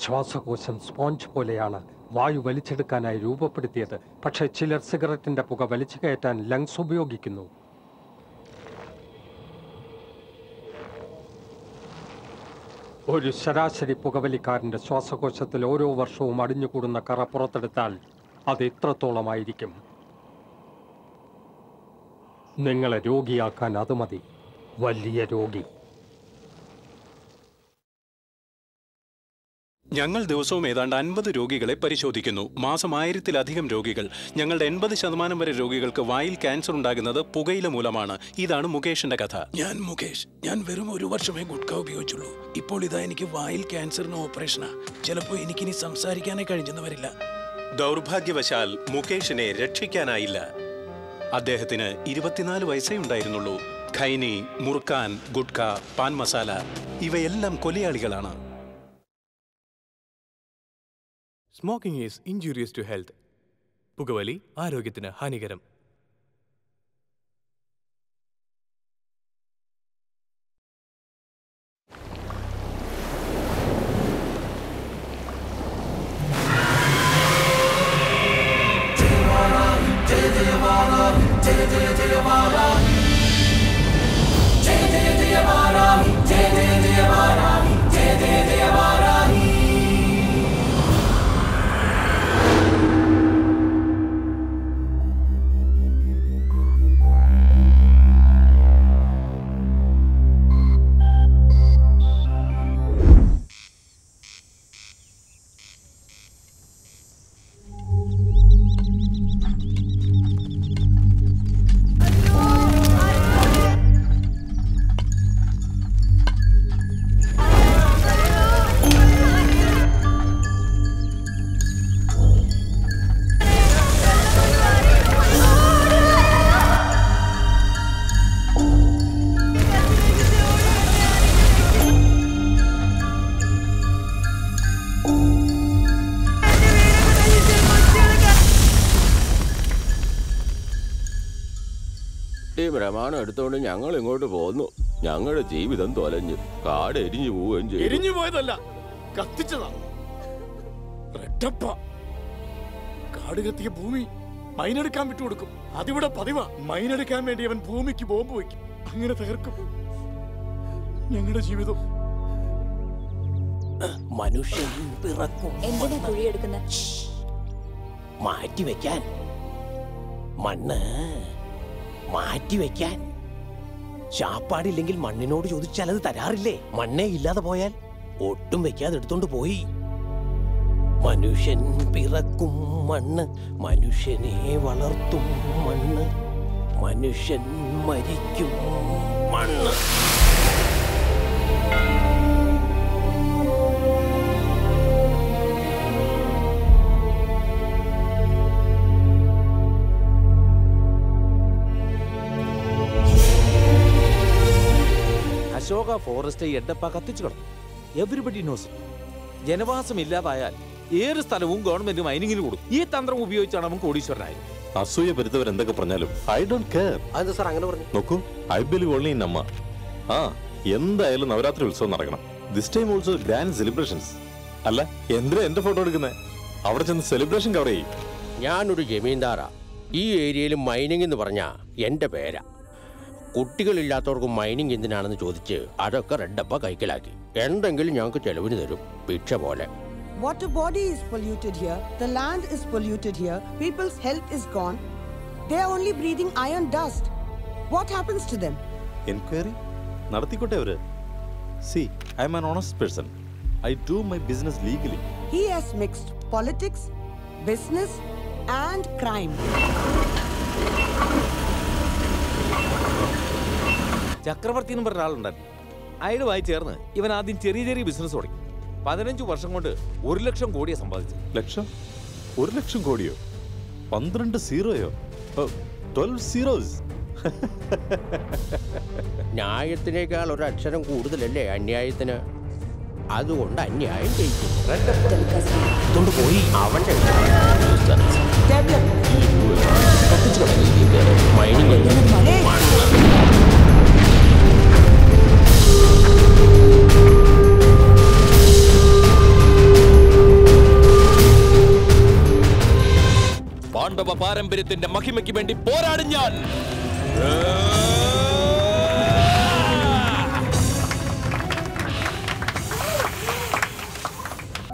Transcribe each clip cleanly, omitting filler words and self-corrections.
ശ്വാസകോശം സ്പോഞ്ച് പോലെയാണ്. വായു വലിച്ചെടുക്കാനായി രൂപപ്പെടുത്തിയത്. പക്ഷേ ചിലർ സിഗരറ്റിന്റെ പുക വലിച്ചു കയറ്റാൻ ലങ്സ് ഉപയോഗിക്കുന്നു. ഒരു ശരാശരി പുകവലിക്കാരന്റെ ശ്വാസകോശത്തിൽ ഓരോ വർഷവും അടിഞ്ഞുകൂടുന്ന കറ പുറത്തെടുത്താൽ അത് ഇത്രത്തോളമായിരിക്കും. നിങ്ങളെ രോഗിയാക്കാൻ അത് മതി. വലിയ രോഗി. ഞങ്ങൾ ദിവസവും ഏതാണ്ട് 50 രോഗികളെ പരിശോധിക്കുന്നു. മാസം 1000-ലധികം രോഗികൾ. ഞങ്ങളുടെ 80% വരെ രോഗികൾക്ക് വായിൽ ക്യാൻസർ ഉണ്ടാകുന്നത് പുകയില മൂലമാണ്. ഇതാണ് മുകേഷിന്റെ കഥ. ഞാൻ മുകേഷ്. ഞാൻ വെറും 1 വർഷമേ ഗുഡ്ക ഉപയോഗിച്ചുള്ളൂ. ഇപ്പോൾ ഇതാ എനിക്ക് വായിൽ ക്യാൻസറിന് ഓപ്പറേഷനാ. ചിലപ്പോൾ എനിക്കിനി സംസാരിക്കാനേ കഴിഞ്ഞെന്ന് വരില്ല. ദൗർഭാഗ്യവശാൽ മുകേഷിനെ രക്ഷിക്കാനായില്ല. അദ്ദേഹത്തിന് 24 വയസ്സേ ഉണ്ടായിരുന്നുള്ളൂ. ഖൈനി, മുർക്കാൻ, ഗുഡ്ക, പാൻ മസാല ഇവയെല്ലാം കൊലയാളികളാണ്. Smoking is injurious to health. പുകവലി ആരോഗ്യത്തിന് ഹാനികരം. പ്രമാണം എടുത്തോണ്ട് ഞങ്ങൾ ഇങ്ങോട്ട് പോന്നു. ഞങ്ങളുടെ ജീവിതം തൊലഞ്ഞു. കാട് എരിഞ്ഞു പോവുകയും ചെയ്തു. എരിഞ്ഞു പോയതല്ല, കത്തിച്ചതാ. കാട് കത്തിയ ഭൂമി മൈനെടുക്കാൻ വിട്ടുകൊടുക്കും. അതിവിടെ പതിവാ. മൈനെടുക്കാൻ വേണ്ടി അവൻ ഭൂമിക്ക് ബോംബ് വയ്ക്കും. അങ്ങനെ തകർക്കും ഞങ്ങളുടെ ജീവിതം. മനുഷ്യൻ പിറക്കും. എന്തിനാ കുഴിയെടുക്കുന്ന? മാറ്റിവെക്കാൻ. മണ്ണ് മാറ്റിവെക്കാൻ. ശാപ്പാടില്ലെങ്കിൽ മണ്ണിനോട് ചോദിച്ചാൽ അത് തരാറില്ലേ? മണ്ണേ ഇല്ലാതെ പോയാൽ ഒട്ടും വെക്കാതെ എടുത്തോണ്ട് പോയി. മനുഷ്യൻ പിറക്കും മണ്ണ്, മനുഷ്യനെ വളർത്തും മണ്ണ്, മനുഷ്യൻ മരിക്കും മണ്ണ്. അശോക ഫോറസ്റ്റ് എഡപ്പ കത്തിച്ചു കളഞ്ഞു. Everybody knows. ജനവാസം ഇല്ലാതായാൽ ഏത് സ്ഥലവും ഗവൺമെന്റ് മൈനിങ്ങിന് കൊടുക്കും. ഈ തന്ത്രം ഉപയോഗിച്ചാണ് അവൻ കോടീശ്വരനായത്. അസൂയ പെരുത്തവർ എന്തൊക്കെ പറഞ്ഞാലും ഐ ഡോണ്ട് കെയർ. അതെന്താ സാർ അങ്ങനെ പറഞ്ഞു? നോക്കൂ, ഐ ബിലീവ് ഓൺലി ഇൻ അമ്മ. എന്തായാലും നവരാത്രി ഉത്സവം നടക്കണം. This time also grand celebrations. അല്ല, എന്തിനാ എന്റെ ഫോട്ടോ എടുക്കുന്നത്? അവിടെ ചെന്ന് സെലിബ്രേഷൻ കവർ ചെയ്യും. ഞാനൊരു ജമീന്ദാറാ. ഈ ഏരിയയിൽ മൈനിങ് എന്ന് പറഞ്ഞാ എന്റെ പേരാ. കുട്ടികളില്ലാത്തവർക്ക് മൈനിങ് എന്തിനാണെന്ന് ചോദിച്ച് അതൊക്കെ റെഡപ്പ കൈക്കലാക്കി. എന്തെങ്കിലും ഞങ്ങൾക്ക് ചെലവിന് തരും, ഭിക്ഷ പോലെ. Water body is polluted here. The land is polluted here. People's health is gone. They are only breathing iron dust. What happens to them? Enquiry നടത്തിക്കോട്ടെ അവര്. See, I am an honest person. I do my business legally. He has mixed politics, business and crime. ചക്രവർത്തി എന്ന് പറഞ്ഞ ഒരാളുണ്ടായിരുന്നു. അയാളുമായി ചേർന്ന് ഇവൻ ആദ്യം ചെറിയ ചെറിയ ബിസിനസ് തുടങ്ങി. 15 വർഷം കൊണ്ട് 1 ലക്ഷം കോടിയെ സമ്പാദിച്ചു. ലക്ഷം? 1 ലക്ഷം കോടിയോ? 12 സീറോയോ? 12 സീറോസ്. ന്യായത്തിനേക്കാൾ ഒരു അക്ഷരം കൂടുതലല്ലേ അന്യായത്തിന്? അതുകൊണ്ട് അന്യായം ചെയ്യിക്കും. പോയി അവന്റെ മൈനിങ് പാരമ്പര്യത്തിന്റെ മഹിമയ്ക്ക് വേണ്ടി പോരാടും ഞാൻ.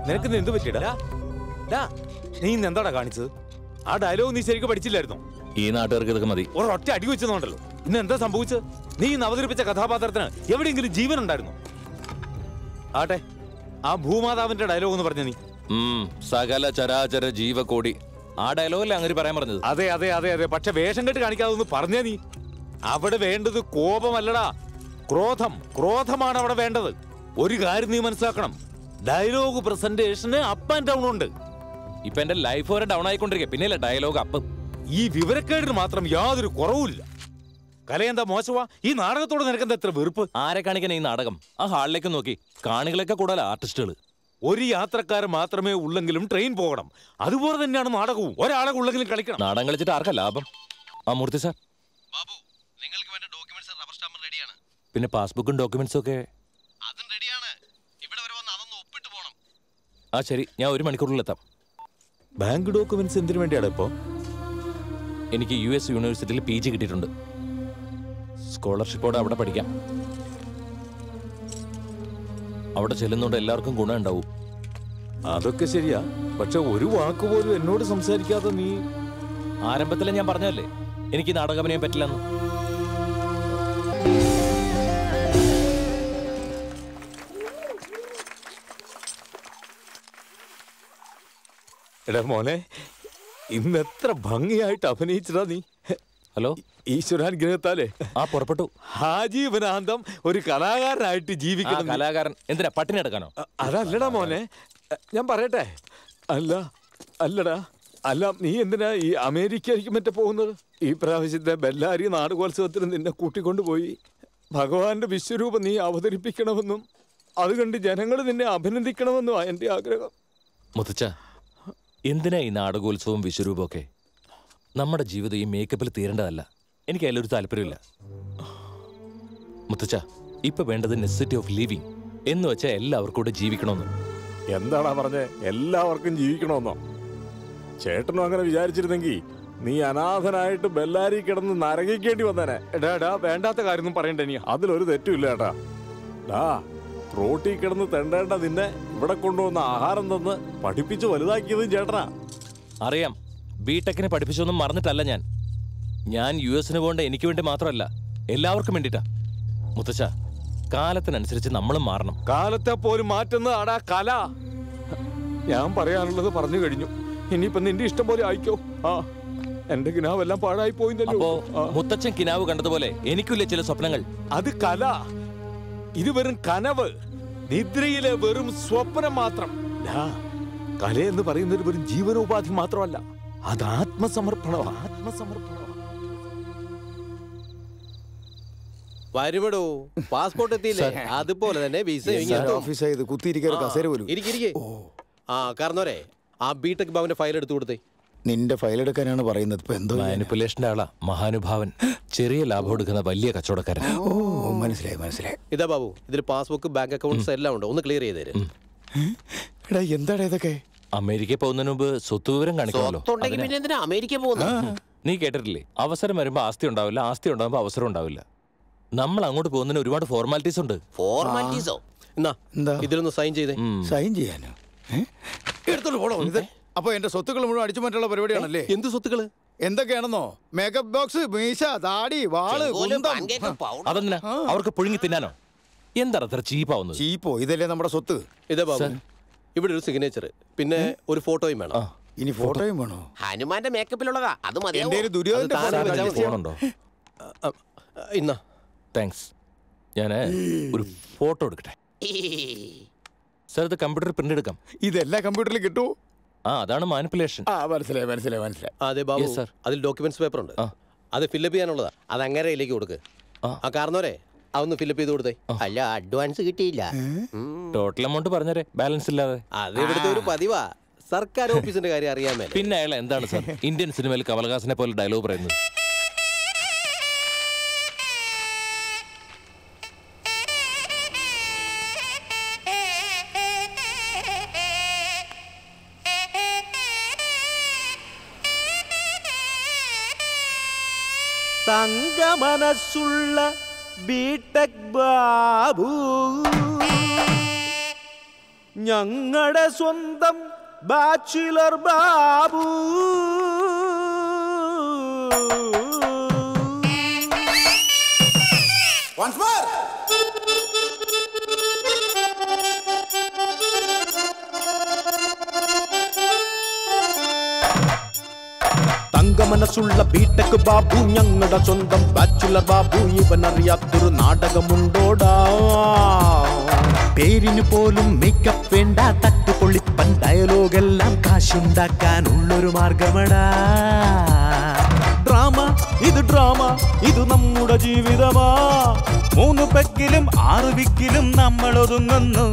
നിനക്ക് എന്ത് പറ്റിയടാ? നീ ഇന്ന് എന്താടാ കാണിച്ചത്? ആ ഡയലോഗ് നീ ശരിക്കും പഠിച്ചില്ലായിരുന്നോ? ഈ നാട്ടുകാർക്ക് ഇതൊക്കെ മതി. ഒരൊറ്റ അടി വെച്ചതുകൊണ്ടല്ലോ ഇന്ന് എന്താ സംഭവിച്ചത്? നീ ഇന്ന് അവതരിപ്പിച്ച കഥാപാത്രത്തിന് എവിടെയെങ്കിലും ജീവൻ ഉണ്ടായിരുന്നു? ആട്ടെ, ആ ഭൂമാതാവിന്റെ ഡയലോഗ് എന്ന് പറഞ്ഞ നീ. സകല ചരാചര ജീവകോടി. ആ ഡയലോഗല്ലേ അങ്ങനെ പറയാൻ പറഞ്ഞത്? അതെ അതെ അതെ അതെ. പക്ഷെ വേഷം കെട്ട് കാണിക്കാതെ ഒന്ന് പറഞ്ഞേ നീ. അവിടെ വേണ്ടത് കോപമല്ലടാ, ക്രോധം. ക്രോധമാണ് അവിടെ വേണ്ടത്. ഒരു കാര്യം നീ മനസ്സിലാക്കണം, ഡയലോഗ് പ്രസന്റേഷന് അപ്പ് ആൻഡ് ഡൗൺ ഉണ്ട്. ഇപ്പൊ എന്റെ ലൈഫ് വരെ ഡൗൺ ആയിക്കൊണ്ടിരിക്കുക, പിന്നെയല്ലേ ഡയലോഗ് അപ്പ്. ഈ വിവരക്കേടിന് മാത്രം യാതൊരു കുറവുമില്ല. കലയെന്താ മോശമാ? ഈ നാടകത്തോട് നിനക്കെന്താ എത്ര വെറുപ്പ്? ആരെ കാണിക്കാൻ ഈ നാടകം? ആ ഹാളിലേക്ക് നോക്കി, കാണികളൊക്കെ കൂടുതൽ ആർട്ടിസ്റ്റുകൾ. ഒരു യാത്രക്കാരൻ മാത്രമേ ഉള്ളെങ്കിലും ട്രെയിൻ പോകണം. അതുപോലെ തന്നെയാണ് നാടകവും. ഒരാളെ ഉള്ളെങ്കിലും കളിക്കണം. നാടകം കളിച്ചിട്ട് ആർക്കാ ലാഭം? ആ മൂർത്തി സാർ, നിങ്ങൾക്ക് വേണ്ട ഡോക്യുമെന്റ്സ് റബ്ബർ സ്റ്റാമ്പ് റെഡിയാണ്. പിന്നെ പാസ്ബുക്കും ഡോക്യുമെന്റ്സും ഒക്കെ അതും റെഡിയാണ്. ഇവിടെ വരെ വന്ന് അതൊന്ന് ഒപ്പിട്ട് പോണം. ആ ശരി, ഞാൻ 1 മണിക്കൂറിൽ എത്താം. ബാങ്ക് ഡോക്യുമെന്റ്സ് എന്തിനു വേണ്ടിയാണ് ഇപ്പോ? എനിക്ക് US യൂണിവേഴ്സിറ്റിയിൽ PG കിട്ടിയിട്ടുണ്ട്. സ്കോളർഷിപ്പോടെ അവിടെ പഠിക്കാം. അവിടെ ചെല്ലുന്നോണ്ട് എല്ലാവർക്കും ഗുണം ഉണ്ടാവും. അതൊക്കെ ശരിയാ, പക്ഷെ ഒരു വാക്ക് പോലും എന്നോട് സംസാരിക്കാതെ നീ. ആരംഭത്തിലെ ഞാൻ പറഞ്ഞല്ലേ എനിക്ക് നാടകമനയെ പറ്റില്ലെന്ന്. എടാ മോനെ, ഇന്ന് എത്ര ഭംഗിയായിട്ട് അഭിനയിച്ചതാ നീ. ഹലോ, ഈശ്വരാനുഗ്രഹത്താലേ ആ പുറപ്പെട്ടു. ആജീവനാന്തം ഒരു കലാകാരനായിട്ട് ജീവിക്കണം. കലാകാരൻ എന്തിനാ പട്ടിണി എടുക്കാനോ? അതല്ലടാ മോനെ, ഞാൻ പറയട്ടെ. അല്ലടാ, നീ എന്തിനാ ഈ അമേരിക്കയിലേക്ക് മറ്റേ പോകുന്നത്? ഈ പ്രാവശ്യത്തെ ബെല്ലാരി നാടകോത്സവത്തിന് നിന്നെ കൂട്ടിക്കൊണ്ടുപോയി ഭഗവാന്റെ വിശ്വരൂപം നീ അവതരിപ്പിക്കണമെന്നും അത് കണ്ട് ജനങ്ങൾ നിന്നെ അഭിനന്ദിക്കണമെന്നുമാ എൻ്റെ ആഗ്രഹം. മുത്തച്ഛ, എന്തിനാ ഈ നാടകോത്സവവും വിശ്വരൂപമൊക്കെ? നമ്മുടെ ജീവിതം ഈ മേക്കപ്പിൽ തീരേണ്ടതല്ല. എനിക്ക് അതിലൊരു താല്പര്യമില്ല. മുത്തച്ഛ, ഇപ്പൊ വേണ്ടത് നെസസിറ്റി ഓഫ് ലിവിങ് എന്ന് വെച്ചാൽ എല്ലാവർക്കും കൂടെ ജീവിക്കണമെന്ന്. എന്താടാ പറഞ്ഞേ? എല്ലാവർക്കും ജീവിക്കണമെന്നോ? ചേട്ടനും അങ്ങനെ വിചാരിച്ചിരുന്നെങ്കിൽ നീ അനാഥനായിട്ട് ബെല്ലാരി കിടന്ന് നരകിക്കേണ്ടി വന്നേനെ. എടാ, വേണ്ടാത്ത കാര്യമൊന്നും പറയണ്ട. നീ അതിലൊരു തെറ്റുമില്ല ഏട്ടാ. റോട്ടി കിടന്ന് തെണ്ടേണ്ട നിന്നെ ഇവിടെ കൊണ്ടുവന്ന ആഹാരം തന്ന് പഠിപ്പിച്ച് വലുതാക്കിയതും ചേട്ടനാ. അറിയാം, ബിടെക്കിനെ പഠിപ്പിച്ചൊന്നും മറന്നിട്ടല്ല ഞാൻ US പോകേണ്ട എനിക്ക് വേണ്ടി മാത്രമല്ല, എല്ലാവർക്കും വേണ്ടിട്ടാ. മുത്തച്ഛ, കാലത്തിനനുസരിച്ച് നമ്മളും മാറണം. കാലത്തെ പോലും മാറ്റുന്നതാടാ കല. ഞാൻ പറയാനുള്ളത് പറഞ്ഞു കഴിഞ്ഞു. ഇനിയിപ്പൊ നിന്റെ ഇഷ്ടം പോലെ ആയിക്കോ. എന്റെ കിനാവെല്ലാം പാഴായി പോയിന്നല്ലോ. മുത്തച്ഛൻ കിനാവ് കണ്ടതുപോലെ എനിക്കില്ലേ ചില സ്വപ്നങ്ങൾ. അത് കല, ഇത് വെറും കനവ്, നിദ്രയിലെ വെറും സ്വപ്നം മാത്രം. കല എന്ന് പറയുന്നത് വെറും ജീവനോപാധി മാത്രമല്ല, അത് ആത്മസമർപ്പണമാണ്. വരുമടോ, പാസ്പോർട്ട് എത്തിയില്ലേ? അതുപോലെ തന്നെ വിസ കാരണവരെ ആ ബിടെക് ഭവന്റെ ഫയൽ എടുത്തു കൊടുത്തേ. നിന്റെ ഫയൽ എടുക്കാനാണ് പറയുന്നത്. ഇപ്പൊ എന്തോ മാനിപ്പുലേഷന്റെ ആളാ മഹാനുഭാവൻ, ചെറിയ ലാഭം എടുക്കുന്ന വലിയ കച്ചവടക്കാരൻ. മനസ്സിലായി. ഇതാ ബാബു, ഇതിൽ പാസ്ബുക്ക്, ബാങ്ക് അക്കൗണ്ട്സ് എല്ലാം ഉണ്ട്. ഒന്ന് ക്ലിയർ ചെയ്തേര്. എടാ, എന്താടാ ഇതൊക്കെ? അമേരിക്കയിൽ പോകുന്നതിന് മുമ്പ് സ്വത്ത് വിവരം കാണിക്കണമല്ലോ. പിന്നെ എന്തിനാ അമേരിക്ക പോകുന്നത്? നീ കേട്ടിട്ടില്ലേ, അവസരം വരുമ്പോ ആസ്തി ഉണ്ടാവില്ല, ആസ്തി ഉണ്ടാകുമ്പോ അവസരം ഉണ്ടാവില്ല. നമ്മൾ അങ്ങോട്ട് പോകുന്നതിന് ഒരുപാട് ഫോർമാലിറ്റീസ് ഉണ്ട്. ഫോർമാലിറ്റീസോ? ഇതിലൊന്ന് സൈൻ ചെയ്തേ. സൈൻ ചെയ്യാനോ? എടുത്തോളൂ പോടോ. അപ്പൊ എന്റെ സ്വത്തുക്കൾ മുഴുവൻ അടിച്ചു മാറ്റാനുള്ള പരിപാടിയാണല്ലേ? എന്ത് സ്വത്തുക്കള്? എന്തൊക്കെയാണെന്നോ? മേക്കപ്പ് ബോക്സ്, മീശ, താടി, വാള്, അതെന്തിനാ? അവർക്ക് പുഴുങ്ങി തിന്നാനോ? എന്താണ് അത്ര ചീപ്പാവുന്നത്? ചീപ്പോ? ഇതല്ലേ നമ്മുടെ സ്വത്ത്. ഇതാ ബാബു, ഇവിടെ ഒരു സിഗ്നേച്ചർ, പിന്നെ ഒരു ഫോട്ടോയും വേണം. ഇനി ഫോട്ടോയും വേണോ? ഹനുമാന്റെ മേക്കപ്പിലുള്ളതാ, അത് മതി. ഫോണുണ്ടോ? ഇന്നാ താങ്ക്സ്. ഞാൻ ഒരു ഫോട്ടോ എടുക്കട്ടെ. സാർ, ഇത് കമ്പ്യൂട്ടർ പ്രിന്റ് എടുക്കാം. ഇതെല്ലാം കമ്പ്യൂട്ടറിൽ കിട്ടൂ? അതാണ് മാനിപ്പുലേഷൻ. മനസ്സിലായി. അതെ ബാബു, അതിൽ ഡോക്യുമെന്റ്സ് പേപ്പർ ഉണ്ട്. അത് ഫില്ലപ്പ് ചെയ്യാനുള്ളതാ. അത് അങ്ങനെ കയ്യിലേക്ക് കൊടുക്ക്. ആ കാരണവരെ അതൊന്ന് ഫില്ലപ്പ് ചെയ്ത് കൊടുത്തേ. അല്ല, അഡ്വാൻസ് കിട്ടിയില്ല. ടോട്ടൽ എമൗണ്ട് പറഞ്ഞേരെ, ബാലൻസ് ഇല്ലാതെ. അത് ഇവിടുത്തെ ഒരു പതിവാ. സർക്കാർ ഓഫീസിന്റെ കാര്യം അറിയാമേ. പിന്നെ അയാൾ എന്താണ് സാർ ഇന്ത്യൻ സിനിമയിൽ കമൽഹാസനെ പോലെ ഡയലോഗ് പറയുന്നത്? തങ്ക മനസ്സുള്ള ബിടെക് ബാബു, ഞങ്ങളുടെ സ്വന്തം ബാച്ചിലർ ബാബു. Once more. തങ്ക മനസ്സുള്ള ബിടെക് ബാബു, ഞങ്ങളുടെ സ്വന്തം ബാച്ചുലർ ബാബു. ഇവനറിയാത്തൊരു നാടകമുണ്ടോടാ? പേരിന് പോലും മേക്കപ്പ് വേണ്ട, തട്ടുപൊളിപ്പൻ ഡയലോഗെല്ലാം കാശുണ്ടാക്കാനുള്ളൊരു മാർഗമടാ. ഡ്രാമ ഇത് ഡ്രാമ, ഇത് നമ്മുടെ ജീവിതമാ. 3 പെക്കിലും 6 വിക്കിലും നമ്മൾ ഒതുങ്ങുന്നു.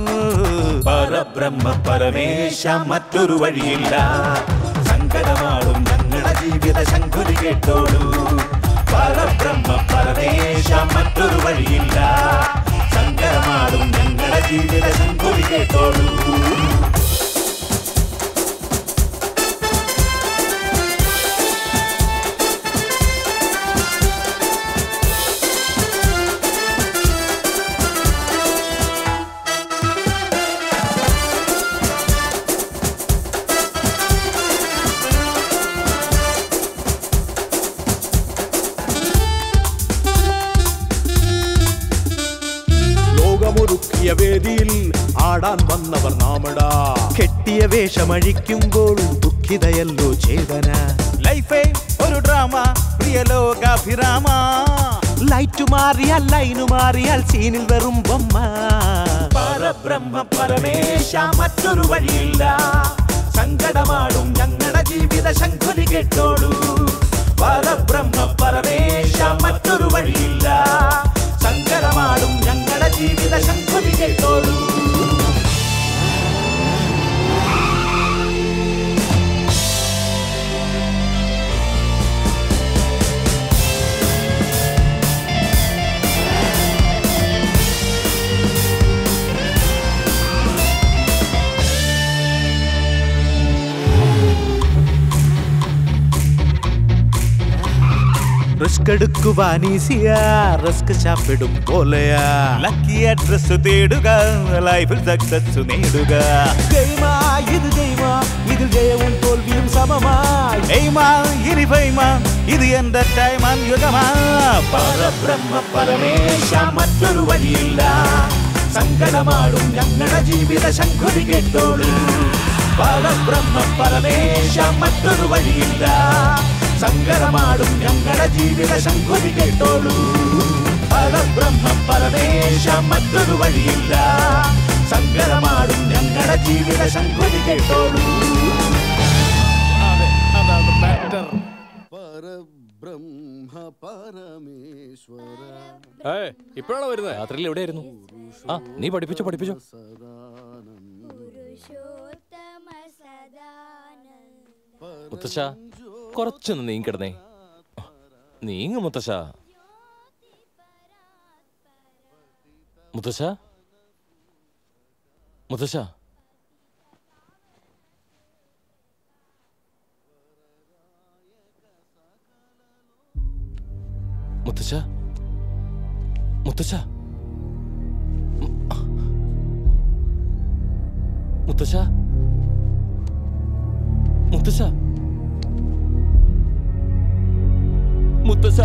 പരബ്രഹ്മ പരമേശ മറ്റൊരു വഴിയില്ല. സങ്കടമാടും ഞങ്ങളുടെ ജീവിത ശങ്കുലി കേട്ടോളൂ. പരബ്രഹ്മ പരമേശ മറ്റൊരു വഴിയില്ല. സങ്കടമാടും ഞങ്ങളുടെ ജീവിത ശങ്കുലി കേട്ടോളൂ. വേദിയിൽ ആടാൻ വന്നവർ നാമടാ. കെട്ടിയ വേഷമഴിക്കുമ്പോൾ ദുഃഖിതയല്ലോ ചേതന. ലൈഫേ ഒരു ഡ്രാമ, പ്രിയ ലോകാഭിരാമ. ലൈറ്റ് മാറിയാൽ ലൈനു മാറിയാൽ സീനിൽ വെറും ബൊമ്മ. പരബ്രഹ്മ പരമേശ മറ്റൊരു വഴിയില്ല. സങ്കടമാടും ഞങ്ങളുടെ ജീവിത ശങ്കുലി കേട്ടോളൂ. പരബ്രഹ്മ പരമേശ മറ്റൊരു വഴിയില്ല. സങ്കടമാടും ഞങ്ങളുടെ ജീവിത ശങ്കുലി കേട്ടോളൂ. റിസ്ക് എടുക്കുവാൻ ഈസിയാ, റിസ്ക് ചാപ്പിടും പോലെയാ. ലക്കി അഡ്രസ് തേടുക, ലൈഫിൽ സക്സസ് നേടുക. ഗെയിമാ ഇത് ഗെയിമാ, ഇതിൽ ജയവും തോൽവിയും സമമായി. എയ്മാ ഇനി ഫെയ്മാ, ഇത് എന്റെ ടൈം യുഗമാ. പരബ്രഹ്മ പരമേശ മറ്റൊരു വഴിയില്ല. സങ്കടമാടും ഞങ്ങളുടെ ജീവിത ശങ്കുലി കേട്ടോളൂ. പരബ്രഹ്മ പരമേശ മറ്റൊരു വഴിയില്ല. സങ്കടമാടും ഞങ്ങളുടെ ജീവിത ശങ്കുലി കേട്ടോളൂ. പരബ്രഹ്മ പരമേശ മറ്റൊരു വഴിയില്ല. സങ്കടമാടും ഞങ്ങളുടെ ജീവിത ശങ്കുലി കേട്ടോളൂ. പരബ്രഹ്മ പരമേശ്വര. ഇപ്പോഴാണോ വരുന്നത്? രാത്രിയിൽ എവിടെയായിരുന്നു? നീ പഠിപ്പിച്ചോ. മുത്തശ്ശ, കുറച്ചൊന്ന് നീങ്ങിക്കിടന്നേ. നീങ്ങ മുത്തശ്ശ. മുത്തശ്ശ മുത്തശ്ശ മുത്തശ്ശ മുത്തശ്ശ മുത്തശ്ശ മുത്തശ്ശ മുത്തശ്ശ.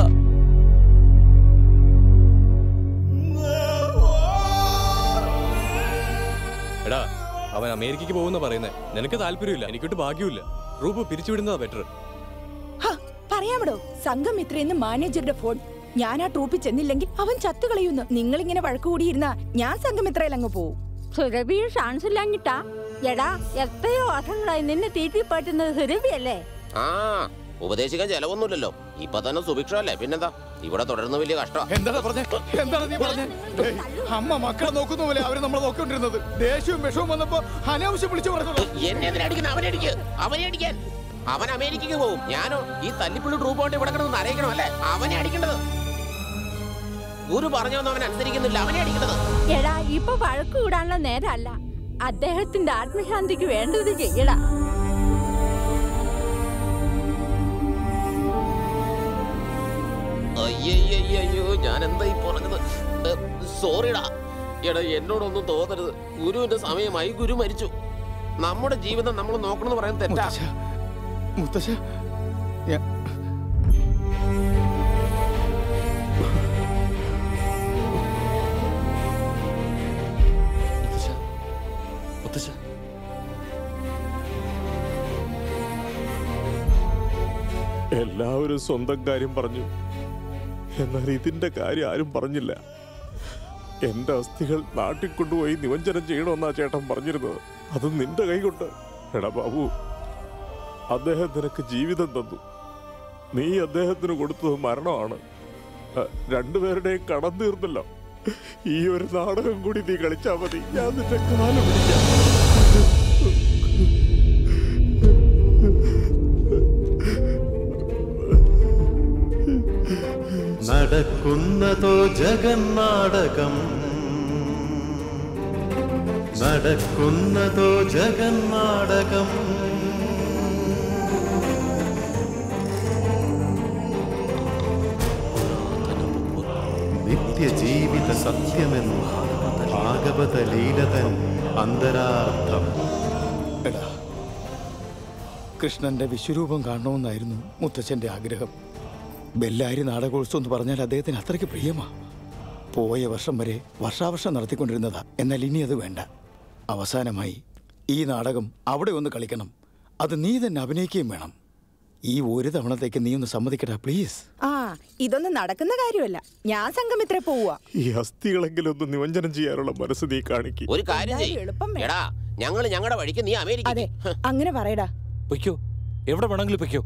എടാ, അവൻ അമേരിക്കക്ക് പോകുന്ന പറയുന്നേ. നിനക്ക് താല്പര്യമില്ല, എനിക്കൊട്ട് ഭാഗ്യമില്ല. റൂപ് പിരിച്ചുവിടുന്നതാ ബെറ്റർ. പറയാമടോ, സംഘമിത്രയെന്ന് മാനേജറുടെ ഫോൺ. ഞാൻ ആ ട്രൂപ്പിൽ ചെന്നില്ലെങ്കിൽ അവൻ ചത്തുകളയുന്നു. നിങ്ങളിങ്ങനെ വഴക്കുകൂടിയിരുന്ന ഞാൻ സംഘമിത്രയിൽ അങ്ങ് പോവും. സുരഭിയിൽ ചാൻസ് ഇല്ലാഞ്ഞിട്ടാ? എടാ, എത്രയോ വർഷങ്ങളായി നിന്നെ തീറ്റിപ്പാറ്റുന്നത് സുരഭിയല്ലേ? ആ, ഉപദേശിക്കാൻ ചെലവൊന്നുമില്ലല്ലോ. ഇപ്പൊ തന്നെ സുഭിക്ഷല്ലേ, പിന്നെന്താ? ഇവിടെ തുടർന്ന് വലിയ കഷ്ടം. എന്താണ് നീ പറഞ്ഞേ? അമ്മ മക്കളെ നോക്കുന്ന പോലെ അവര് നമ്മളെ നോക്കിക്കൊണ്ടിരുന്നത്. ദേഷ്യവും വിഷവും വന്നപ്പോ അനാവശ്യം വിളിച്ചു പറഞ്ഞു. അവൻ അമേരിക്കക്ക് പോകും, ഞാനോ ഈ തല്ലിപ്പുള്ളി ട്രൂപ്പ് കൊണ്ട് ഇവിടെ കിടന്ന് അറിയിക്കണം അല്ലേ? അവനെ അടിക്കേണ്ടത്. ഗുരു പറഞ്ഞൊന്നും അവൻ അനുസരിക്കുന്നില്ല, അവനെ അടിക്കേണ്ടത്. എടാ, ഇപ്പൊ വഴക്ക് കൂടാനുള്ള നേരമല്ല. അദ്ദേഹത്തിന്റെ ആത്മശാന്തിക്ക് വേണ്ടത് ചെയ്യടാ. അയ്യോ ഞാൻ എന്തായി പറഞ്ഞത്? സോറിടാ. എടാ എന്നോടൊന്നും തോന്നരുത്. ഗുരുവിന്റെ സമയമായി. ഗുരു മരിച്ചു. നമ്മുടെ ജീവിതം നമ്മൾ നോക്കണമെന്ന് പറയാൻ തെറ്റാ. മുത്തശ്ശ എല്ലാവരും സ്വന്തം കാര്യം പറഞ്ഞു, എന്നാൽ ഇതിന്റെ കാര്യം ആരും പറഞ്ഞില്ല. എന്റെ അസ്ഥികൾ നാട്ടിൽ കൊണ്ടുപോയി നിമഞ്ജനം ചെയ്യണമെന്നാ ചേട്ടൻ പറഞ്ഞിരുന്നത്. അത് നിന്റെ കൈ കൊണ്ട്. എടാ ബാബു, അദ്ദേഹം നിനക്ക് ജീവിതം തന്നു. നീ അദ്ദേഹത്തിന് കൊടുത്തത് മരണമാണ്. രണ്ടുപേരുടെയും കടം തീർന്നല്ലോ. ഈ ഒരു നാടകം കൂടി നീ കളിച്ചാ മതി. ഞാൻ നിന്റെ കാലം പിടിക്കാം. നടക്കുന്നതോ ജഗന്നാടകം, നടക്കുന്നതോ ജഗന്നാടകം. നിത്യജീവിത സത്യമെന്ന് ഭാഗവത ലീലതൻ അന്തരാർത്ഥം. എടാ, കൃഷ്ണന്റെ വിശ്വരൂപം കാണണമെന്നായിരുന്നു മുത്തച്ഛന്റെ ആഗ്രഹം. ബെല്ലാരി നാടകോത്സവം എന്ന് പറഞ്ഞാൽ അദ്ദേഹത്തിന് അത്രയ്ക്ക് പ്രിയമാ. പോയ വർഷം വരെ വർഷാവർഷം നടത്തിക്കൊണ്ടിരുന്നതാ. എന്നാൽ ഇനി അത് വേണ്ട. അവസാനമായി ഈ നാടകം അവിടെ ഒന്ന് കളിക്കണം. അത് നീ തന്നെ അഭിനയിക്കുകയും വേണം. ഈ ഒരു തവണത്തേക്ക് നീ ഒന്ന് സമ്മതിക്കടാ പ്ലീസ്. ആ, ഇതൊന്നും നടക്കുന്ന കാര്യമല്ല. ഞാൻ സംഘമിത്ര പോവാ. ഈ അസ്ഥികളെങ്കിലും ഒന്ന് നിമഞ്ജനം ചെയ്യാനുള്ള മനസ്സ് നീ കാണിക്കും. ഒരു കാര്യം എടാ, ഞങ്ങൾ ഞങ്ങളുടെ വഴിക്ക്, നീ അമേരിക്ക. അതെ, അങ്ങനെ പറയടാ. പൊയ്ക്കോ, എവിടെ വേണമെങ്കിലും പൊയ്ക്കോ.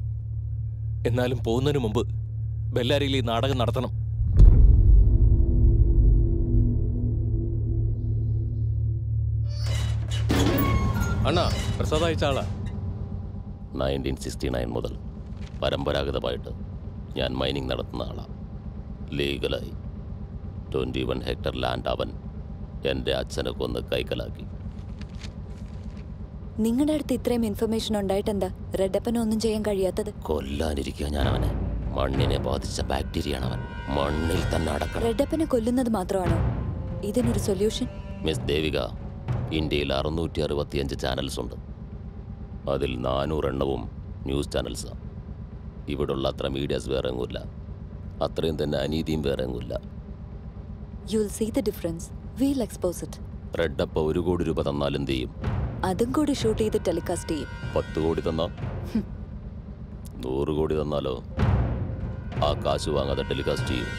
എന്നാലും പോകുന്നതിന് മുമ്പ് ബെല്ലാരിയിൽ ഈ നാടകം നടത്തണം. അണ്ണാ, പ്രസാദ് അയച്ച ആളാ. 1969 മുതൽ പരമ്പരാഗതമായിട്ട് ഞാൻ മൈനിങ് നടത്തുന്ന ആളാണ്. ലീഗലായി 21 ഹെക്ടർ ലാൻഡ് അവൻ എൻ്റെ അച്ഛനെ കൊന്ന് കൈക്കലാക്കി. നിങ്ങളുടെ അടുത്ത് ഇത്രയും ഇൻഫർമേഷൻ ഉണ്ടായിട്ടെന്താ റെഡപ്പനൊന്നും ചെയ്യാൻ കഴിയാത്തത്? കൊല്ലാനിരിക്കുക ഞാൻ അവനെ. മണ്ണിനെ ബാധിച്ച ബാക്ടീരിയാണ് അവൻ. മണ്ണിൽ തന്നെ അടക്കണം. റെഡപ്പനെ കൊല്ലുന്നത് മാത്രമാണോ ഇതിനൊരു സൊല്യൂഷൻ? മിസ് ദേവിക, ഇന്ത്യയിൽ 665 ചാനൽസ് ഉണ്ട്. അതിൽ 400 എണ്ണവും ന്യൂസ് ചാനൽസാണ്. ഇവിടുള്ള അത്ര മീഡിയാസ് വേറെ എങ്ങുമില്ല. അത്രയും തന്നെ അനീതിയും വേറെ എങ്ങുമില്ല. You'll see the difference. We'll expose it. റെഡപ്പ 1 കോടി രൂപ തന്നാൽ എന്ത് ചെയ്യും? അതും കൂടി ഷൂട്ട് ചെയ്ത് ടെലികാസ്റ്റ് ചെയ്യും. 10 കോടി തന്നാ? 100 കോടി തന്നാലോ? ആ കാശ് വാങ്ങാതെ ടെലികാസ്റ്റ് ചെയ്യും.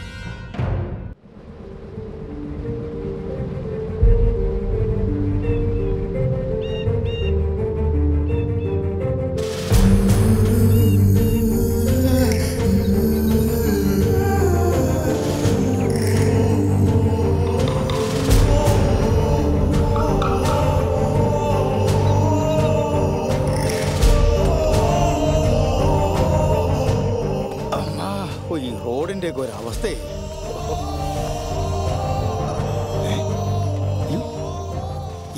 ഒരവസ്ഥയെ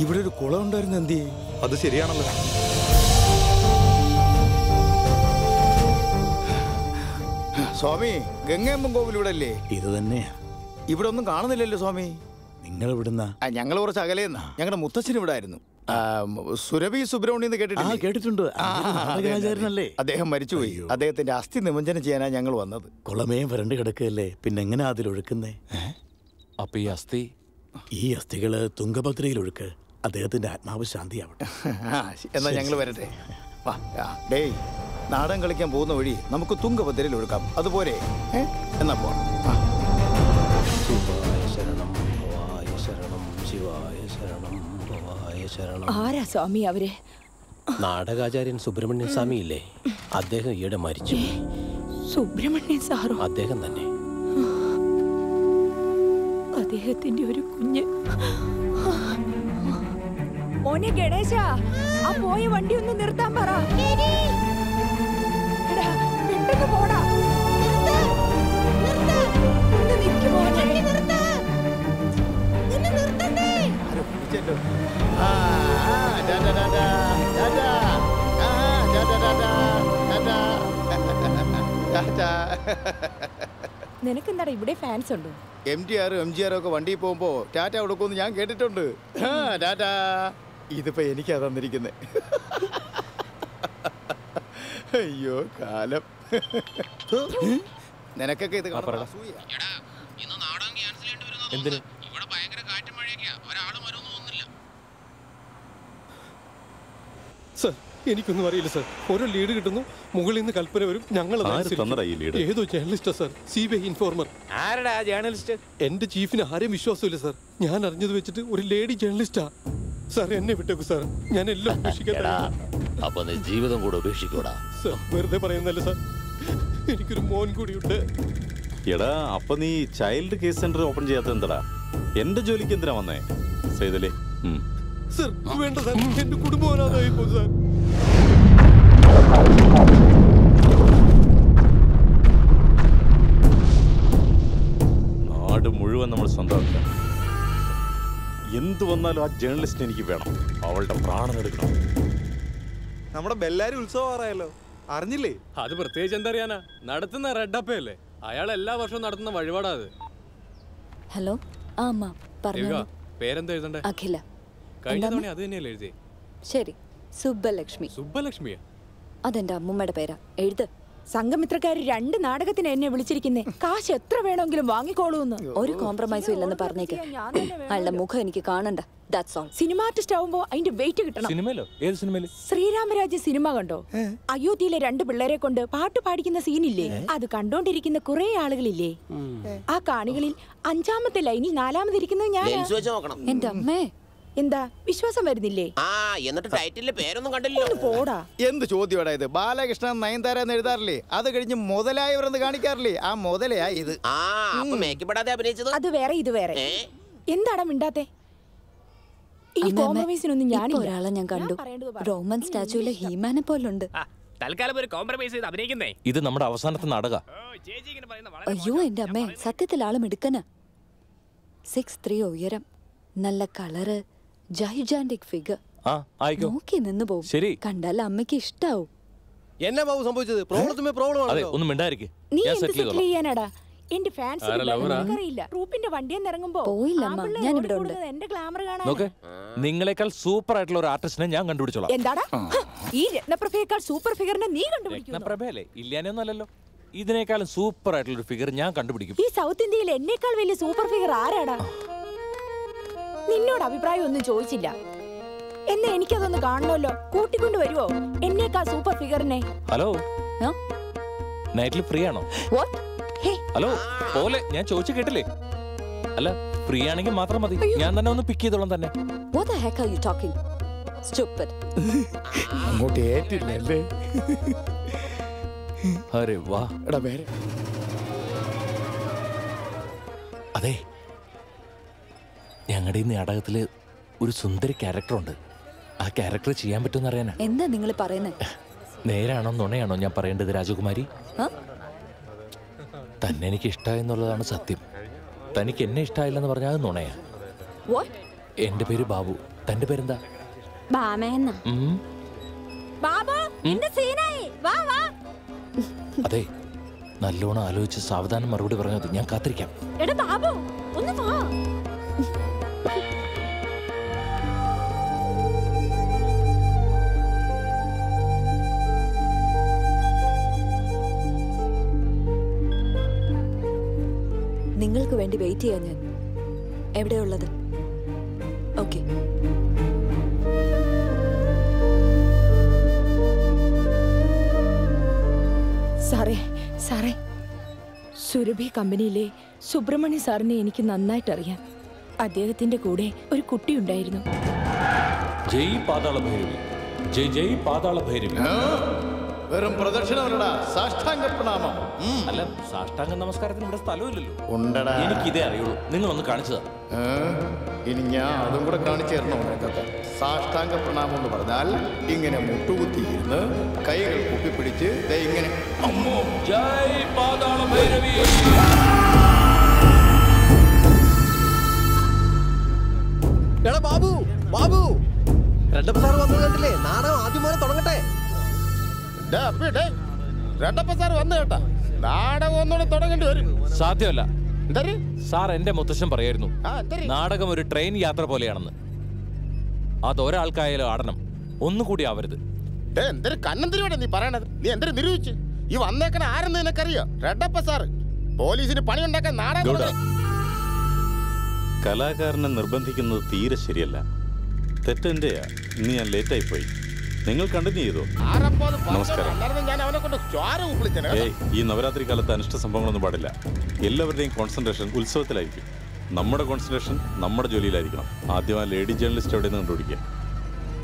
ഇവിടെ ഒരു കുളം ഉണ്ടായിരുന്നു. എന്ത്? അത് ശരിയാണല്ലോ. സ്വാമി, ഗംഗയമ്മൻ കോവിൽ ഇവിടെ അല്ലേ? ഇത് തന്നെയാ. ഇവിടെ ഒന്നും കാണുന്നില്ലല്ലോ സ്വാമി. നിങ്ങൾ ഇവിടുന്ന? ഞങ്ങൾ കുറച്ച് അകലെന്നാ. ഞങ്ങളുടെ മുത്തച്ഛൻ ഇവിടെ ആയിരുന്നു. സുരഭി സുബ്രഹ്മണ്യം കേട്ടിട്ടുണ്ട്. അദ്ദേഹം മരിച്ചുപോയി. അദ്ദേഹത്തിന്റെ അസ്ഥി നിമഞ്ജനം ചെയ്യാനാണ് ഞങ്ങൾ വന്നത്. കുളമേ വരണ്ട് കിടക്കുകയല്ലേ, പിന്നെ എങ്ങനെ അതിലൊഴുക്കുന്നേ? അപ്പൊ ഈ അസ്ഥികള് തുംഗഭദ്രയിൽ ഒഴുക്ക്. അദ്ദേഹത്തിന്റെ ആത്മാവ് ശാന്തിയാവട്ടെ. എന്നാ ഞങ്ങൾ വരട്ടെ. ഡേയ്, നാടൻ കളിക്കാൻ പോകുന്ന വഴി നമുക്ക് തുംഗഭദ്രയിൽ ഒഴുക്കാം. അതുപോലെ എന്നാ പോ. ആരാ സ്വാമി അവര്? നാടകാചാര്യൻ സുബ്രഹ്മണ്യൻ സ്വാമി ഇല്ലേ, അദ്ദേഹം ഈയിടെ മരിച്ചു. സുബ്രഹ്മണ്യൻ സാറോ? അദ്ദേഹം തന്നെ. അദ്ദേഹത്തിന്റെ ഒരു കുഞ്ഞ്. മോനെ ഗണേശ, ആ പോയ വണ്ടി ഒന്ന് നിർത്താൻ പറ. എടാ, പെട്ടെന്ന് പോടാ. നിനക്കെന്താടാ ഇവിടെ ഫാൻസ് ഉണ്ടോ? MTR MGR ഒക്കെ വണ്ടിയിൽ പോകുമ്പോ ടാറ്റ കൊടുക്കുമെന്ന് ഞാൻ കേട്ടിട്ടുണ്ട്. ടാറ്റ. ഇതിപ്പോ എനിക്കാ തന്നിരിക്കുന്നത്. അയ്യോ കാലം. നിനക്കൊക്കെ ഇത് എന്തിന്? സർ, എനിക്കൊന്നും അറിയില്ല സർ. ഓരോ ലീഡ് കിട്ടുന്നു, മുകളിൽ നിന്ന് കൽപ്പന വരും, ഞങ്ങൾ ഏതോ ജേർണലിസ്റ്റാ സർ, CBI ഇൻഫോർമർ. ആരടാ ജേർണലിസ്റ്റ്? എന്റെ ചീഫിന് ആരെയും വിശ്വാസമില്ല സർ. ഞാൻ അറിഞ്ഞത് വെച്ചിട്ട് ഒരു ലേഡി ജേർണലിസ്റ്റാ സാർ. എന്നെ വിട്ടേക്കു സാർ, ഞാൻ എല്ലാം ഉപേക്ഷിക്കാൻ. അപ്പൊ നീ ജീവിതം കൂടെ ഉപേക്ഷിക്കൂടാ സർ? വെറുതെ പറയുന്നല്ല സർ, എനിക്കൊരു മോൻ കൂടിയുണ്ട്. എടാ, അപ്പൊ നീ ചൈൽഡ് കേസ് സെന്റർ ഓപ്പൺ ചെയ്യാത്ത എന്താ? എന്റെ ജോലിക്ക് എന്തിനാ വന്നേ സൈതലേ? സർ വേണ്ട സാർ, എന്റെ കുടുംബം അനാഥായിപ്പോ സാർ. നാട് മുഴുവൻ നമ്മൾ സ്വന്തമാക്കുക. എന്തു വന്നാലും ആ ജേർണലിസ്റ്റ് എനിക്ക് വേണം. അവളുടെ പ്രാണൻ എടുക്കണം. നമ്മുടെ ബെല്ലാരി ഉത്സവമാറായല്ലോ, അറിഞ്ഞില്ലേ? അത് പ്രത്യേകിച്ച് എന്തറിയാനാ, നടത്തുന്ന റെഡപ്പയല്ലേ, അയാൾ എല്ലാ വർഷവും നടത്തുന്ന വഴിപാടാ അത്. ഹലോ. ആ അമ്മ പറഞ്ഞു. പേരെന്താ എഴുതണ്ടേ? അഖില. കഴിഞ്ഞ തവണ അത് തന്നെയല്ലേ എഴുതി? ശരി, സുബ്ബലക്ഷ്മി. സുബ്ബലക്ഷ്മിയാ? അതെന്റെ അമ്മൂമ്മയുടെ പേരാ. എഴുത്. സംഘമിത്രക്കാര് 2 നാടകത്തിന് എന്നെ വിളിച്ചിരിക്കുന്നേ. കാശ് എത്ര വേണമെങ്കിലും വാങ്ങിക്കോളൂന്ന്. ഒരു കോംപ്രമൈസും ഇല്ലെന്ന് പറഞ്ഞേക്ക്. അയാളുടെ മുഖം എനിക്ക് കാണണ്ട. That's all. സിനിമ ആർട്ടിസ്റ്റ് ആവുമ്പോ അതിന്റെ വെയിറ്റ് കിട്ടണം. സിനിമയിലോ? ഏത് സിനിമയില്? ശ്രീരാമരാജ്യ സിനിമ കണ്ടോ? അയോധ്യയിലെ 2 പിള്ളേരെ കൊണ്ട് പാട്ട് പാടിക്കുന്ന സീനില്ലേ, അത് കണ്ടോണ്ടിരിക്കുന്ന കുറെ ആളുകളില്ലേ, ആ കാണികളിൽ 5ാമത്തെ ലൈനിൽ 4ാമതിരിക്കുന്നത് ഞാൻ. എന്റെ അമ്മേ, എന്താ വിശ്വാസം വരുന്നില്ലേ? എന്നിട്ട് ടൈറ്റിലെ പേരൊന്നും കണ്ടില്ലോ. പോടാ. എന്ത് ചോദ്യോടാ ഇത്? ബാലകൃഷ്ണൻ നയൻതാര എന്ന് എഴുതാറില്ലേ, അത് കഴിഞ്ഞ് മുതലായവരെന്ന് കാണിക്കാറില്ലേ, ആ മുതലയാ ഇത്. അത് വേറെ ഇത് വേറെ. എന്താടാ മിണ്ടാത്തെ? ഈ കോംപ്രമൈസിനൊന്നും ഞാനില്ല. ഒരാളെ ഞാൻ കണ്ടു, റോമൻ സ്റ്റാച്യൂലെ ഹീമാനെ പോലുണ്ട്. തൽക്കാലം ഒരു കോംപ്രമൈസ് ചെയ്ത് അഭിനയിക്കുന്നേ. ഇത് നമ്മുടെ അവസാനത്തെ നാടക. അയ്യോ എന്റെ അമ്മേ, സത്യത്തിൽ ആളും എടുക്കന. 6'3" ഉയരം, നല്ല കളറ്, ജൈജാന്റിക് ഫിഗർ. നോക്കി നിന്ന് പോകും. കണ്ടാൽ അമ്മയ്ക്ക് ഇഷ്ടാവും. എന്നാ ബാബു സംഭവിച്ചത്? പ്രോബ്ലത്തിമേ പ്രോബ്ലം ആണല്ലോ. ഒന്നും മിണ്ടായിരിക്കും. നീ എന്ത് സെറ്റിൽ ചെയ്യാനാടാ? എന്റെ ഫാൻസ് അറിയില്ല. ട്രൂപ്പിന്റെ വണ്ടിയിൽ ഇറങ്ങുമ്പോ പോയില്ലമ്മ, ഞാൻ ഇവിടെ ഉണ്ട്. എന്റെ ഗ്ലാമർ കാണാൻ. നോക്ക്, നിങ്ങളെക്കാൾ സൂപ്പർ ആയിട്ടുള്ള ഒരു ആർട്ടിസ്റ്റിനെ ഞാൻ കണ്ടുപിടിച്ചോളാം. എന്താടാ ഈ രത്നപ്രഭയേക്കാൾ സൂപ്പർ ഫിഗറിനെ നീ കണ്ടുപിടിക്കും? രത്നപ്രഭയല്ലേ, ഇല്ലാനൊന്നും അല്ലല്ലോ. ഇതിനേക്കാളും സൂപ്പർ ആയിട്ടുള്ള ഒരു ഫിഗർ ഞാൻ കണ്ടുപിടിക്കും. ഈ സൗത്ത് ഇന്ത്യയിൽ എന്നേക്കാൾ വലിയ സൂപ്പർ ഫിഗർ ആരാടാ? നിന്നോട് അഭിപ്രായം ഒന്നും ചോദിച്ചില്ല. എന്നാ എനിക്കതൊന്ന് കാണണമല്ലോ. കൂട്ടിക്കൊണ്ട് വരുവോ എന്നേക്കാൾ സൂപ്പർ ഫിഗറിനെ? ഹലോ, നൈറ്റിൽ ഫ്രീ ആണോ? ഹലോ പോലെ, ഞാൻ ചോദിച്ചു കേട്ടില്ലേ? അല്ല, ഫ്രീ ആണെങ്കിൽ മാത്രം മതി, ഞാൻ തന്നെ ഒന്ന് പിക്ക് ചെയ്തോളാം തന്നെ. What the heck are you talking? Stupid. അങ്ങോട്ട് ഏറ്റില്ലല്ലേ? അരെ വാ. എടാ വേറെ. അതെ, ഞങ്ങളുടെ ഈ നാടകത്തില് ഒരു സുന്ദരി ക്യാരക്ടറുണ്ട്. ആ ക്യാരക്ടർ ചെയ്യാൻ പറ്റുമെന്ന് അറിയാനാ. എന്താ നിങ്ങൾ പറയുന്നത്? നേരാണോ നുണയാണോ ഞാൻ പറയേണ്ടത് രാജകുമാരി? തന്നെ എനിക്ക് ഇഷ്ടമായെന്നുള്ളതാണ് സത്യം. തനിക്ക് എന്നെ ഇഷ്ടമായില്ലെന്ന് പറഞ്ഞാൽ അത് നുണയാ. എന്റെ പേര് ബാബു. തന്റെ പേരെന്താ? അതെ, നല്ലോണം ആലോചിച്ച് സാവധാനം മറുപടി പറഞ്ഞത്. ഞാൻ കാത്തിരിക്കാം. നിങ്ങൾക്ക് വേണ്ടി വെയിറ്റ് ചെയ്യാൻ ഞാൻ. എവിടെയുള്ളത്? ഓക്കെ. സാറേ, സുരഭി കമ്പനിയിലെ സുബ്രഹ്മണ്യ സാറിനെ എനിക്ക് നന്നായിട്ട് അറിയാം. അദ്ദേഹത്തിന്റെ കൂടെ ഒരു കുട്ടി ഉണ്ടായിരുന്നു. ജയ് പാതാള ഭൈരവി, ജയ് ജയ് പാതാള ഭൈരവി. വെറും പ്രദക്ഷിണമല്ലടാ, സാഷ്ടാംഗ പ്രണാമം. അല്ല, സാഷ്ടാംഗ നമസ്കാരത്തിന് ഇവിടെ സ്ഥലമില്ലല്ലോ. ഉണ്ടടാ, എനിക്കിതേ അറിയുള്ളൂ. നിങ്ങൾ ഒന്ന് കാണിച്ചതാ. ഇനി ഞാൻ അതും കൂടെ കാണിച്ചു തരണോ നിനക്കൊക്കെ? സാഷ്ടാംഗ പ്രണാമം എന്ന് പറഞ്ഞാൽ ഇങ്ങനെ മുട്ടുകുത്തിയിരുന്ന് കൈകൾ കുപ്പിപ്പിടിച്ച് ഇങ്ങനെ ജയ് പാതാള ഭൈരവി. എടാ ബാബു, ബാബു, രണ്ടപ്പ സാർ വന്നത് കണ്ടില്ലേ? നാടകം ആദ്യം പോലെ തുടങ്ങട്ടെ. രണ്ടപ്പ സാർ വന്നു കേട്ടാ. നാടകം ഒന്നുകൂടെ തുടങ്ങേണ്ടി വരും. സാധ്യമല്ല. സാർ എന്റെ മുത്തശ്ശൻ പറയായിരുന്നു നാടകം ഒരു ട്രെയിൻ യാത്ര പോലെയാണെന്ന്. അത് ഒരാൾക്കായാലും ആടണം, ഒന്നുകൂടി ആവരുത്. എന്തൊരു കണ്ണന്തിരിയോടെ നീ പറയണത്? നീ എന്തൊരു നിരൂപിച്ച് ഈ വന്നേക്കണ ആരെന്ന് നിനക്കറിയോ? റെഡപ്പ സാറ് പോലീസിന് പണിയുണ്ടാക്കാൻ നാടകം. കലാകാരനെ നിർബന്ധിക്കുന്നത് തീരെ ശരിയല്ല. തെറ്റെന്റെയാ. ഇന്ന് ഞാൻ ലേറ്റായി പോയി. നിങ്ങൾ കണ്ടിന്യൂ ചെയ്തോ. നമസ്കാരം. ഈ നവരാത്രി കാലത്ത് അനിഷ്ട സംഭവങ്ങളൊന്നും പാടില്ല. എല്ലാവരുടെയും കോൺസെൻട്രേഷൻ ഉത്സവത്തിലായിരിക്കും. നമ്മുടെ കോൺസെൻട്രേഷൻ നമ്മുടെ ജോലിയിലായിരിക്കണം. ആദ്യം ആ ലേഡി ജേർണലിസ്റ്റ് എവിടെ നിന്ന് കണ്ടുപിടിക്കുക.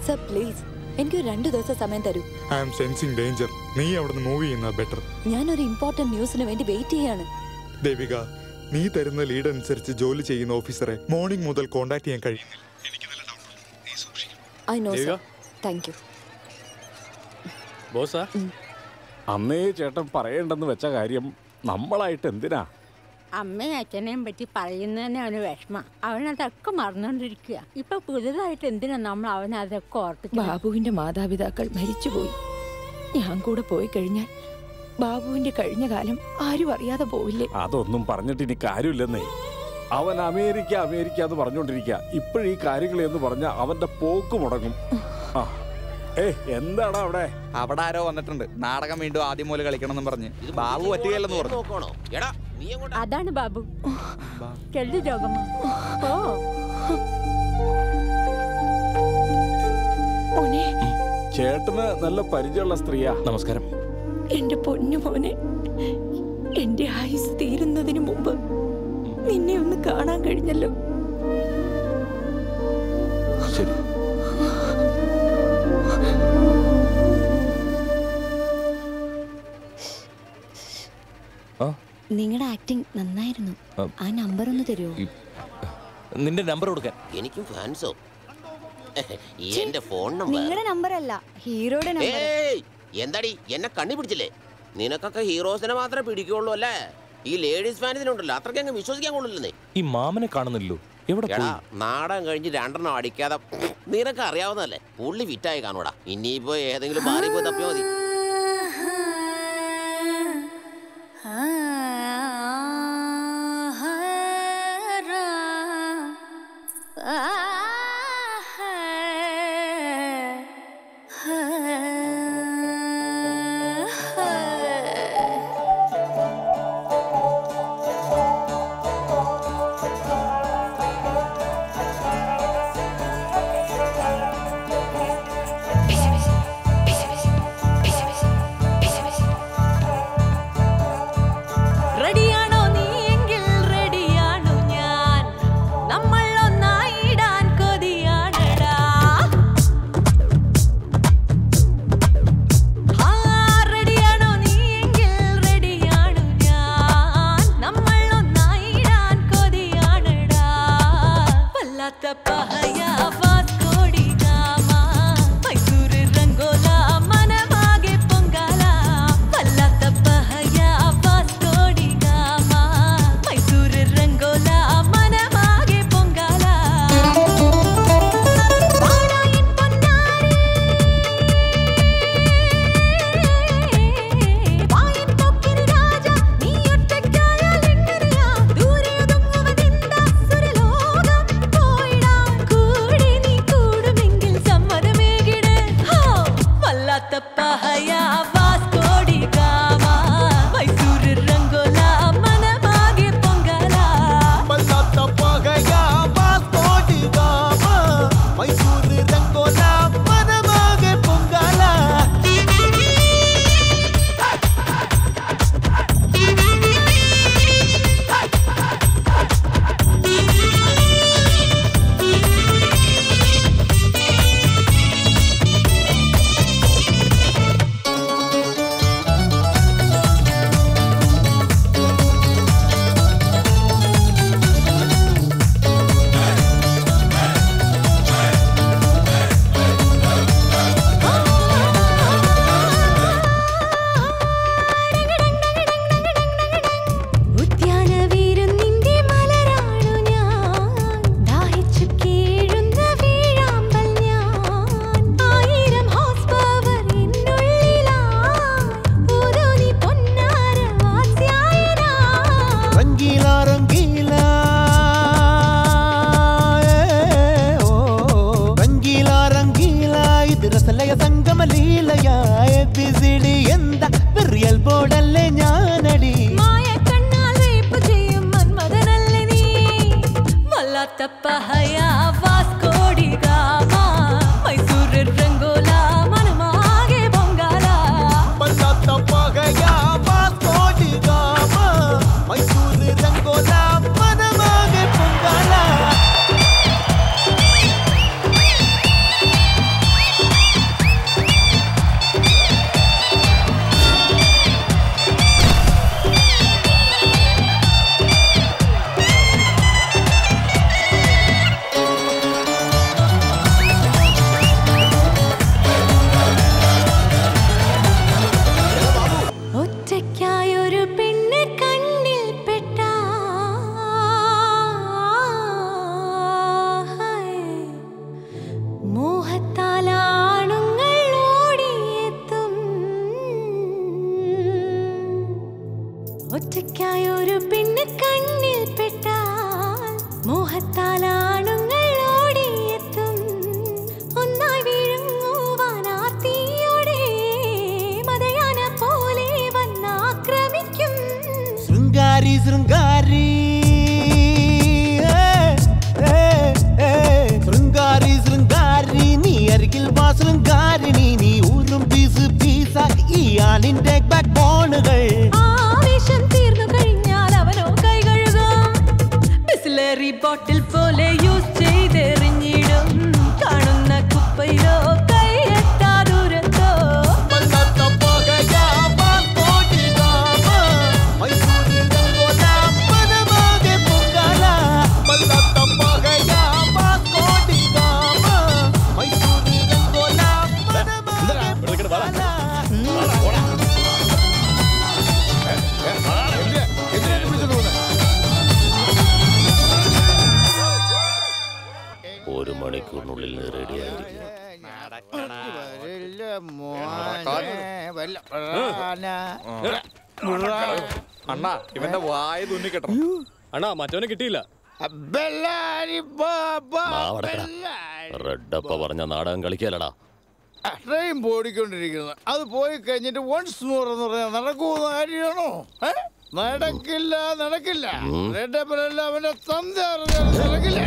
സർ പ്ലീസ്, എനിക്ക് 2 ദിവസം സമയം തരൂ. I am sensing danger. നീ അവിടുന്ന് മൂവ് ചെയ്യുന്ന ബെറ്റർ. ഞാനൊരു ഇമ്പോർട്ടന്റ് ന്യൂസിന് വേണ്ടി വെയിറ്റ് ചെയ്യാണ്. ദേവിക, നീ തരുന്ന ലീഡ് അനുസരിച്ച് ജോലി ചെയ്യുന്ന ഓഫീസറെ മോർണിംഗ് മുതൽ കോൺടാക്ട് ചെയ്യാൻ കഴിയുന്നില്ല. I know sir. Thank you. ബോസാ, അന്നേ ചേട്ടൻ പറയേണ്ടെന്ന് വെച്ച കാര്യം നമ്മളായിട്ട് എന്തിനാ? അമ്മയും അച്ഛനെയും പറ്റി പറയുന്നതന്നെ അവന് വിഷമം. അവനതൊക്കെ മറന്നുകൊണ്ടിരിക്കുക. ഇപ്പൊ പുതുതായിട്ട് എന്തിനാ നമ്മൾ അവനതൊക്കെ ഓർപ്പിക്കുക? ബാബുവിന്റെ മാതാപിതാക്കൾ മരിച്ചുപോയി. ഞാൻ കൂടെ പോയി കഴിഞ്ഞാൽ ബാബുവിന്റെ കഴിഞ്ഞ കാലം ആരും അറിയാതെ പോവില്ലേ? അതൊന്നും പറഞ്ഞിട്ട് ഇനി കാര്യമില്ലെന്നേ. അവൻ അമേരിക്ക അമേരിക്ക എന്ന് പറഞ്ഞുകൊണ്ടിരിക്കുക. ഇപ്പോഴീ കാര്യങ്ങൾ എന്ന് പറഞ്ഞാൽ അവന്റെ പോക്ക് മുടങ്ങും. എന്താടാ അവിടെ? അവിടെ ആരോ വന്നിട്ടുണ്ട്. നാടകം വീണ്ടും ആദ്യം മുതൽ കളിക്കണം എന്ന് പറഞ്ഞ്. ബാബു പറ്റുകയല്ലെന്ന് പറഞ്ഞു. അതാണ് ബാബു. ചെല്ലു രോഗം. ചേട്ടന് നല്ല പരിചയമുള്ള സ്ത്രീയാ. നമസ്കാരം. എന്റെ പൊന്നു മോനെ, എന്റെ ആയുസ് തീരുന്നതിന് മുമ്പ് നിന്നെ ഒന്ന് കാണാൻ കഴിഞ്ഞല്ലോ. ശരി. നിങ്ങളുടെ ആക്ടിങ് നന്നായിരുന്നു. ആ നമ്പർ ഒന്ന് തരുമോ? നിന്റെ നമ്പർ കൊടുക്കാൻ. എനിക്കും ഫാൻസോ? എന്റെ ഫോൺ നമ്പർ. നിങ്ങളുടെ നമ്പർ അല്ല, ഹീറോയുടെ നമ്പർ. എന്താടി എന്നെ കണ്ണി പിടിച്ചില്ലേ? നിനക്കൊക്കെ ഹീറോസിനെ മാത്രമേ പിടിക്കുള്ളൂ അല്ലേ? ഈ ലേഡീസ് ഫാൻസിനുണ്ടല്ലോ, അത്രയ്ക്ക് അങ്ങ് വിശ്വസിക്കാൻ കൊള്ളില്ലെന്നേ. ഈ മാമനെ കാണുന്നില്ലല്ലോ. നാടകം കഴിഞ്ഞ് 2 അടിക്കാതെ നിനക്ക് അറിയാവുന്നതല്ലേ? പുള്ളി ഫിറ്റായി കാണൂടാ. ഇനിയിപ്പോ ഏതെങ്കിലും മാറി പോയി തപ്പിയാ മതി. Cool. സംഗമലീലയായ ബിസിഡി എന്താ റിയൽ ബോർഡല്ലേ ഞാനടി മായ കണ്ണാൽ റേപ്പ് ചെയ്യും മന്മഥനല്ലേ നീ വല്ലാത്ത പഹയ വാസ്കോടി ഗാമ മൈസൂർ രംഗോല മനമാകെ ബംഗാല വല്ലാത്ത പഹയ വാസ്കോടി ഗാമ മൈസൂർ രംഗോല മനമാകെ ബംഗാല ഒറ്റയ്ക്കായൊരു പെണ്ണ് കണ്ണിൽ പെട്ടാ മോഹത്താലാണുങ്ങൾ ഓടിയെത്തും ഒറ്റയ്ക്കായൊരു പെണ്ണ് കണ്ണിൽ പെട്ടാൽ മോഹത്താലാണുങ്ങൾ ഓടിയെത്തും ഒന്നായി വിഴുങ്ങുവാൻ ആർത്തിയോടെ മതയാന പോലെ വന്നാക്രമിക്കും ശൃംഗാരി ശൃംഗാരി ശൃംഗാരി ശൃംഗാരി നീ അരികിൽ വാ ശൃംഗാരിണി നീ ഊരും പീസ് പീസാക്കി ഈ ആണിന്റെ ബാക്ക് ബോണുകൾ ആവേശം തീർന്നു കഴിഞ്ഞാൽ അവനോ കൈ കഴുകും ബിസ്ലറി ബോട്ടിൽ പോലെ യൂസ് ചെയ്തെറിഞ്ഞിടും കാണുന്ന കുപ്പയിലോ കൈ എത്താ ദൂരത്തോ ഒരു മണിക്കൂറിനുള്ളിൽ റെഡിയായിരിക്കും. അണ്ണാ ഇവന്റെ വായ തുന്നി കെട്ടണം. അണ്ണാ മറ്റവനെ കിട്ടിയില്ല. റെഡപ്പ പറഞ്ഞ നാടകം കളിക്കാലടാ. ട്രെയിൻ പോടിക്കൊണ്ടിരിക്കുന്നത് അത് പോയി കഴിഞ്ഞിട്ട് വൺസ് മോർ എന്ന് പറഞ്ഞാൽ നടക്കുന്ന കാര്യമാണോ? നടക്കില്ല നടക്കില്ല. അവന്റെ നടക്കില്ല.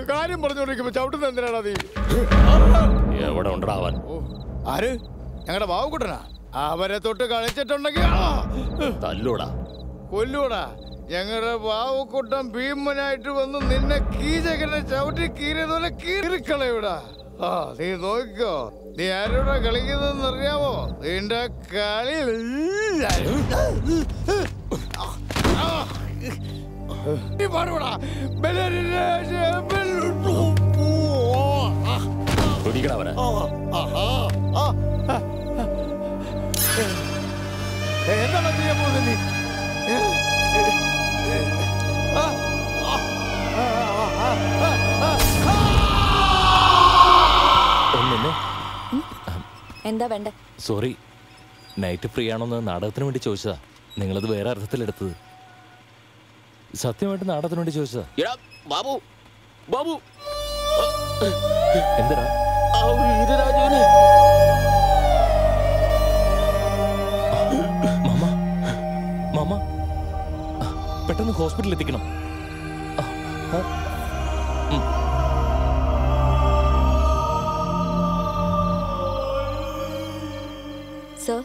കാര്യം പറഞ്ഞുകൊണ്ടിരിക്കുമ്പോ ചവിട്ടുന്ന എന്തിനാടാ നീ? എവിടെ ഉണ്ടടാ അവൻ? ആര്? ഞങ്ങളുടെ ബാബുക്കുട്ടനാ. അവരെ തൊട്ട് കളിച്ചിട്ടുണ്ടെങ്കിൽ തല്ലൂടാ കൊല്ലൂടാ. ഞങ്ങളുടെ ബാബുക്കുട്ടൻ ഭീമനായിട്ട് വന്ന് നിന്നെ കീചകനെ ചവിട്ടി കീറിയതുപോലെ കീറിക്കളയൂടാ. ആ നീ നോക്കിക്കോ. നീ ആരോടാ കളിക്കുന്നതെന്ന് അറിയാമോ? നിന്റെ കളി നീ പാടുകൂടാ. എന്താണ് ചെയ്യാൻ പോകുന്നത് നീ? എന്താ വേണ്ട? സോറി, നൈറ്റ് ഫ്രീ ആണോന്ന് നാടകത്തിന് വേണ്ടി ചോദിച്ചതാ. നിങ്ങളത് വേറെ അർത്ഥത്തിലെടുത്തത്. സത്യമായിട്ട് നാടകത്തിന് വേണ്ടി ചോദിച്ചതാ. ബാബു ബാബു എന്തിനാ? മാമ മാമ പെട്ടെന്ന് ഹോസ്പിറ്റലിൽ എത്തിക്കണം. സർ,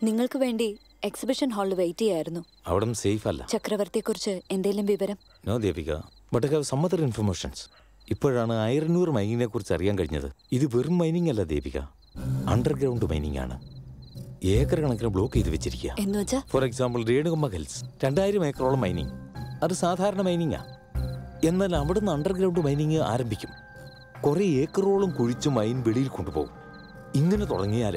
നിങ്ങൾക്ക് വേണ്ടി എക്സിബിഷൻ ഹാളിൽ വെയിറ്റ് ചെയ്യായിരുന്നു. അവിടെ സേഫ് അല്ല. ചക്രവർത്തിയെക്കുറിച്ച് എന്തെങ്കിലും വിവരം? No Devika, but I have some other informations. ഇപ്പോഴാണ് 1000 മൈനിങ്ങിനെ കുറിച്ച് അറിയാൻ കഴിഞ്ഞത്. ഇത് വെറും മൈനിങ് അല്ല ദേവിക, അണ്ടർഗ്രൗണ്ട് മൈനിങ് ആണ്. ഏക്കർ കണക്കിന് ബ്ലോക്ക് ചെയ്ത് വെച്ചിരിക്കുക. ഫോർ എക്സാമ്പിൾ രേണുകമ്മ ഹിൽസ് 2000 ഏക്കറോളം മൈനിങ്. അത് സാധാരണ മൈനിങ്ങാ. എന്നാൽ അവിടുന്ന് അണ്ടർഗ്രൗണ്ട് മൈനിങ് ആരംഭിക്കും. കുറേ ഏക്കറോളം കുഴിച്ച് മൈൻ വെളിയിൽ കൊണ്ടുപോകും. ഇങ്ങനെ തുടങ്ങിയാൽ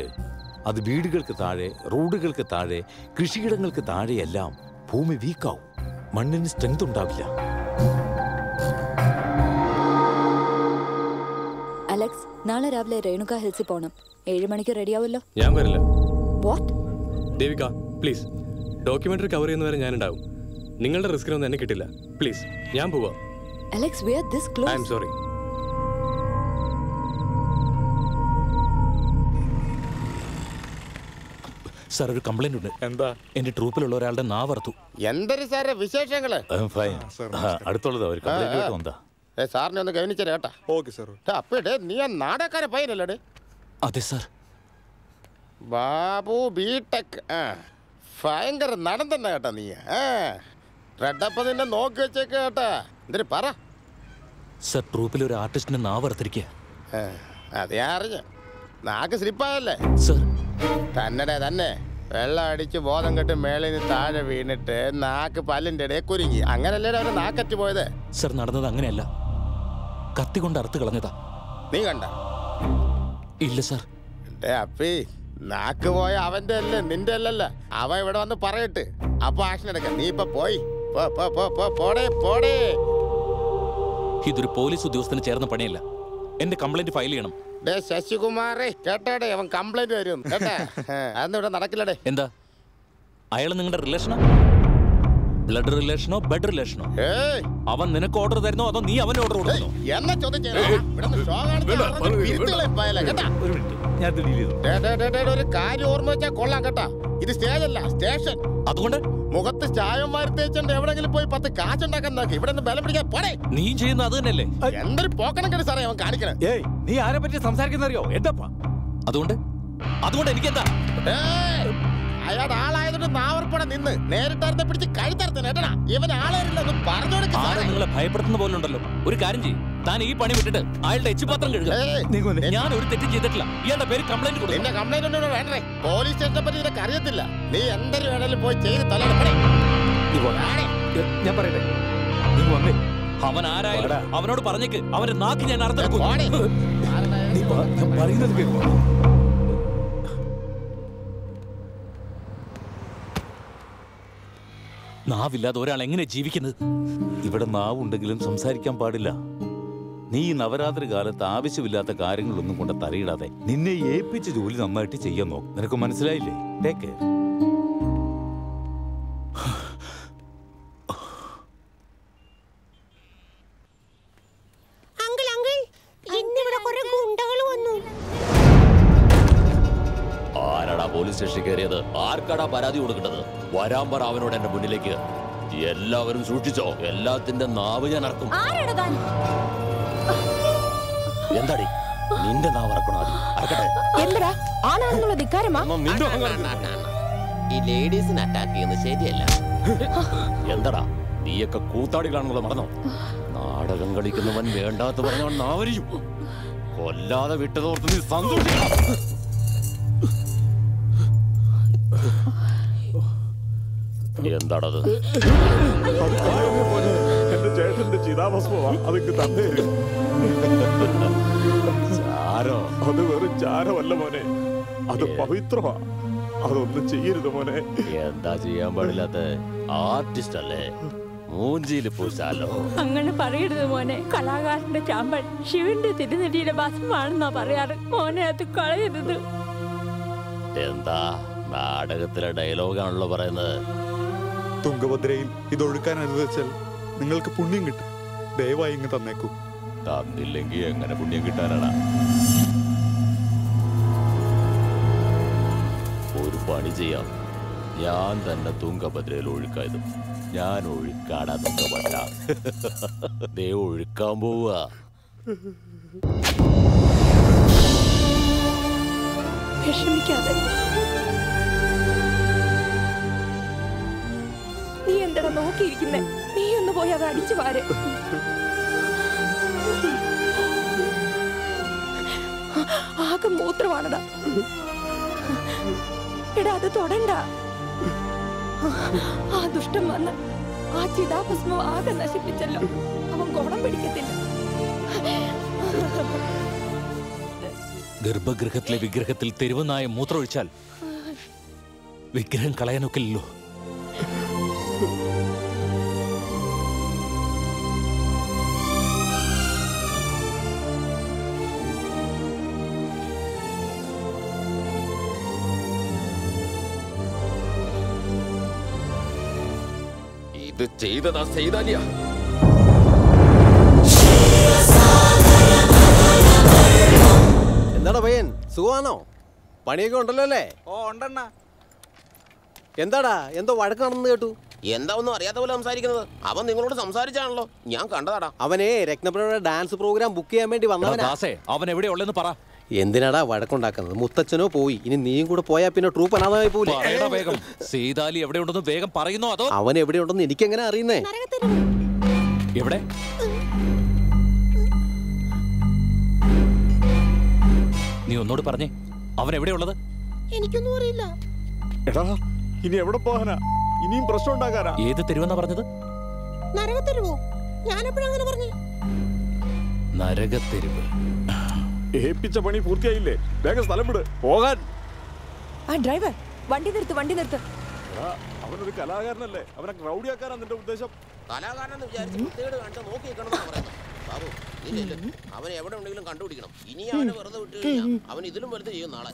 അത് വീടുകൾക്ക് താഴെ, റോഡുകൾക്ക് താഴെ, കൃഷിയിടങ്ങൾക്ക് താഴെയെല്ലാം ഭൂമി വീക്കാവും. മണ്ണിന് സ്ട്രെങ്ത് ഉണ്ടാവില്ല. അലക്സ്, നാളെ രാവിലെ രേണുക ഹിൽസിൽ പോണം. 7 മണിക്ക് റെഡിയാവുമല്ലോ? ഞാൻ വരില്ല. What? Devika please, documentary cover ചെയ്യുന്നവരെ ഞാൻ ഉണ്ടാവും. നിങ്ങളുടെ റിസ്കിനൊന്നും എന്നെ കിട്ടില്ല. പ്ലീസ്, ഞാൻ പോവാം. Alex, we are this close. I am sorry. Sir ഒരു കംപ്ലൈന്റ് ഉണ്ട്. എന്താ? എന്റെ ട്രൂപ്പിലുള്ള ഒരാളുടെ നാവർത്തു. എന്തൊരു സാറേ വിശേഷങ്ങള്? അടുത്തുള്ളത് അവർ കംപ്ലൈന്റ് എന്താ? സാറിനെ ഒന്ന് ഗവനിച്ചേ കേട്ടാ. Okay sir. അപ്പേ നീ ആ നാടകക്കാരെ പയ്യനല്ലേ? അതെ സാർ. ബാബു ബിടെക് ഭയങ്കര നടൻ തന്നെ കേട്ടാ നീ. റെഡപ്പ നിന്നെ നോക്കി വെച്ചേക്ക് കേട്ടാ. എന്തിനു പറ സാർ. ട്രൂപ്പിൽ ഒരു ആർട്ടിസ്റ്റിന്റെ നാവർത്തിരിക്കുക. അത് ഞാൻ അറിഞ്ഞു. നാക്ക് സ്ലിപ്പായല്ലേ സാർ? തന്നെ വെള്ളം അടിച്ച് ബോധം കെട്ട് മേളിൽ നിന്ന് താഴെ വീണിട്ട് നാക്ക് പല്ലിന്റെ ഇടയിൽ കുരുങ്ങി. അങ്ങനല്ലേ അവര് നാക്കറ്റ് പോയത്? സാർ നടന്നത് അങ്ങനെയല്ല, കത്തി കൊണ്ട് അറുത്ത് കളഞ്ഞതാ. നീ കണ്ട? ഇല്ല സാർ. അപ്പി നാക്ക് പോയ അവന്റെ അല്ലേ, നിന്റെ അല്ലല്ല. അവൻ ഇവിടെ വന്ന് പറയട്ട്, അപ്പൊ ആക്ഷൻ എടുക്കാം. നീ ഇപ്പൊ പോയി പോടേ പോടേ. ഇതൊരു പോലീസ് ഉദ്യോഗസ്ഥന് ചേർന്ന പണിയല്ല. എന്റെ കംപ്ലൈന്റ് ഫയൽ ചെയ്യണം. ശശികുമാറേ കേട്ടോടെ, അവൻ കംപ്ലൈന്റ് വരും കേട്ടാ. അതൊന്നും ഇവിടെ നടക്കില്ലടേ. എന്താ അയാൾ നിങ്ങളുടെ റിലേഷനോ? Blood റിലേഷനോ bed റിലേഷനോ? അവൻ നിനക്ക് ഓർഡർ തരുന്നോ അതോ നീ അവന് ഓർഡർ കൊടുക്കുന്നോ? എന്നെ ചോദ്യം ഒരു കാര്യം ഓർമ്മ വെച്ചാ കൊള്ളാം കേട്ടാ. ഇത് സ്റ്റേജ് അല്ല, സ്റ്റേഷൻ. അതുകൊണ്ട് മുഖത്ത് ചായം വാർത്തേച്ചുണ്ട് എവിടെങ്കിലും പോയി 10 കാശുണ്ടാക്കാൻ നോക്കി. ഇവിടെ നിന്ന് ബലം പിടിക്കാൻ പോടേ. നീ ചെയ്യുന്ന അത് തന്നെയല്ലേ? എന്തൊരു പോക്കണം കേട്ട് സാറേ അവൻ കാണിക്കണേ. നീ ആരെ പറ്റി സംസാരിക്കുന്നറിയോ? എന്താ അതുകൊണ്ട് എനിക്കെന്താ? അയാളുടെ ആളായതുകൊണ്ട് നാവർപ്പടം നിന്ന് നേരിട്ടറുത്തെ പിടിച്ച് കഴുത്തറുത്തന്നെ കേട്ടടാ. ഇവന് ആളാരില്ലെന്ന് പറഞ്ഞു കൊടുക്കുക. നിങ്ങളെ ഭയപ്പെടുത്തുന്ന പോലെ ഉണ്ടല്ലോ. ഒരു കാര്യം ചെയ്യും, താൻ ഈ പണി വിട്ടിട്ട് അയാളുടെ എച്ചുപാത്രം കഴുകുക. ഞാൻ ഒരു തെറ്റും ചെയ്തിട്ടില്ല. ഇയാളുടെ പേര് കംപ്ലൈന്റ് കൊടുക്കും. നിന്റെ കംപ്ലൈന്റ് ഒന്നും വേണ്ടേ? പോലീസ് സ്റ്റേഷനെ പറ്റി നിനക്ക് അറിയത്തില്ല. നീ എന്തൊരു വേണേലും പോയി ചെയ്ത് തലയുടെ. ഞാൻ പറയട്ടെ, നീ വന്നേ. അവൻ ആരായാലും അവനോട് പറഞ്ഞേക്ക്, അവന്റെ നാക്ക് ഞാൻ അറുത്തെടുക്കും. പറയുന്നത് കേൾക്കും. നാവില്ലാതെ ഒരാൾ എങ്ങനെ ജീവിക്കുന്നത്? ഇവിടെ നാവുണ്ടെങ്കിലും സംസാരിക്കാൻ പാടില്ല. നീ ഈ നവരാത്രി കാലത്ത് ആവശ്യമില്ലാത്ത കാര്യങ്ങളൊന്നും കൊണ്ട് തലയിടാതെ നിന്നെ ഏൽപ്പിച്ച ജോലി നന്നായിട്ട് ചെയ്യാൻ നോക്കും. നിനക്ക് മനസ്സിലായില്ലേ? Take care. ആരാടാ പോലീസ് സ്റ്റേഷനിൽ കയറിയത്? ആർക്കാടാ പരാതി കൊടുക്കേണ്ടത്? വരാൻ പറ അവനോട് എന്റെ മുന്നിലേക്ക്. എല്ലാവരും സൂക്ഷിച്ചോ, എല്ലാത്തിന്റെ നാവ് ഞാൻ അറക്കും. എന്താടി നിന്റെ നാവ് അറക്കണോ? എന്താ ആണാണെന്നുള്ള ധിക്കാരമാ? ഈ ലേഡീസിനെ അറ്റാക്ക് ചെയ്യുന്നത് ശരിയല്ല. എന്താടാ നീയൊക്കെ കൂത്താടികളാണെന്നുള്ള മറന്നോ? നാടകം കളിക്കുന്നവൻ വേണ്ടാത്ത പറഞ്ഞവൻ നാവരിയും. കൊല്ലാതെ വിട്ടതോർത്ത് നീ സന്തോഷിക്കണം. എന്താണത്? എന്റെ ചേട്ടന്റെ ചിതാഭസ്മമാ. അതൊക്കെ തന്നെ ചാരോ? അത് വെറും ചാരമല്ല മോനെ, അത് പവിത്രമാ. അതൊന്നും ചെയ്യരുത് മോനെ. എന്താ ചെയ്യാൻ പാടില്ലാത്ത? ആർട്ടിസ്റ്റ് അല്ലേ, മൂഞ്ചിയിൽ പൂശാലോ. അങ്ങനെ പറയരുത് മോനെ. കലാകാരന്റെ ചാമ്പൽ ശിവന്റെ തിരുനെടിയുടെ ഭസ്മാണെന്നാ പറയാറ്. മോനെ അത് കളയരുത്. എന്താ നാടകത്തിലെ ഡയലോഗാണല്ലോ പറയുന്നത്. തുങ്കഭദ്രയിൽ ഇതൊഴുക്കാൻ അനുവദിച്ചാൽ നിങ്ങൾക്ക് പുണ്യം കിട്ടും. ദയവായി ഇങ്ങ് തന്നേക്കൂ. തന്നില്ലെങ്കിൽ എങ്ങനെ പുണ്യം കിട്ടാനാണ്? ഒരു പണി ചെയ്യാം, ഞാൻ തന്നെ തുങ്കഭദ്രയിൽ ഒഴുക്കായത്. ഞാൻ ഒഴുക്കാടാ തുങ്കഭദ്ര. ദേ ഒഴുക്കാൻ പോവുക. വിഷമിക്കാതെ. നീ എന്താ നോക്കിയിരിക്കുന്നേ? നീ ഒന്ന് പോയി അത് അടിച്ചു വാര്. ആകെ മൂത്രമാണടാ. എടാ അത് തൊടണ്ട. ആ ദുഷ്ടം വന്ന് ആ ചിതാഭസ്മം ആകെ നശിപ്പിച്ചല്ലോ. അവൻ ഗുണം പിടിക്കത്തില്ല. ഗർഭഗൃഹത്തിലെ വിഗ്രഹത്തിൽ തെരുവനായ മൂത്രമൊഴിച്ചാൽ വിഗ്രഹം കളയാനൊക്കില്ലല്ലോ. ഇത് ചെയ്തതാ ചെയ്താലിയ. എന്താടാ പയ്യൻ, സുഖമാണോ? പണിയൊക്കെ ഉണ്ടല്ലോ അല്ലേ? ഓ ഉണ്ടെണ്ണ. എന്താടാ എന്തോ വഴക്കാണെന്ന് കേട്ടു. എന്താ ഒന്നും അറിയാത്ത പോലെ സംസാരിക്കുന്നത്? അവൻ നിങ്ങളോട് സംസാരിച്ചാണല്ലോ, ഞാൻ കണ്ടതാടാ. അവനെ രത്നപ്രഭയുടെ ഡാൻസ് പ്രോഗ്രാം ബുക്ക് ചെയ്യാൻ വേണ്ടി വന്നവനാ. അവൻ എവിടെയുള്ളെന്ന് പറ. എന്തിനാടാ വഴക്കുണ്ടാക്കുന്നത്? മുത്തച്ഛനോ പോയി, ഇനി നീയും കൂടെ പോയാ പിന്നെ ട്രൂപ്പ് അനാഥമായി പോലെ. വേഗം സീതാലി എവിടെയുണ്ടെന്ന് വേഗം പറയുന്നോ അതോ? അവൻ എവിടെയുണ്ടെന്ന് എനിക്കെങ്ങനെ അറിയുന്നേ? എവിടെ? നീ ഒന്നോട് പറഞ്ഞേ, അവൻ എവിടെയുള്ളത്? എനിക്കൊന്നും അറിയില്ല. എടാ ഇനി എവിടെ പോകാനാ? ഇനിയും പ്രശ്നം ഉണ്ടാക്കാനാ? ഏത് തെരുവെന്നാ പറഞ്ഞത്? നരകത്തെരുവോ? ഞാനെപ്പോഴങ്ങനെ പറഞ്ഞു? നരകത്തെരുവ്. ഏൽപ്പിച്ച പണി പൂർത്തിയായില്ലേ? വേഗം സ്ഥലം വിട്, പോകാൻ. ആ ഡ്രൈവർ, വണ്ടി നിർത്ത്, വണ്ടി നിർത്ത്. അവനൊരു കലാകാരനല്ലേ, അവനെ റൗഡിയാക്കാനാ നിന്റെ ഉദ്ദേശം? കലാകാരനെന്ന് വിചാരിച്ച് വൃത്തികേട് കണ്ട് നോക്കി നിൽക്കണമെന്നാണ് പറയുന്നത്. ബാബു ഇല്ല, അവൻ എവിടെ ഉണ്ടെങ്കിലും കണ്ടുപിടിക്കണം. ഇനി അവനെ വെറുതെ വിട്ടു കഴിഞ്ഞാൽ അവൻ ഇതിലും വെറുതെ ചെയ്യും നാളെ.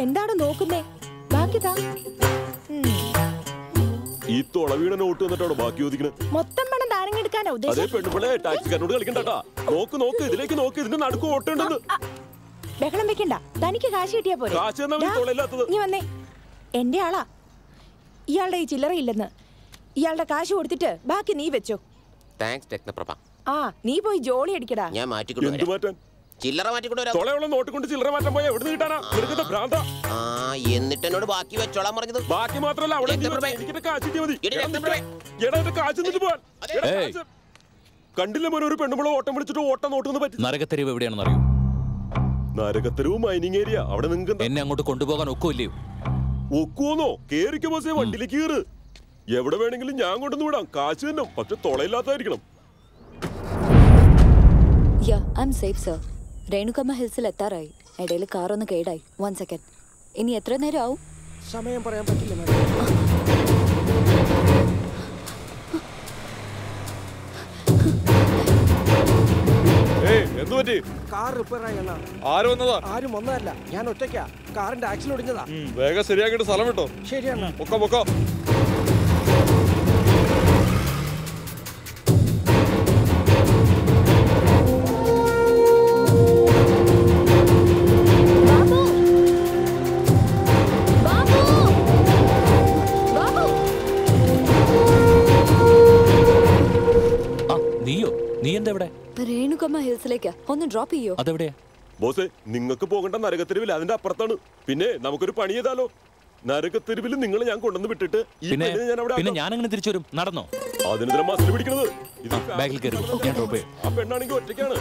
എന്താണ് നോക്കുന്നേ? ബാക്കി താ. ഈ തുളവീണ നോട്ട് വന്നിട്ടാണോ ബാക്കി ചോദിക്കുന്നത്? മൊത്തം പണം താരങ്ങെടുക്കാനാ അതേ ഉദ്ദേശം? പെണ്ണുപിള്ളേ, ടാക്സിക്കാരനോട് കളിക്കണ്ടാ. നോക്ക് ഇതിലേക്ക് നോക്ക്, ഇതിന്റെ നടുക്ക് ഓട്ടുണ്ടെന്ന്. ബഹളം വെക്കണ്ട, തനിക്ക് കാശ് കിട്ടിയാ പോരെ. കാശ് എന്നാ നീ തൊളയില്ലാത്തത്? നീ വന്നേ, എന്റെ ആളാ. ഇയാളുടെ ഈ ചില്ലറയില്ലെന്ന്. ഇയാളുടെ കാശ് കൊടുത്തിട്ട് ബാക്കി നീ വെച്ചോ. താങ്ക്സ് രത്നപ്രഭ. ആ നീ പോയി ജോളി അടിക്കടാ. ഞാൻ മാറ്റിക്കൊണ്ടു ചില്ലറ മാറ്റിക്കൊണ്ടുവരാം. നോട്ട് കൊണ്ട് ചില്ലറ മാറ്റാൻ പോയാ എവിടെ കിട്ടാനാ? എന്നിട്ട് എന്നോട് ബാക്കി വെച്ചോളാൻ പറഞ്ഞത്. ബാക്കി മാത്രല്ല, അവിടെ കണ്ടില്ല മോനെ, ഒരു പെണ്ണുമ്പോൾ ഓട്ടം വിളിച്ചിട്ട് ഓട്ടം നോട്ടൊന്ന് പറ്റി. നരകത്തെരുവ് എവിടെയാണെന്ന് അറിയോ? നരകത്തെരുവ് മൈനിങ് ഏരിയ. അവിടെ നിങ്ങൾക്ക് എന്നെ അങ്ങോട്ട് കൊണ്ടുപോകാൻ ഒക്കുമല്ലയോ? ഒക്കുവോന്നോ? കേറിക്ക് ബോസേ, വണ്ടിയിലേക്ക് കയറ്. എവിടെ വേണമെങ്കിലും ഞാൻ കൊണ്ടുവന്ന് വിടാം, കാശ് തന്നെ. പക്ഷെ തുളയില്ലാത്തായിരിക്കണം. രേണുകമ്മ ഹിൽസിൽ എത്താറായി. ഇടയിൽ കാർ ഒന്ന് കേടായി. 1 സെക്കൻഡ്. ഇനി എത്ര നേരം ആവും? സമയം പറയാൻ പറ്റില്ല. കാർ റിപ്പയർ ആയി. ആര് വന്നതാ? ആരും വന്നതല്ല, ഞാൻ ഒറ്റയ്ക്കാ. കാറിന്റെ ആക്സിൽ ഒടിഞ്ഞതാ. വേഗം ശരിയാക്കിട്ട് സ്ഥലം വിട്ടോ. ശരിയാണ്. പൊക്കോ. രേണുകമ്മ ഹിൽസിലേക്ക് ഒന്ന് ഡ്രോപ്പ് ചെയ്യോ? അതെവിടെയാ ബോസേ? നിങ്ങൾക്ക് പോകേണ്ട നരകത്തെരുവിൽ, അതിന്റെ അപ്പുറത്താണ്. പിന്നെ നമുക്കൊരു പണി ചെയ്താലോ? നരകത്തെരുവിൽ നിങ്ങൾ ഞാൻ കൊണ്ടുവന്ന് വിട്ടിട്ട് പിന്നെ ഞാൻ അങ്ങനെ തിരിച്ചു വരും. നടന്നോ? അതിനെതിരെ മസിൽ പിടിക്കണത്. ബാഗിൽ കയറി ഞാൻ ഡ്രോപ്പ് ചെയ്യാം. ആ പെണ്ണാണെങ്കിൽ ഒറ്റയ്ക്കാണ്.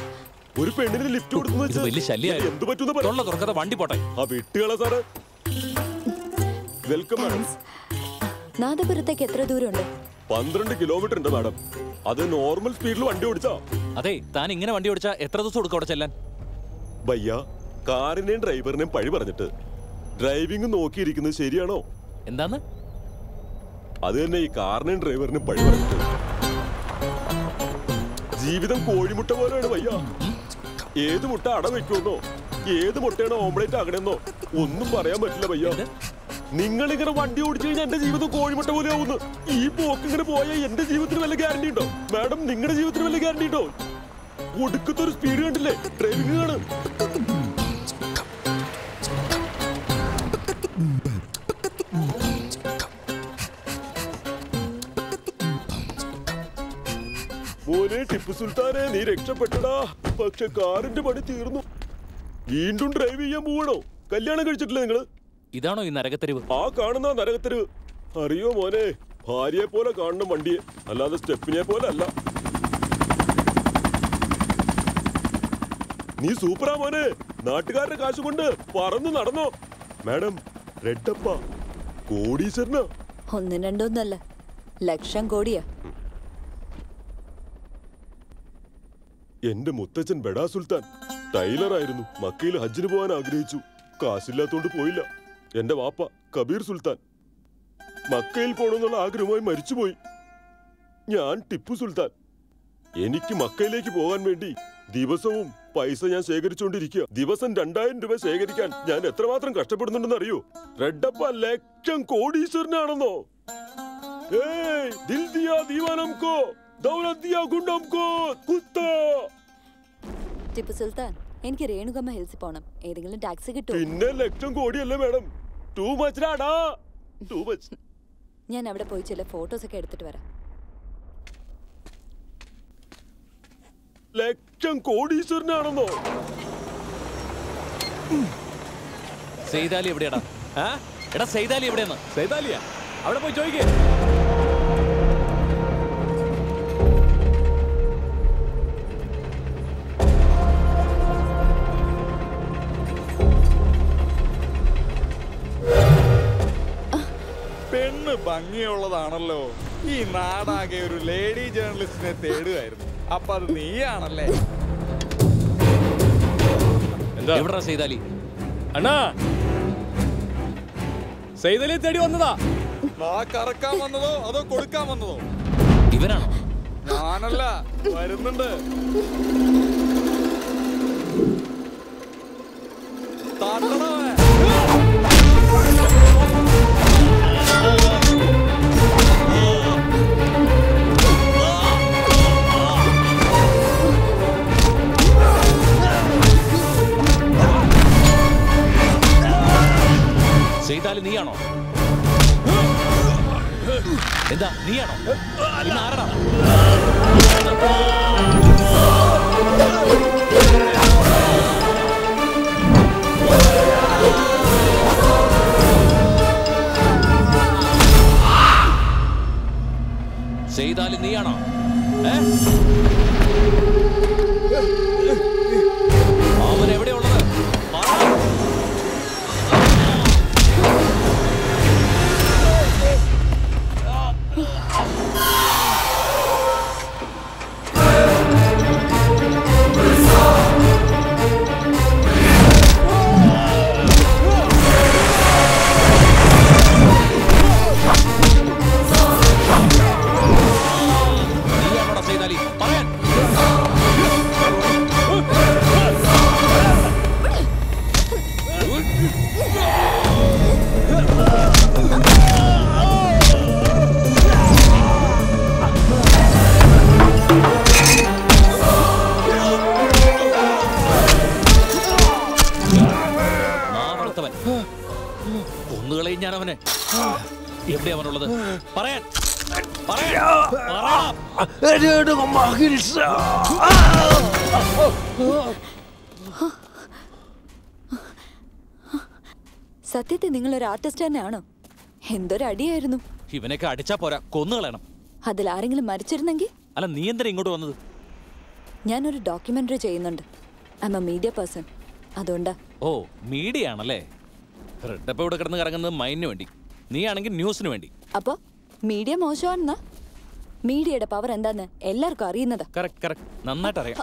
ഒരു പെണ്ണിന് ലിഫ്റ്റ് കൊടുക്കുന്നത് വലിയ ശല്യമായി. എന്ത് പറ്റുന്ന തുറക്കാതെ വണ്ടി പോട്ടെ. ആ വിട്ടുകള സാറ്. Welcome madam. നാദപുരത്തേക്ക് എത്ര ദൂരമുണ്ട്? 12 കിലോമീറ്റർ ഉണ്ട് മാഡം. അത് നോർമൽ സ്പീഡിൽ വണ്ടി ഓടിച്ചാ. അതെ, താൻ ഇങ്ങനെ വണ്ടി ഓടിച്ചാ എത്ര ദിവസം കൊടുക്കും അവിടെ ചെല്ലാൻ? ഭയ്യ, കാറിനെയും ഡ്രൈവറിനെയും പഴി പറഞ്ഞിട്ട് ഡ്രൈവിംഗ് നോക്കിയിരിക്കുന്നത് ശരിയാണോ? എന്താന്ന്? അത് തന്നെ, ഈ കാറിനെയും ഡ്രൈവറിനെയും പഴി പറഞ്ഞിട്ട്. ജീവിതം കോഴിമുട്ട പോലെയാണ് ഭയ്യ. ഏത് മുട്ട അട വെക്കുമെന്നോ ഏത് മുട്ടയാണോ ഓംപ്ലേറ്റ് ആകണമെന്നോ ഒന്നും പറയാൻ പറ്റില്ല ഭയ്യ. നിങ്ങളിങ്ങനെ വണ്ടി ഓടിച്ചു കഴിഞ്ഞാൽ എന്റെ ജീവിതം കോഴിമുട്ട പോലെ ആവുന്നു. ഈ പോക്ക് ഇങ്ങനെ പോയാൽ എന്റെ ജീവിതത്തിന് വല്ല ഗ്യാരണ്ടി ഉണ്ടോ മാഡം? നിങ്ങളുടെ ജീവിതത്തിന് വല്ല ഗ്യാരണ്ടി ഉണ്ടോ? ഒടുക്കത്തൊരു സ്പീഡ് കണ്ടില്ലേ ഡ്രൈവിംഗ് ആണ്. മോനെ ടിപ്പു സുൽത്താനെ, നീ രക്ഷപ്പെട്ടടാ. പക്ഷെ കാറിന്റെ പണി തീർന്നു. വീണ്ടും ഡ്രൈവ് ചെയ്യാൻ പോവണോ? കല്യാണം കഴിച്ചിട്ടില്ല നിങ്ങള്? ഇതാണോ ഈ നരകത്തെരുവ്? ആ കാണുന്ന നരകത്തെരുവ്. അറിയോ മോനെ, ഭാര്യയെ പോലെ കാണണം വണ്ടിയെ, അല്ലാതെ സ്റ്റെപ്പിനെ പോലെ അല്ല. നീ സൂപ്പറാ മോനെ. നാട്ടുകാരുടെ കാശ് കൊണ്ട് പറന്നു നടന്നോ? മാഡം, റെഡപ്പ കോടീശ്വരനാ. 1 2 ലക്ഷം കോടിയാ. എന്റെ മുത്തച്ഛൻ ബഡാ സുൽത്താൻ ടൈലറായിരുന്നു. മക്കയിൽ ഹജ്ജിന് പോകാൻ ആഗ്രഹിച്ചു, കാശില്ലാത്തോണ്ട് പോയില്ല. എന്റെ വാപ്പ കബീർ സുൽത്താൻ മക്കയിൽ പോകണമെന്നുള്ള ആഗ്രഹമായി മരിച്ചുപോയി. ഞാൻ ടിപ്പു സുൽത്താൻ. എനിക്ക് മക്കയിലേക്ക് പോകാൻ വേണ്ടി ദിവസവും പൈസ ഞാൻ ശേഖരിച്ചുകൊണ്ടിരിക്കുക. ദിവസം 2000 രൂപ ശേഖരിക്കാൻ ഞാൻ എത്രമാത്രം കഷ്ടപ്പെടുന്നുണ്ടെന്ന് അറിയോ? റെഡപ്പ ലക്ഷം കോടീശ്വരനാണെന്നോ? ദിൽ ദിയാ ദീവാനം കോ ദൗലത് ദിയാ ഗുണ്ടം കോ കുത്താ. ടിപ്പു സുൽത്താൻ, എനിക്ക് രേണുകമ്മ ഹിൽസിൽ പോണം. ഏതെങ്കിലും ടാക്സി കിട്ടുമോ? പിന്നെ ലക്ഷം കോടിയല്ലേ മാഡം? Too much. ഞാൻ അവിടെ പോയി ചില ഫോട്ടോസ് ഒക്കെ എടുത്തിട്ട് വരാം. ലക്ഷം കോടീശ്വരനാണെന്നോ? സെയ്താലി എവിടെയാടാ? എടാ സെയ്താലി എവിടെയാണ്? സെയ്താലിയാ? അവിടെ പോയി ചോദിക്കേ. പെണ്ണ് ഭംഗിയുള്ളതാണല്ലോ. ഈ നാടാകെ ഒരു ലേഡി ജേർണലിസ്റ്റിനെ തേടുകയായിരുന്നു. അപ്പൊ അത് നീയാണല്ലേ? എവിടാ സെയ്താലി? അണ്ണാ സെയ്താലിയെ തേടി വന്നതാ. കറക്കാൻ വന്നതോ അതോ കൊടുക്കാൻ വന്നതോ? ഇവനാണോ? ഞാനല്ല, വരുന്നുണ്ട്. സെയ്താലി നീയാണോ? എന്താ നീയാണോ? ഇന്ന് ആരടാ? സെയ്താലി നീയാണോ? അവൻ എവിടെയുള്ളത്? കൊന്നുകളയും ഞാൻ അവനെ. എവിടെ അവനുള്ളത്? പറയാൻ സത്യത്തിൽ നിങ്ങളൊരു ആർട്ടിസ്റ്റ് തന്നെയാണോ? എന്തൊരു അടിയായിരുന്നു. ഇവനൊക്കെ അടിച്ചാ പോരാ, കൊന്നുകളയണം. അതിൽ ആരെങ്കിലും മരിച്ചിരുന്നെങ്കിൽ? അല്ല, നീ എന്തിനാ ഇങ്ങോട്ട് വന്നത്? ഞാനൊരു ഡോക്യുമെന്ററി ചെയ്യുന്നുണ്ട്. I M A media person. അതുകൊണ്ടാ. ഓ, മീഡിയ ആണല്ലേ. റെഡ്ഡപ്പ ഇവിടെ കിടന്ന് കറങ്ങുന്നത് മൈനിന് വേണ്ടി, നീ ആണെങ്കിൽ ന്യൂസിന് വേണ്ടി. അപ്പൊ മീഡിയ മോശമാണെന്നാ? മീഡിയയുടെ പവർ എന്താന്ന് എല്ലാവർക്കും അറിയുന്നതാ. കറക്റ്റ് കറക്റ്റ്, നന്നായിട്ട് അറിയാം.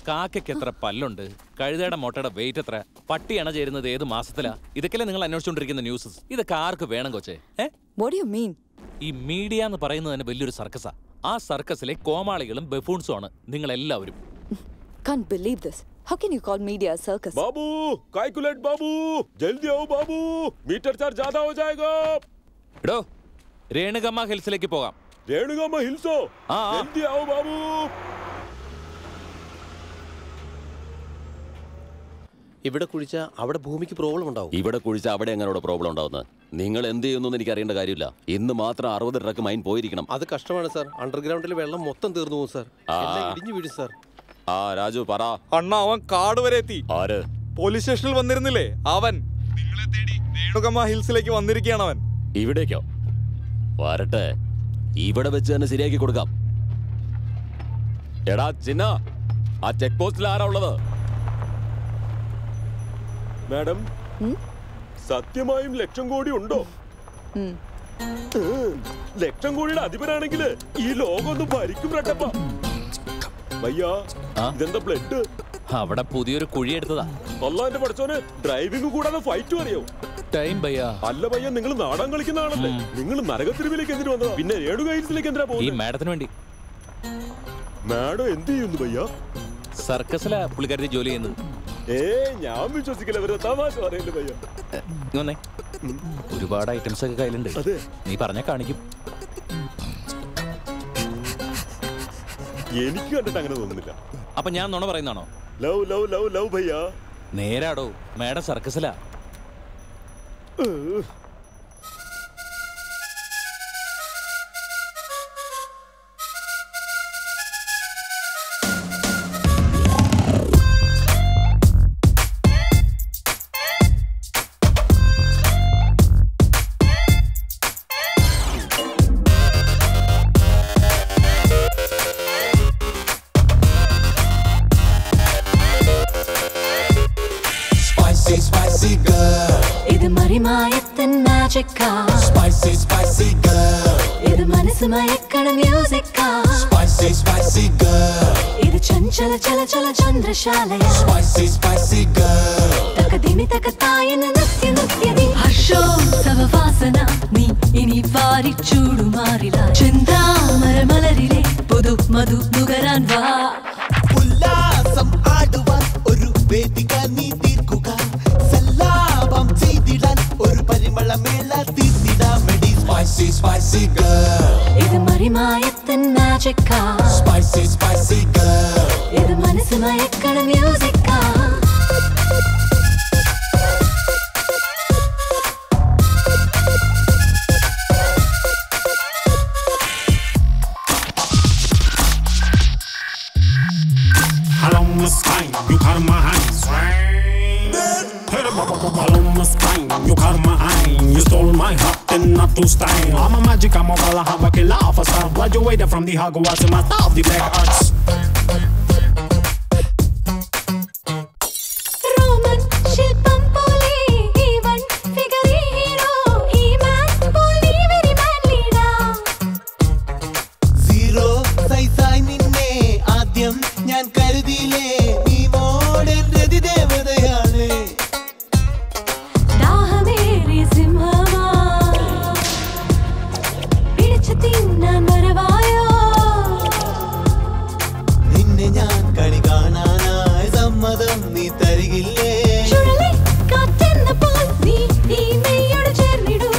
കാക്കയ്ക്ക് എത്ര പല്ലുണ്ട്, കഴുതയുടെ മുട്ടയുടെ വെയിറ്റ് എത്ര, പട്ടി അണ ചേരുന്നത് ഏത് മാസത്തിലാ, ഇതൊക്കെയല്ലേ നിങ്ങൾ അന്വേഷിച്ചുകൊണ്ടിരിക്കുന്ന ന്യൂസ്. ഇതൊക്കെ ആർക്ക് വേണം കൊച്ചേ? What do you mean? ഈ മീഡിയ എന്ന് പറയുന്നത് തന്നെ വലിയൊരു സർക്കസാ. ആ സർക്കസിലെ കോമാളികളും ബഫൂൺസും ആണ് നിങ്ങൾ എല്ലാവരും. Can't believe this. How can you call media a circus? बाबू, कैलकुलेट बाबू, जल्दी आओ बाबू, मीटर चार्ज ज्यादा हो जाएगा. എടോ, രേണുകമ്മ ഹിൽസിലേക്ക് പോകാം. രേണുകമ്മ ഹിൽസോ? ജൽദി आओ बाबू. ഇവിടെ കുഴിച്ച അവിടെ ഭൂമിക്ക് പ്രോബ്ലം ഉണ്ടാവും. ഇവിടെ കുഴിച്ച അവിടെ എങ്ങനെ പ്രോബ്ലം ഉണ്ടാവുന്നത്? നിങ്ങൾ എന്ത് ചെയ്യുന്നു എനിക്ക് അറിയേണ്ട കാര്യമില്ല. ഇന്ന് മാത്രം 60 ട്രക്ക് മൈൻ പോയിരിക്കണം. അത് കഷ്ടമാണ് സാർ. അണ്ടർഗ്രൗണ്ടിൽ വെള്ളം മൊത്തം തീർന്നു പോകും സാർ. ഇടിഞ്ഞു വീഴും സാർ. ആ രാജു പറ. അണ്ണ അവൻ കാട് വരെ എത്തി. ആര്? പോലീസ് സ്റ്റേഷനിൽ വന്നിരുന്നില്ലേ അവൻ. നിങ്ങളെ തേടി രേണുകമ്മ ഹിൽസിലേക്ക് വന്നിരിക്കുകയാണ് അവൻ. ഇവിടേക്കോ? വരട്ടെ, ഇവിടെ വെച്ച് തന്നെ ശരിയാക്കി കൊടുക്കാം. എടാ ചിന്ന, ആ ചെക്ക് പോസ്റ്റിൽ ആരാ ഉള്ളത്? മാഡം, സത്യമായും ലക്ഷം കോടി ഉണ്ടോ? ലക്ഷം കോടിയുടെ അധിപനാണെങ്കിൽ ഈ ലോകം ഒന്ന് ഭരിക്കും റെഡ്ഡപ്പ. ഭയ്യാ, ഇതെന്താ ബ്ലഡ്? അവിടെ പുതിയൊരു കുഴി എടുത്തതാ. അല്ലാന്റെ പഠിച്ചോന് ഡ്രൈവിംഗ് കൂടാതെ ഫൈറ്റ് അറിയോ? ടൈം ഭയ്യാ. അല്ല ഭയ്യ, നിങ്ങൾ നാടകം കളിക്കുന്ന ആളല്ലേ? നിങ്ങൾ നരകത്തിരിവിലേക്ക് എന്തിനു വന്നതാ? പിന്നെ രേണുക ഹിൽസിലേക്ക് എന്തിനാ പോകുന്നത്? ഈ മാഡത്തിന് വേണ്ടി. മാഡം എന്ത് ചെയ്യുന്നു ഭയ്യ? സർക്കസിലാ പുള്ളിക്കാരി ജോലി ചെയ്യുന്നത്. ഞാൻ വിശ്വസിക്കില്ല, വെറുതെ തമാശ പറയല്ലേ ഭയ്യ. ഒരുപാട് ഐറ്റംസ് ഒക്കെ കയ്യിലുണ്ട്, നീ പറഞ്ഞാ കാണിക്കും. എനിക്ക് കണ്ടിട്ട് അങ്ങനെ തോന്നുന്നില്ല. അപ്പൊ ഞാൻ നുണ പറയുന്നാണോ? ലവ് ലവ് ലവ് ലവ് ഭയ്യ. നേരാടോ, മാഡം സർക്കസിലാ. Spicy, spicy girl. ഇത് മനസ്സ് മയക്കണ മ്യൂസിക് Spicy, spicy girl. ഇത് ചഞ്ചല ചല ചല ചന്ദ്രശാലയ Spicy, spicy girl. തകദിനി തകതായെന്ന് നൃത്യ നൃത്യതി ഹർഷോത്സവ വാസന നീ ഇനി വാരിച്ചൂടുമാറില്ല ചിന്താമര മലരിലെ പുതു മധു നുകരാൻ വാ ഉല്ലാസം ആടുവാൻ ഒരു വേദിക നീ തീർക്കുക സല്ലാപം ചെയ്തിടാൻ ഒരു പരിമളമേള തീർത്തിടാമെടി Spicy, spicy girl. ഇത് മറിമായത്തിൻ മാജിക് Spicy, spicy girl. ഇത് മനസ്സ് മയക്കണ music Along the spine, you cut my hands. Along the spine, you cut my eye. You stole my heart and not to style. I'm a magic, I'm a ball, I have a killer of a star. Graduated from the Hogwarts and master of the black arts. Roman ശില്പം പോലെ even figure hero ഈ മാൻ പോലെ very മാൻ leader zero സൈസായി നിന്നെ ആദ്യം ഞാൻ കരുതിയില്ലേ നീ Mordaunt രതി ദേവതയാണ് ദാഹമേറിയ സിംഹമാ പിടിച്ചു തിന്നാൻ വരവായോ നിന്നെ ഞാൻ കണി കാണാനായി സമ്മതം നീ തരികില്ലേ ചുഴലി കാറ്റെന്നപ്പോൾ നീ ഈ മെയ്യോട് ചേർന്നിടൂ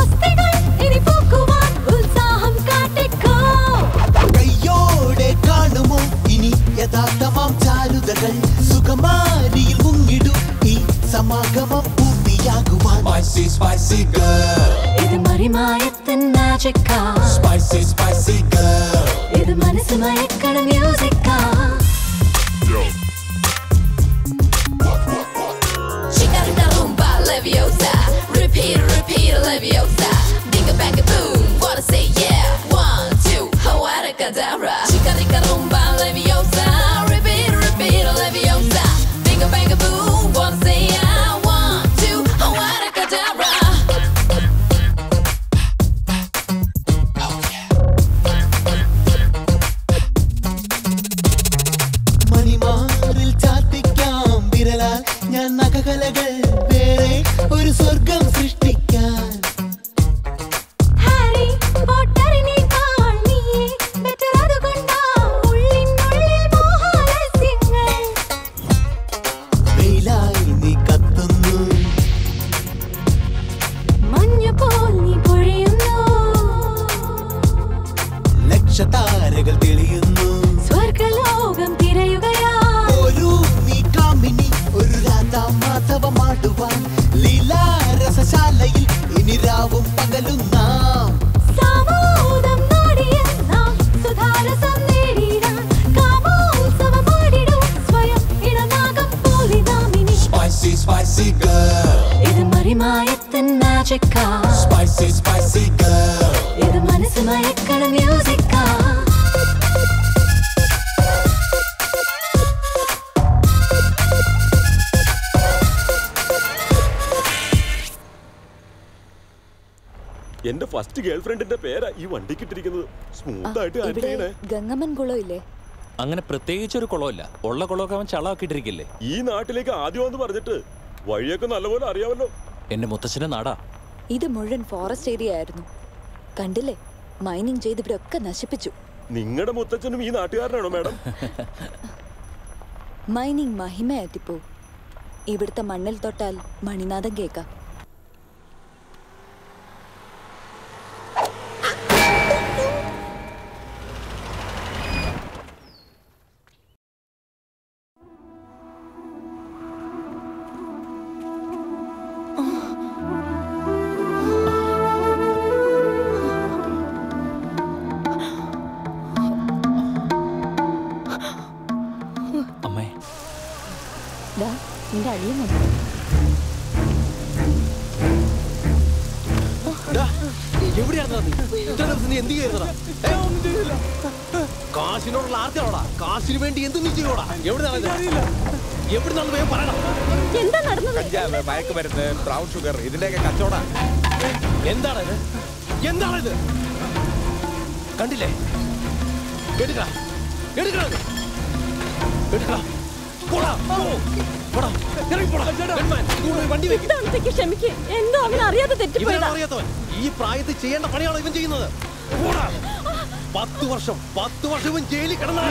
അസ്ഥികൾ ഇനി പൂക്കുവാൻ ഉത്സാഹം കാട്ടിക്കോ കയ്യോടെ കാണുമോ ഇനി യഥാർത്ഥമാം ചാരുതകൾ സുഖമാരിയിൽ മുങ്ങിടൂ ഈ സമാഗമം പൂർത്തിയാകുവാൻ Spicy, spicy girl. ഇത് മറിമായത്തിൻ മാജിക് Spicy, spicy girl. ഇത് മനസ്സ് മയക്കണ music Chicarita rumba leviosa, repeat, repeat leviosa. Binga banga boom, wanna say yeah. 1, 2, Hawara cadabra. Chicarita rumba leviosa, repeat, repeat leviosa. Binga banga boom, wanna say yeah. 1, 2, Hawara cadabra. മണിമാറിൽ ചാത്തിക്കാം വിരലാൽ ഞാൻ നഖകലകൾ വേറെ ഒരു സ്വർഗം സൃഷ്ടിക്കാൻ Harry പോട്ടറിനേക്കാൾ നീയേ better അതുകൊണ്ടാ ഉള്ളിനുള്ളിൽ മോഹാലസ്യങ്ങൾ വെയിലായി നീ കത്തുന്നു മഞ്ഞുപോൽ നീ പൊഴിയുന്നു ലക്ഷതാരകൾ തെളിയുന്നു സ്വർഗലോകം തിരയുകയാ ഒരു നീ കാമിനി ഒരു രാധാമാധവമാടുവാൻ ലീലാരസശാലയിൽ ഇനി രാവും പകലും നാം സാമോദം നാടിയ നാം സുധാരസം നേടിടാൻ കാമോത്സവമാടിടും സ്വയം ഇടനാഗം പോലെ നാമിനി Spicy, spicy girl. ഇത് മറിമായത്തിൻ മാജിക് Spicy, spicy girl. ഇത് മനസ്സ് മയക്കണ മ്യൂസിക് എന്റെ ഫസ്റ്റ് ഗേൾ ഫ്രണ്ടിന്റെ പേരാ ഈ വണ്ടിക്ക് ഇട്ടിരിക്കുന്നത്. സ്മൂത്ത് ആയിട്ട് ഹാൻഡിൽ ചെയ്യണേ. ഗംഗമ്മൻ കുളം ഇല്ലേ? അങ്ങനെ പ്രത്യേകിച്ച് ഒരു കുളമില്ല. ഉള്ള കുളമൊക്കെ അവൻ ചളാക്കിട്ടിരിക്കില്ലേ. ഈ നാട്ടിലേക്ക് ആദ്യം വന്ന് പറഞ്ഞിട്ട് വഴിയൊക്കെ നല്ലപോലെ അറിയാമല്ലോ. എന്റെ മുത്തച്ഛന്റെ നാടാ. ഇത് മുഴുവൻ ഫോറസ്റ്റ് ഏരിയ ആയിരുന്നു. കണ്ടില്ലേ, മൈനിങ് ചെയ്ത് ഇവരൊക്കെ നശിപ്പിച്ചു. നിങ്ങളുടെ മുത്തച്ഛനും ഈ നാട്ടുകാരനാണോ മാഡം? മൈനിങ് മഹിമയാറ്റിപ്പോ. ഇവിടുത്തെ മണ്ണിൽ തൊട്ടാൽ മണിനാഥം കേൾക്കാം. അറിയുന്നുണ്ട്. കാശിനോടുള്ള ആർത്തിയാണോടാ? കാശിന് വേണ്ടി എന്ത് നീ ചെയ്യോടാ? എവിടെ പറയണം. എന്താ നടന്നത്? കഞ്ചാവ്, മയക്കുമരുന്ന്, ബ്രൗൺ ഷുഗർ, ഇതിന്റെയൊക്കെ കച്ചവടം. എന്താണിത്? എന്താണിത്? കണ്ടില്ലേ? എടുക്കടാ, എടുക്കടാ, എടുക്കടാ. പോടാ, പോടാ, ഇറങ്ങി പോടാ. വണ്ടി വെക്ക്. ക്ഷമിക്ക്, എന്തോ അവൻ അറിയാതെ തെറ്റിപ്പോയതാ. അറിയാത്തവൻ ഈ പ്രായത്തിൽ ചെയ്യേണ്ട പണിയാണോ ഇവൻ ചെയ്യുന്നത്? 10 വർഷം ഇവൻ ജയിലിൽ കിടന്ന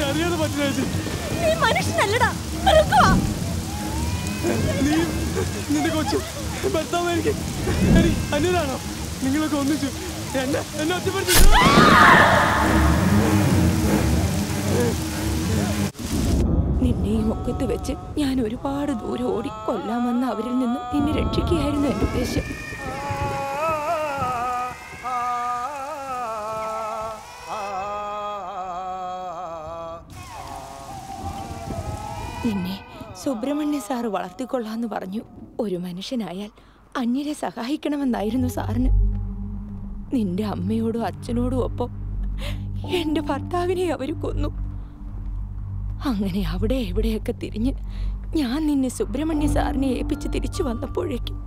അറിയാതെ പറ്റില്ല. നീ മനുഷ്യനല്ലടാ. നിന്റെ കൊച്ചു ഭർത്താവ് എനിക്ക് അന്യനാണോ? നിങ്ങളൊക്കെ ഒന്നിച്ചു എന്നെ ഒറ്റപ്പെടുത്തി. നിന്നെ ഈ മുഖത്ത് വെച്ച് ഞാൻ ഒരുപാട് ദൂരം ഓടി കൊല്ലാമെന്ന് അവരിൽ നിന്ന് നിന്നെ രക്ഷിക്കുകയായിരുന്നു എന്റെ ഉദ്ദേശം. നിന്നെ സുബ്രഹ്മണ്യ സാറ് വളർത്തിക്കൊള്ളാന്ന് പറഞ്ഞു. ഒരു മനുഷ്യനായാൽ അന്യരെ സഹായിക്കണമെന്നായിരുന്നു സാറിന്. നിന്റെ അമ്മയോടും അച്ഛനോടും ഒപ്പം എന്റെ ഭർത്താവിനെ അവർ കൊന്നു. അങ്ങനെ അവിടെ എവിടെയൊക്കെ തിരിഞ്ഞ് ഞാൻ നിന്നെ സുബ്രഹ്മണ്യ സാറിനെ ഏൽപ്പിച്ച് തിരിച്ചു വന്നപ്പോഴേക്കും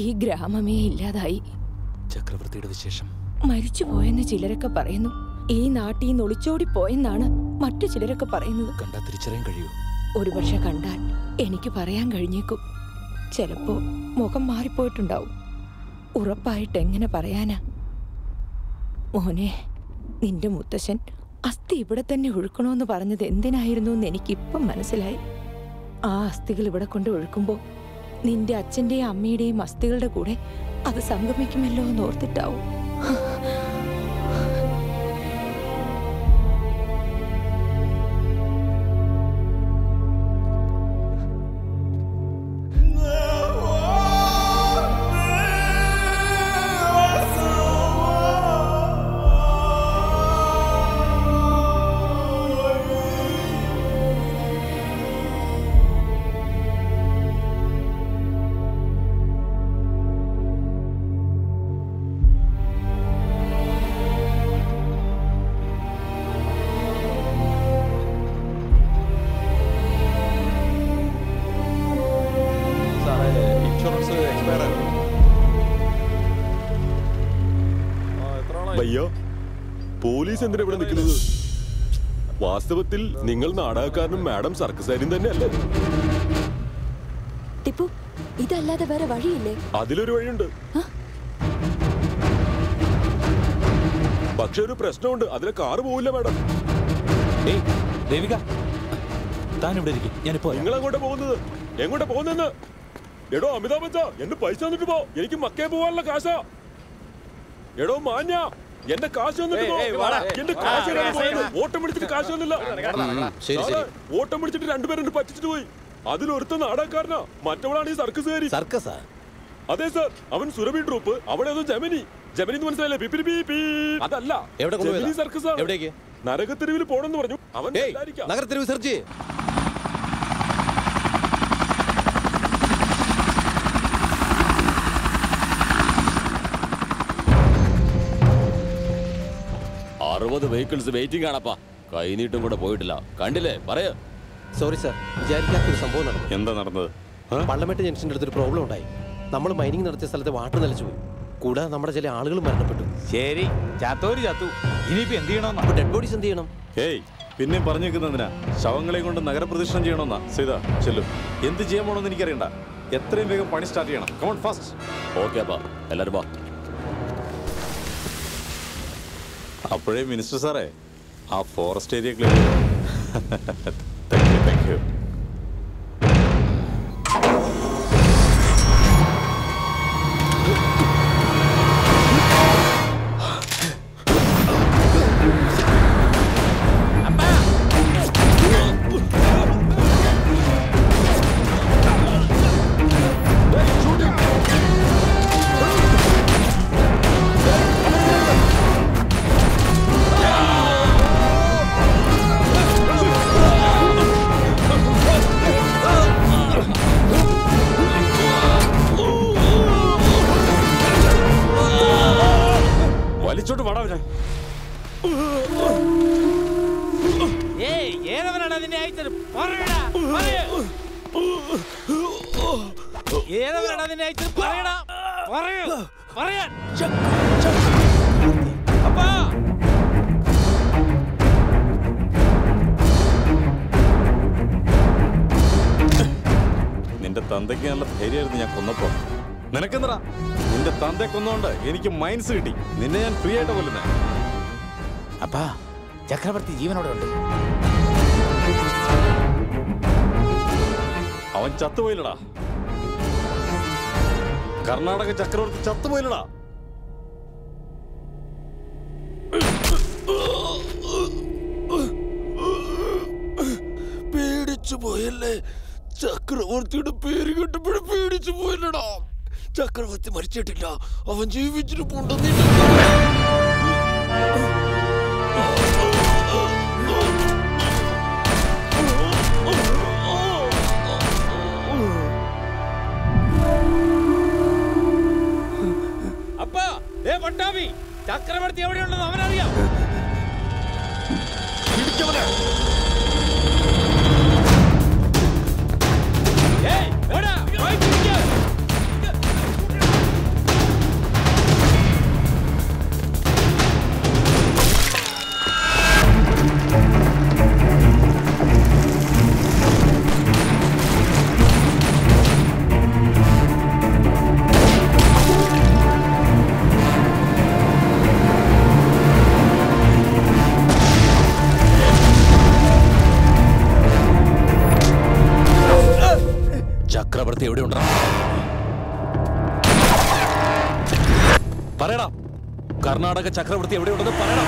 ഈ ഗ്രാമമേ ഇല്ലാതായി. ചക്രവർത്തിയുടെ വിശേഷം? മരിച്ചുപോയെന്ന് ചിലരൊക്കെ പറയുന്നു. ഈ നാട്ടിൽ നിന്ന് ഒളിച്ചോടി പോയെന്നാണ് മറ്റു ചിലരൊക്കെ പറയുന്നത്. കണ്ടാ തിരിച്ചറിയാൻ കഴിയൂ? ഒരുപക്ഷെ കണ്ടാൽ എനിക്ക് പറയാൻ കഴിഞ്ഞേക്കും. ചിലപ്പോ മുഖം മാറിപ്പോയിട്ടുണ്ടാവും. ഉറപ്പായിട്ട് എങ്ങനെ പറയാനാ? മോനെ, നിന്റെ മുത്തശ്ശൻ അസ്ഥി ഇവിടെ തന്നെ ഒഴുക്കണമെന്ന് പറഞ്ഞത് എന്തിനായിരുന്നു എന്ന് എനിക്കിപ്പം മനസ്സിലായി. ആ അസ്ഥികൾ ഇവിടെ കൊണ്ട് ഒഴുക്കുമ്പോൾ നിന്റെ അച്ഛൻ്റെയും അമ്മയുടെയും അസ്ഥികളുടെ കൂടെ അത് സംഗമിക്കുമല്ലോ എന്ന് ഓർത്തിട്ടാവും. പോലീസ് എന്തിനാ ഇവിടെ നിൽക്കുന്നത്? വാസ്തവത്തിൽ നിങ്ങൾ നാടകക്കാരനും മാഡം സർക്കസാരിയും തന്നെയല്ലേ? ടിപ്പു, ഇതല്ലാതെ വേറെ വഴിയില്ലേ? അതിലൊരു വഴിയുണ്ട്. പക്ഷെ ഒരു പ്രശ്നമുണ്ട്, അതിലെ കാറ് പോവില്ല മാഡം. നിങ്ങൾ അങ്ങോട്ട് പോകുന്നത്? എങ്ങോട്ടാ പോകുന്നെന്ന്? എടോ അമിതാഭ് ബച്ചൻ, എന്റെ പൈസ തന്നിട്ട് പോ. എനിക്ക് മക്കേ പോവാനുള്ള കാശാ. എടോ മാന്യ, എന്റെ കാശ് വന്നിട്ട് എന്റെ കാശ് ഓട്ടം പിടിച്ചിട്ട് കാശ് വന്നില്ല. ഓട്ടം പിടിച്ചിട്ട് രണ്ടുപേരും പറ്റിച്ചിട്ട് പോയി. അതിലൊരുത്ത നാടകക്കാരനാ, മറ്റവളാണ് ഈ സർക്കസുകാരി. സർക്കസാ? അതെ സാർ, അവൻ സുരഭി ട്രൂപ്പ്, അവിടെ അതോ ജമിനി മനസ്സിലായില്ലേ? അതല്ല, ജമിനി സർക്കസാ. നരകത്തെരുവിൽ പോണെന്ന് പറഞ്ഞു. അവൻ നഗരത്തെരുവ് സെർച്ച് ചെയ്യേ. വെഹിക്കിൾസ് വെയിറ്റിംഗ് ആണപ്പാ. കൈനീട്ടും കൂടെ പോയിട്ടില്ല. കണ്ടില്ലേ? പറയാ. സോറി സാർ, വിചാരിക്കാത്തൊരു സംഭവം നടന്നു. എന്താ നടന്നത്? പള്ളമേട്ട് ജംഗ്ഷൻ്റെ അടുത്തൊരു പ്രോബ്ലം ഉണ്ടായി. നമ്മൾ മൈനിങ് നടത്തിയ സ്ഥലത്ത് വാട്ടർ നിലച്ചു പോയി. കൂടാതെ നമ്മുടെ ചില ആളുകൾ മരണപ്പെട്ടു. ശരി, ചത്തു. ഇനിയിപ്പോ എന്ത് ചെയ്യണം? ഡെഡ് ബോഡീസ് എന്ത് ചെയ്യണം? ഏയ്, പിന്നെയും പറഞ്ഞു വെക്കുന്നതിനാ? ശവങ്ങളെ കൊണ്ട് നഗരപ്രദക്ഷിണം ചെയ്യണമെന്നാ? സീത ചെല്ലും. എന്ത് ചെയ്യാൻ പോണെന്ന് എനിക്കറിയണ്ട. എത്രയും വേഗം പണി സ്റ്റാർട്ട് ചെയ്യണം. Come on fast. ഓക്കെ അപ്പാ, എല്ലാരും വാ. അപ്പോഴേ മിനിസ്റ്റർ സാറേ, ആ ഫോറസ്റ്റ് ഏരിയ ക്ലിയർ ചെയ്തു. Thank you. അവനെ. ഏതവനാണ് നിന്നെ അയച്ചത്? പറയടാ, പറയ്. ഏതവനാണ് നിന്നെ അയച്ചത്? പറയടാ, പറയ്, പറയാൻ. അപ്പാ നിന്റെ തന്തയ്ക്ക് നല്ല ധൈര്യമായിരുന്നു ഞാൻ കൊന്നപ്പോ. നിനക്കെന്തടാ? നിന്റെ തന്തയെ കൊന്നോണ്ട് എനിക്ക് മൈൻസ് കിട്ടി. നിന്നെ ഞാൻ ഫ്രീ ആയിട്ട് കൊല്ലുന്നേ. അപ്പാ ചക്രവർത്തി ജീവനോടെ ഉണ്ട്. അവൻ ചത്തുപോയില്ലടാ. കർണാടക ചക്രവർത്തി ചത്തുപോയില്ലടാ. പേടിച്ചു പോയല്ലേ? ചക്രവർത്തിയുടെ പേര് കേട്ടപ്പോഴും പേടിച്ചു പോയില്ലടാ. ചക്രവർത്തി മരിച്ചിട്ടില്ല, അവൻ ജീവിച്ചിട്ടുണ്ടെന്ന്. അപ്പാ പട്ടാഭി, ചക്രവർത്തി എവിടെയുണ്ടെന്ന് അവനറിയാം. ചക്രവർത്തി എവിടെയുണ്ടാ? പറയടാ. കർണാടക ചക്രവർത്തി എവിടെയുണ്ടെന്ന് പറയടാ.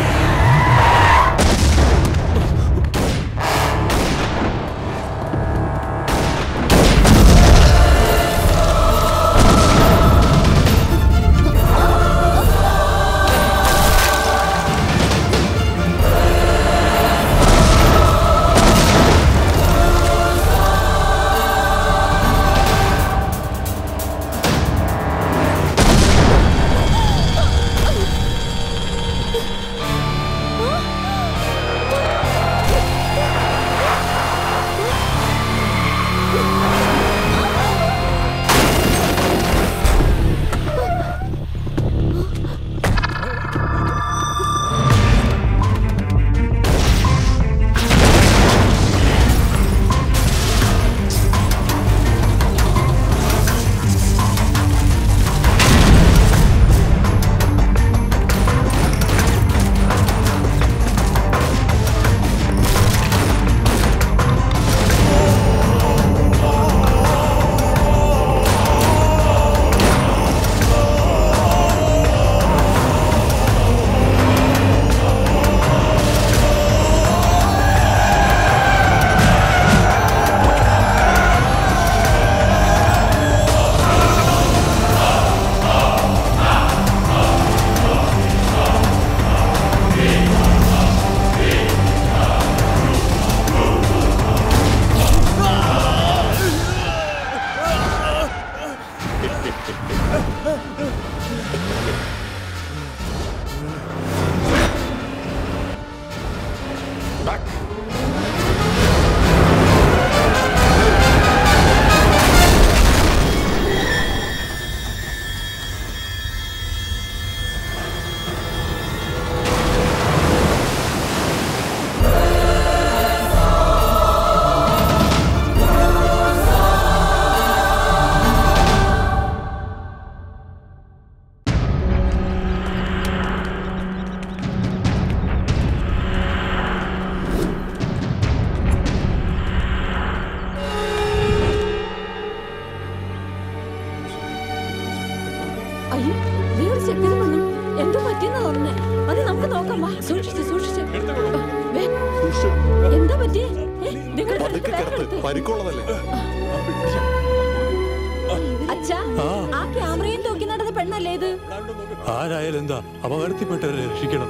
ആരായാലും എന്താ, അപകടത്തിൽപ്പെട്ടവരെ രക്ഷിക്കണം.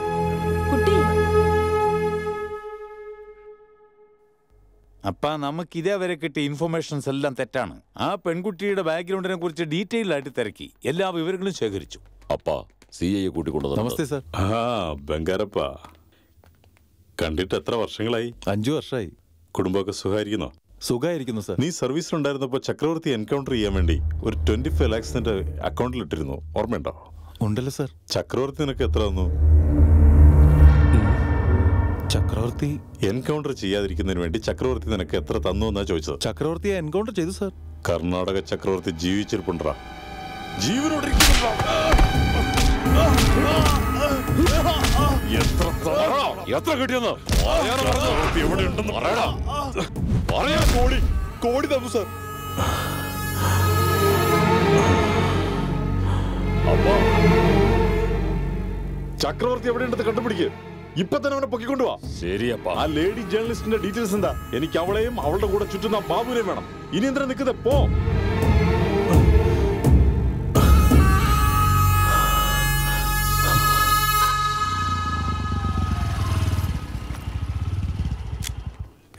അപ്പാ നമുക്ക് ഇതേവരെ കിട്ടിയ ഇൻഫർമേഷൻസ് എല്ലാം തെറ്റാണ്. ആ പെൺകുട്ടിയുടെ ബാക്ക്ഗ്രൗണ്ടിനെ കുറിച്ച് ഡീറ്റെയിൽ ആയിട്ട് തിരക്കി എല്ലാ വിവരങ്ങളും ശേഖരിച്ചു. അപ്പാ CI കൂട്ടിക്കൊണ്ടു. നമസ്തേ സാർ. ബംഗാരപ്പ, കണ്ടിട്ട് എത്ര വർഷങ്ങളായി? 5 വർഷമായി. കുടുംബമൊക്കെ സുഖമായിരിക്കുന്നോ? സുഖമായിരിക്കുന്നു സാർ. നീ സർവീസിലുണ്ടായിരുന്നപ്പോൾ ചക്രവർത്തി എൻകൗണ്ടർ ചെയ്യാൻ വേണ്ടി ഒരു 25 lakhs നിന്റെ അക്കൗണ്ടിൽ ഇട്ടിരുന്നു, ഓർമ്മയുണ്ടോ? ഉണ്ടല്ലോ സാർ. ചക്രവർത്തി നിനക്ക് എത്ര തന്നു? ചക്രവർത്തി എൻകൗണ്ടർ ചെയ്യാതിരിക്കുന്നതിന് വേണ്ടി ചക്രവർത്തി നിനക്ക് എത്ര തന്നു എന്നാ ചോദിച്ചത്. ചക്രവർത്തിയെ എൻകൗണ്ടർ ചെയ്തു സാർ. കർണാടക ചക്രവർത്തി ജീവിച്ചിരിപ്പുണ്ടാ? എത്ര കിട്ടിയെന്ന് എവിടെയുണ്ടെന്ന് പറയടാ. കോടി തന്നു സാർ. ചക്രവർത്തി എവിടെയുണ്ടെന്ന് കണ്ടുപിടിക്കുക. ഇപ്പൊ തന്നെ അവനെ പൊക്കിക്കൊണ്ടുവാ. ശരിയപ്പാ. ആ ലേഡി ജേർണലിസ്റ്റിന്റെ ഡീറ്റെയിൽസ് എന്താ? എനിക്ക് അവളെയും അവളുടെ കൂടെ ചുറ്റുന്ന ബാബുവിനെയും വേണം. ഇനി എന്തിനാ നിൽക്കുന്നത്? പോ.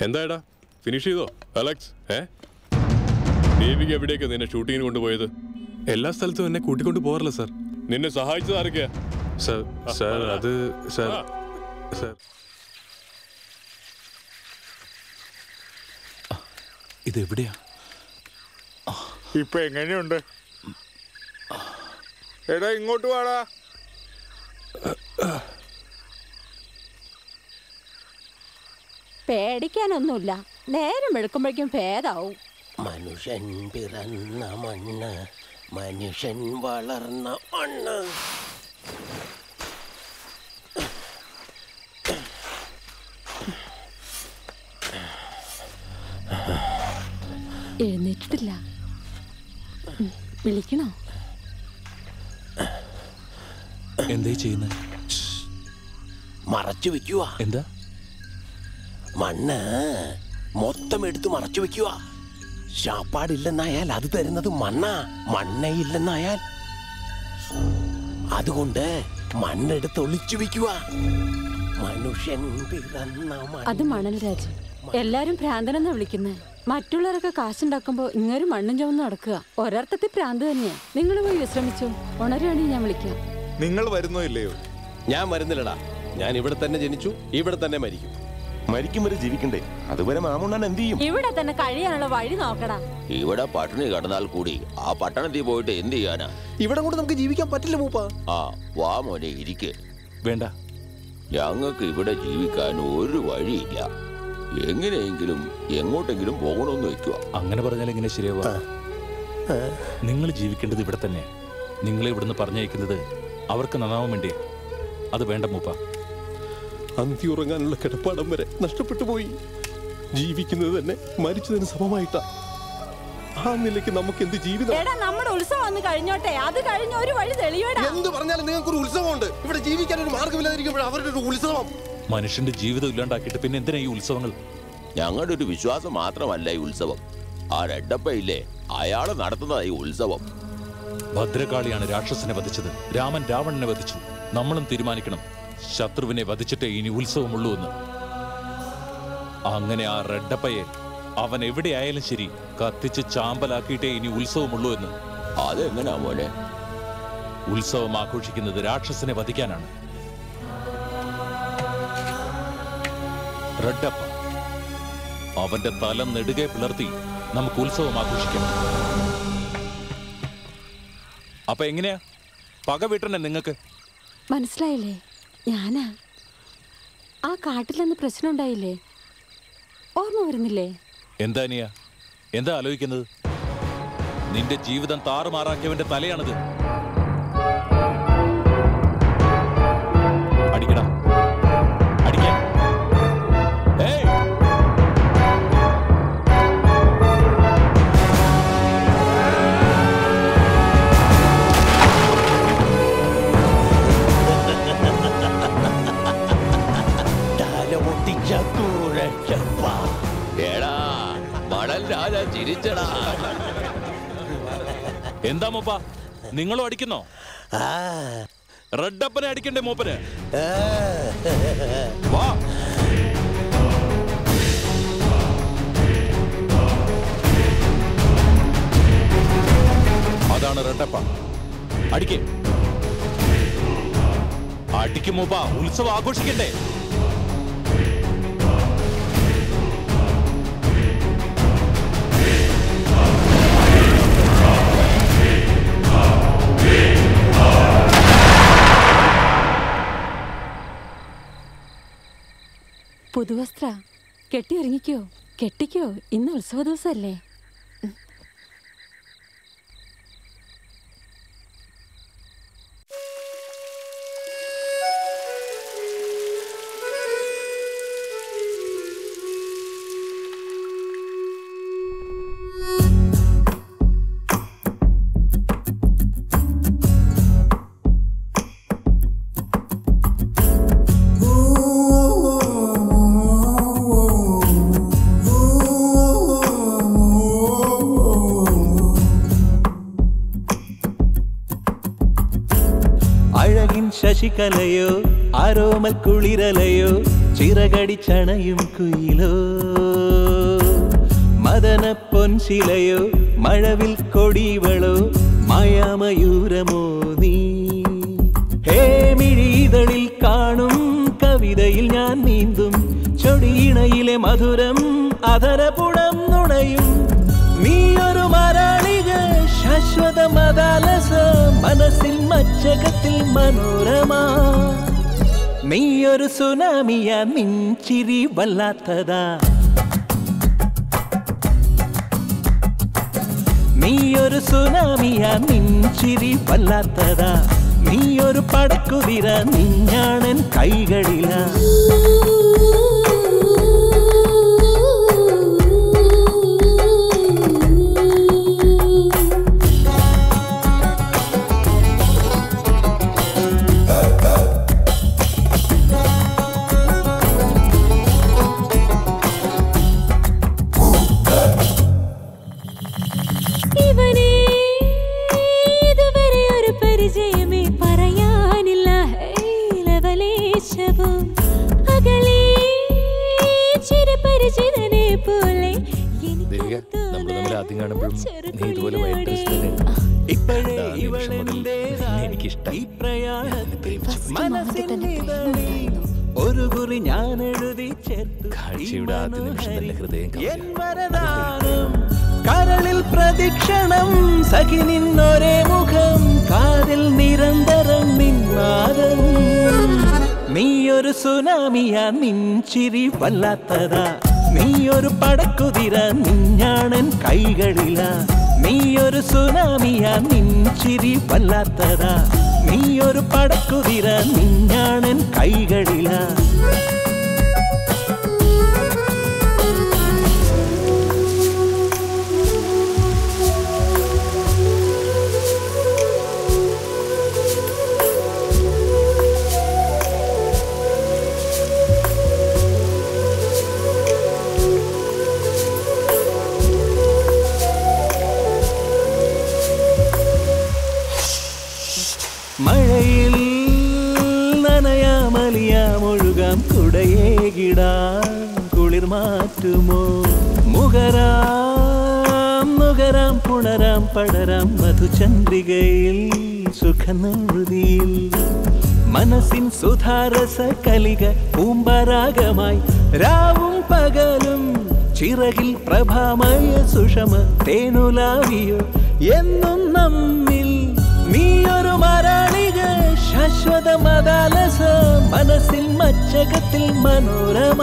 എന്തായടാ, ഫിനിഷ് ചെയ്തോ അലക്സ്? ദേവിക എവിടേക്കാ നിന്നെ ഷൂട്ടിങ്ങിന് കൊണ്ടുപോയത്? എല്ലാ സ്ഥലത്തും എന്നെ കൂട്ടിക്കൊണ്ട് പോകാറില്ല സാർ. നിന്നെ സഹായിച്ചത് ആരൊക്കെയാ? സാർ സാർ അത് സാർ സാർ ഇതെവിടെയാ? ഇപ്പൊ എങ്ങനെയുണ്ട്? എടാ ഇങ്ങോട്ട് വാടാ. പേടിക്കാനൊന്നുമില്ല, നേരം വെളുക്കുമ്പോഴേക്കും ഭേദാവും. മനുഷ്യൻ പിറന്ന മണ്ണ്, മനുഷ്യൻ വളർന്ന മണ്ണ്. എഴുന്നേറ്റിട്ടില്ല. വിളിക്കണോ? എന്തേ ചെയ്യുന്നത്? മറച്ചു വെക്കുക. എന്താ? മണ്ണ് മൊത്തം എടുത്ത് മറച്ചു വെക്കുക. ശാപ്പാടില്ലെന്നായാൽ അത് തരുന്നത് മണ്ണാ. മണ്ണയില്ലെന്നായാൽ അതുകൊണ്ട് മണ്ണെടുത്ത് ഒളിച്ചു വെക്കുക. മനുഷ്യൻ പിറന്ന അത് മണൽരാജ്. എല്ലാരും ഭ്രാന്തനെന്നാ വിളിക്കുന്നത്. മറ്റുള്ളവരൊക്കെ കാശുണ്ടാക്കുമ്പോ ഇങ്ങൊരു മണ്ണും ചുവന്ന് നടക്കുക. ഒരർത്ഥത്തിൽ ഭ്രാന്ത് തന്നെയാ. നിങ്ങൾ പോയി വിശ്രമിച്ചു. ഉണരുവാണെങ്കിൽ ഞാൻ വിളിക്കാം. നിങ്ങൾ വരുന്നോ ഇല്ലയോ? ഞാൻ വരുന്നില്ലടാ. ഞാൻ ഇവിടെ തന്നെ ജനിച്ചു, ഇവിടെ തന്നെ മരിക്കും. മരിക്കും വരെ ജീവിക്കണ്ടേ? അതുവരെ മാമുണ്ണൻ എന്ത് ചെയ്യും? ഇവിടെ തന്നെ കഴിയാനുള്ള വഴി നോക്കടാ. ഇവിടെ പട്ടിണി കിടന്നാൽ കൂടി ആ പട്ടണത്തിൽ പോയിട്ട് എന്ത് ചെയ്യാനാ? ഇവിടെ കൊണ്ട് നമുക്ക് ജീവിക്കാൻ പറ്റില്ല മൂപ്പ. ആ വാ മോനെ ഇരിക്ക്. വേണ്ട, ഞങ്ങൾക്ക് ഇവിടെ ജീവിക്കാൻ ഒരു വഴിയില്ല. എങ്ങനെയെങ്കിലും എങ്ങോട്ടെങ്കിലും പോകണമെന്ന് വെക്കുക. അങ്ങനെ പറഞ്ഞാൽ എങ്ങനെ ശരിയാവാ? നിങ്ങൾ ജീവിക്കേണ്ടത് ഇവിടെ തന്നെ. നിങ്ങളെ ഇവിടുന്ന് പറഞ്ഞയക്കുന്നത് അവർക്ക് നന്നാവാൻ വേണ്ടി. അത് വേണ്ട മൂപ്പ. അന്തി ഉറങ്ങാനുള്ള കിടപ്പാടം വരെ നഷ്ടപ്പെട്ടു പോയി. ജീവിക്കുന്നത് തന്നെ മരിച്ചതിന് സമമായിട്ടാ. ആ നിലയ്ക്ക് നമുക്ക് എന്ത് ജീവിതം? നമ്മുടെ ഉത്സവം ഒന്ന് കഴിഞ്ഞോട്ടെ. അത് കഴിഞ്ഞ ഒരു വഴി തെളിയോടാ. എന്ത് പറഞ്ഞാലും നിങ്ങൾക്ക് ഒരു ഉത്സവമുണ്ട്. ഇവിടെ ജീവിക്കാൻ ഒരു മാർഗമില്ലാതിരിക്കുമ്പോൾ അവരുടെ ഒരു ഉത്സവം. മനുഷ്യന്റെ ജീവിതം ഇല്ലാണ്ടാക്കിയിട്ട് പിന്നെ എന്തിനാ ഈ ഉത്സവങ്ങൾ? ഞങ്ങളുടെ ഒരു വിശ്വാസം മാത്രമല്ല ഈ ഉത്സവം. ആ രണ്ടപ്പയില്ലേ, അയാള് നടത്തുന്നതാ ഈ ഉത്സവം. ഭദ്രകാളിയാണ് രാക്ഷസനെ വധിച്ചത്. രാമൻ രാവണനെ വധിച്ചു. നമ്മളും തീരുമാനിക്കണം, ശത്രുവിനെ വധിച്ചിട്ടേ ഇനി ഉത്സവമുള്ളൂ എന്ന്. അങ്ങനെ ആ റെഡപ്പയെ അവൻ എവിടെയായാലും ശരി കത്തിച്ച് ചാമ്പലാക്കിയിട്ടേ ഇനി ഉത്സവമുള്ളൂ എന്ന്. അതെങ്ങനാ മോനെ? ഉത്സവം ആഘോഷിക്കുന്നത് രാക്ഷസനെ വധിക്കാനാണ്. റെഡപ്പ അവന്റെ തല നെടുകെ പിളർത്തി നമുക്ക് ഉത്സവം ആഘോഷിക്കാം. അപ്പൊ എങ്ങനെയാ പക വീട്ടണേ നിങ്ങൾക്ക്? മനസ്സിലായില്ലേ? ഞാനാ. ആ കാട്ടിലന്ന് പ്രശ്നം ഉണ്ടായില്ലേ? ഓർമ്മ വരുന്നില്ലേ? എന്താ നീയാ? എന്താ ആലോചിക്കുന്നത്? നിന്റെ ജീവിതം താറുമാറാക്കിയവന്റെ തലയാണിത്. അടിക്കടാ, അടിക്കാൻ. എന്താ മൂപ്പ, നിങ്ങളും അടിക്കുന്നോ? റെഡപ്പനെ അടിക്കണ്ടേ മൂപ്പന്? വാ. അതാണ് റെഡപ്പ. അടിക്കേ. അടിക്ക് മൂപ്പ, ഉത്സവം ആഘോഷിക്കണ്ടേ? പുതുവസ്ത്ര കെട്ടി ഒരുങ്ങിക്കോ, കെട്ടിക്കോ, ഇന്ന് ഉത്സവ ദിവസമല്ലേ. ശശികലയോ ആരോമൽ കുളിരലയോ ചിറകടിച്ചണയും കുയിലോ മദന പൊൻശിലയോ മഴവിൽ കൊടിവളോ മായാമയൂരമോ നീ ഹേ മിഴിതളിൽ കാണും കവിതയിൽ ഞാൻ നീന്തും ചൊടിയിണയിലെ മധുരം അധരപുടം നുണയും നീയൊരു മരാളിക ശാശ്വത മദാലസ മനസ്സിൽ മച്ചകത്തിൽ മനോരമ നീയൊരു സുനാമിയ നിൻചിരി വല്ലാത്തതാ നീയൊരു സുനാമിയ നിൻചിരി വല്ലാത്തതാ നീയൊരു പടക്കുതിര നിഞ്ഞാണൻ കൈകളില ഒരു കുറി ഞാൻ എഴുതി കാഴ്ചയുടെ ആദ്യ നിമിഷം തന്നെ ഹൃദയം കരളിൽ പ്രദക്ഷിണം സഖി നിന്നൊരേ മുഖം കാതിൽ നിരന്തരം നിന്നാദം നീയൊരു സുനാമിയ നിൻചിരി വല്ലാത്തതാ നീയൊരു പടക്കുതിര നിഞ്ഞാണൻ കൈകളില നീയൊരു സുനാമിയ നിൻചിരി വല്ലാത്തതാ നീയൊരു പടക്കുതിര നിഞ്ഞാണൻ കൈകളില മഴയിൽ നനയാമലിയാമൊഴുകാം കുടയേകിടാം കുളിർ മാറ്റുമോ മുഖരാം നുകരാം പുണരാം പടരാം മധുചന്ദ്രികയിൽ സുഖനൃതിയിൽ മനസ്സിൻ സുധാരസ കലിക പൂമ്പരാഗമായി രാവും പകലും ചിറകിൽ പ്രഭാമയ സുഷമ തേനുലാവിയോ എന്നും നമ്മിൽ നീയൊരു മരാളിക ശാശ്വത മദാലസ മനസ്സിൽ മച്ചകത്തിൽ മനോരമ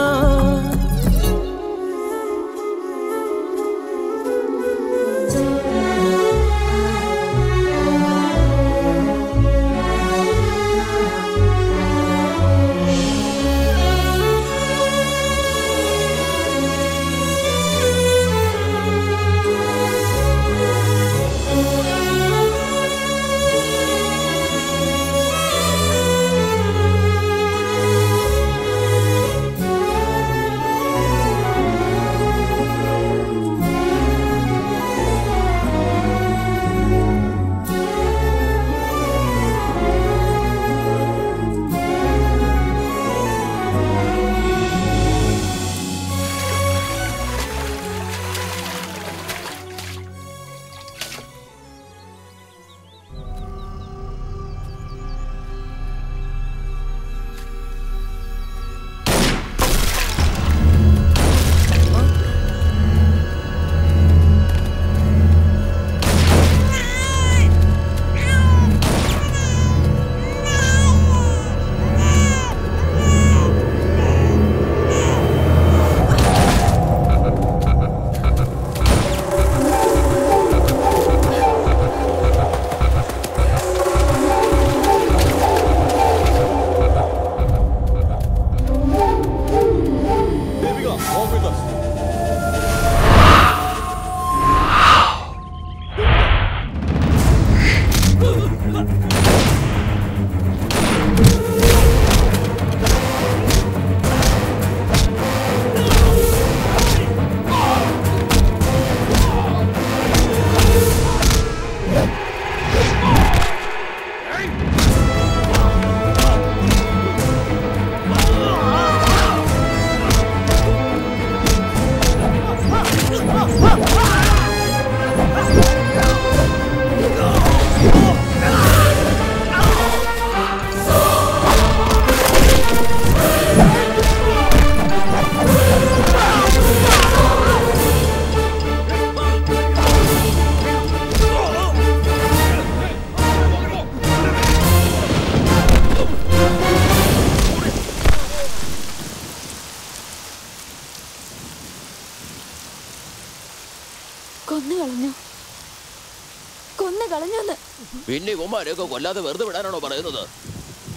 പിന്നെ ഉമ്മാരെയൊക്കെ കൊല്ലാതെ വെറുതെ വിടാനാണോ പറയുന്നത്?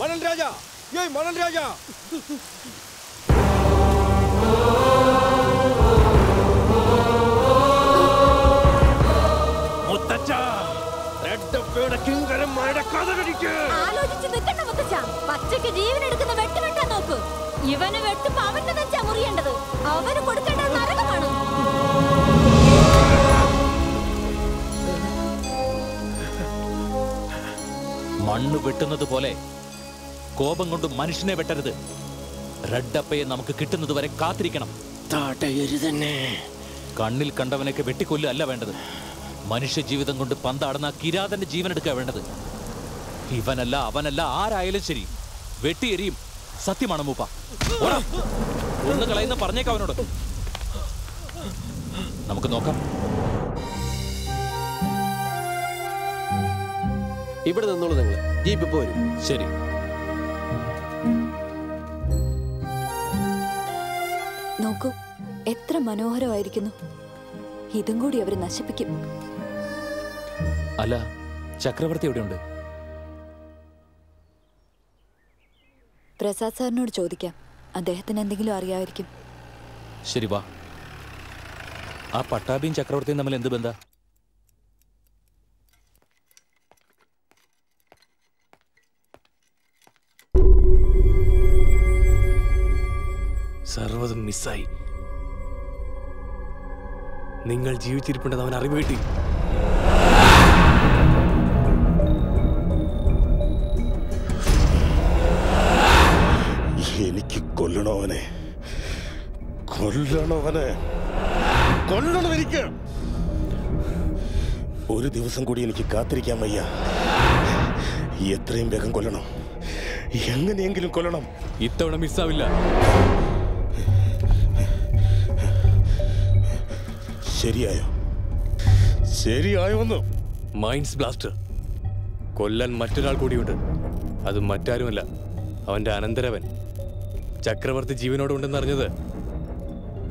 മണൽ രാജ, മണൽ രാജ. പച്ചക്ക് ജീവൻ എടുക്കുന്ന വെട്ടുവെട്ടാൻ നോക്ക്. ഇവന് വെട്ടുമ്പോ അവന്റെ നെഞ്ചാ മുറിയേണ്ടത്. അവന് കൊടുക്കേണ്ടത് നരകമാണ്. മണ്ണ് വെട്ടുന്നത് പോലെ കോപം കൊണ്ട് മനുഷ്യനെ വെട്ടരുത്. റെഡപ്പയെ നമുക്ക് കിട്ടുന്നത് വരെ കാത്തിരിക്കണം. കണ്ണിൽ കണ്ടവനൊക്കെ വെട്ടിക്കൊല്ലല്ല വേണ്ടത്. മനുഷ്യ ജീവിതം കൊണ്ട് പന്താടുന്ന കിരാതന്റെ ജീവൻ എടുക്കുക വേണ്ടത്. ഇവനല്ല അവനല്ല ആരായാലും ശരി വെട്ടിയെരിയും. സത്യമാണ് മൂപ്പ. ഒന്ന് കളയുന്ന പറഞ്ഞേക്കാം അവനോട്. നമുക്ക് നോക്കാം. ഇവിടെ നിന്നോളൂ നിങ്ങൾ. ജീപ്പ് പോരും. ശരി. നോക്കൂ, എത്ര മനോഹരമായിരിക്കുന്നു. ഇതും കൂടി അവര് നശിപ്പിക്കും. അല്ല, ചക്രവർത്തി എവിടെയുണ്ട്? പ്രസാദ് സാറിനോട് ചോദിക്കാം. അദ്ദേഹത്തിന് എന്തെങ്കിലും അറിയാമായിരിക്കും. ശരി, വാ. ആ പട്ടാഭിയും ചക്രവർത്തിയും തമ്മിൽ എന്ത് ബന്ധ? സർവ്വതും മിസ്സായി. നിങ്ങൾ ജീവിച്ചിരിപ്പുണ്ടെന്ന് അവൻ അറിവ് കിട്ടി. എനിക്ക് കൊല്ലണവനെ, കൊല്ലണവനെ, കൊല്ലണം. എനിക്ക് ഒരു ദിവസം കൂടി എനിക്ക് കാത്തിരിക്കാൻ വയ്യ. എത്രയും വേഗം കൊല്ലണം, എങ്ങനെയെങ്കിലും കൊല്ലണം. ഇത്തവണ മിസ്സാവില്ല. ശരിയായോ? ശരിയായോന്ന്? മൈൻഡ്സ് ബ്ലാസ്റ്റർ കൊല്ലാൻ മറ്റൊരാൾ കൂടിയുണ്ട്. അത് മറ്റാരുമല്ല, അവന്റെ അനന്തരവൻ. ചക്രവർത്തി ജീവനോട് ഉണ്ടെന്ന് അറിഞ്ഞത്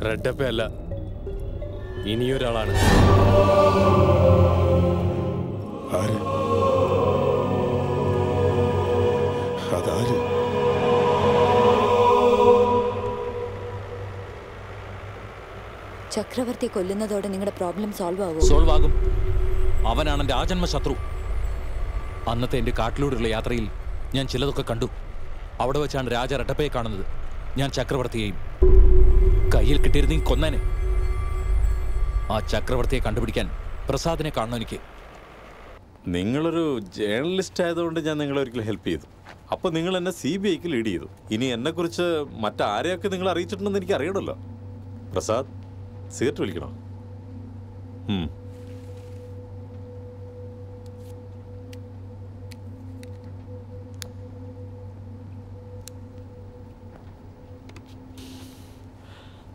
റെഡപ്പ അല്ല, ഇനിയൊരാളാണ്. അതാര്? ചക്രവർത്തിയെ കൊല്ലുന്നതോടെ നിങ്ങളുടെ പ്രോബ്ലം സോൾവ് ആകും. സോൾവ് ആകും. അവനാണ് എൻ്റെ ആജന്മ ശത്രു. അന്നത്തെ എൻ്റെ കാട്ടിലൂടെയുള്ള യാത്രയിൽ ഞാൻ ചിലതൊക്കെ കണ്ടു. അവിടെ വെച്ചാണ് രാജ റെഡപ്പയെ കാണുന്നത്. ഞാൻ ചക്രവർത്തിയെയും. കയ്യിൽ കിട്ടിയിരുന്നെങ്കിൽ കൊന്നേനെ. ആ ചക്രവർത്തിയെ കണ്ടുപിടിക്കാൻ പ്രസാദിനെ കാണണം എനിക്ക്. നിങ്ങളൊരു ജേർണലിസ്റ്റ് ആയതുകൊണ്ട് ഞാൻ നിങ്ങളെ ഒരിക്കലും ഹെൽപ്പ് ചെയ്തു. അപ്പോൾ നിങ്ങൾ എന്നെ CBIക്ക് ലീഡ് ചെയ്തു. ഇനി എന്നെക്കുറിച്ച് മറ്റാരെയൊക്കെ നിങ്ങൾ അറിയിച്ചിട്ടുണ്ടെന്ന് എനിക്ക് അറിയണമല്ലോ. പ്രസാദ്, സിഗരറ്റ് വലിക്കണോ?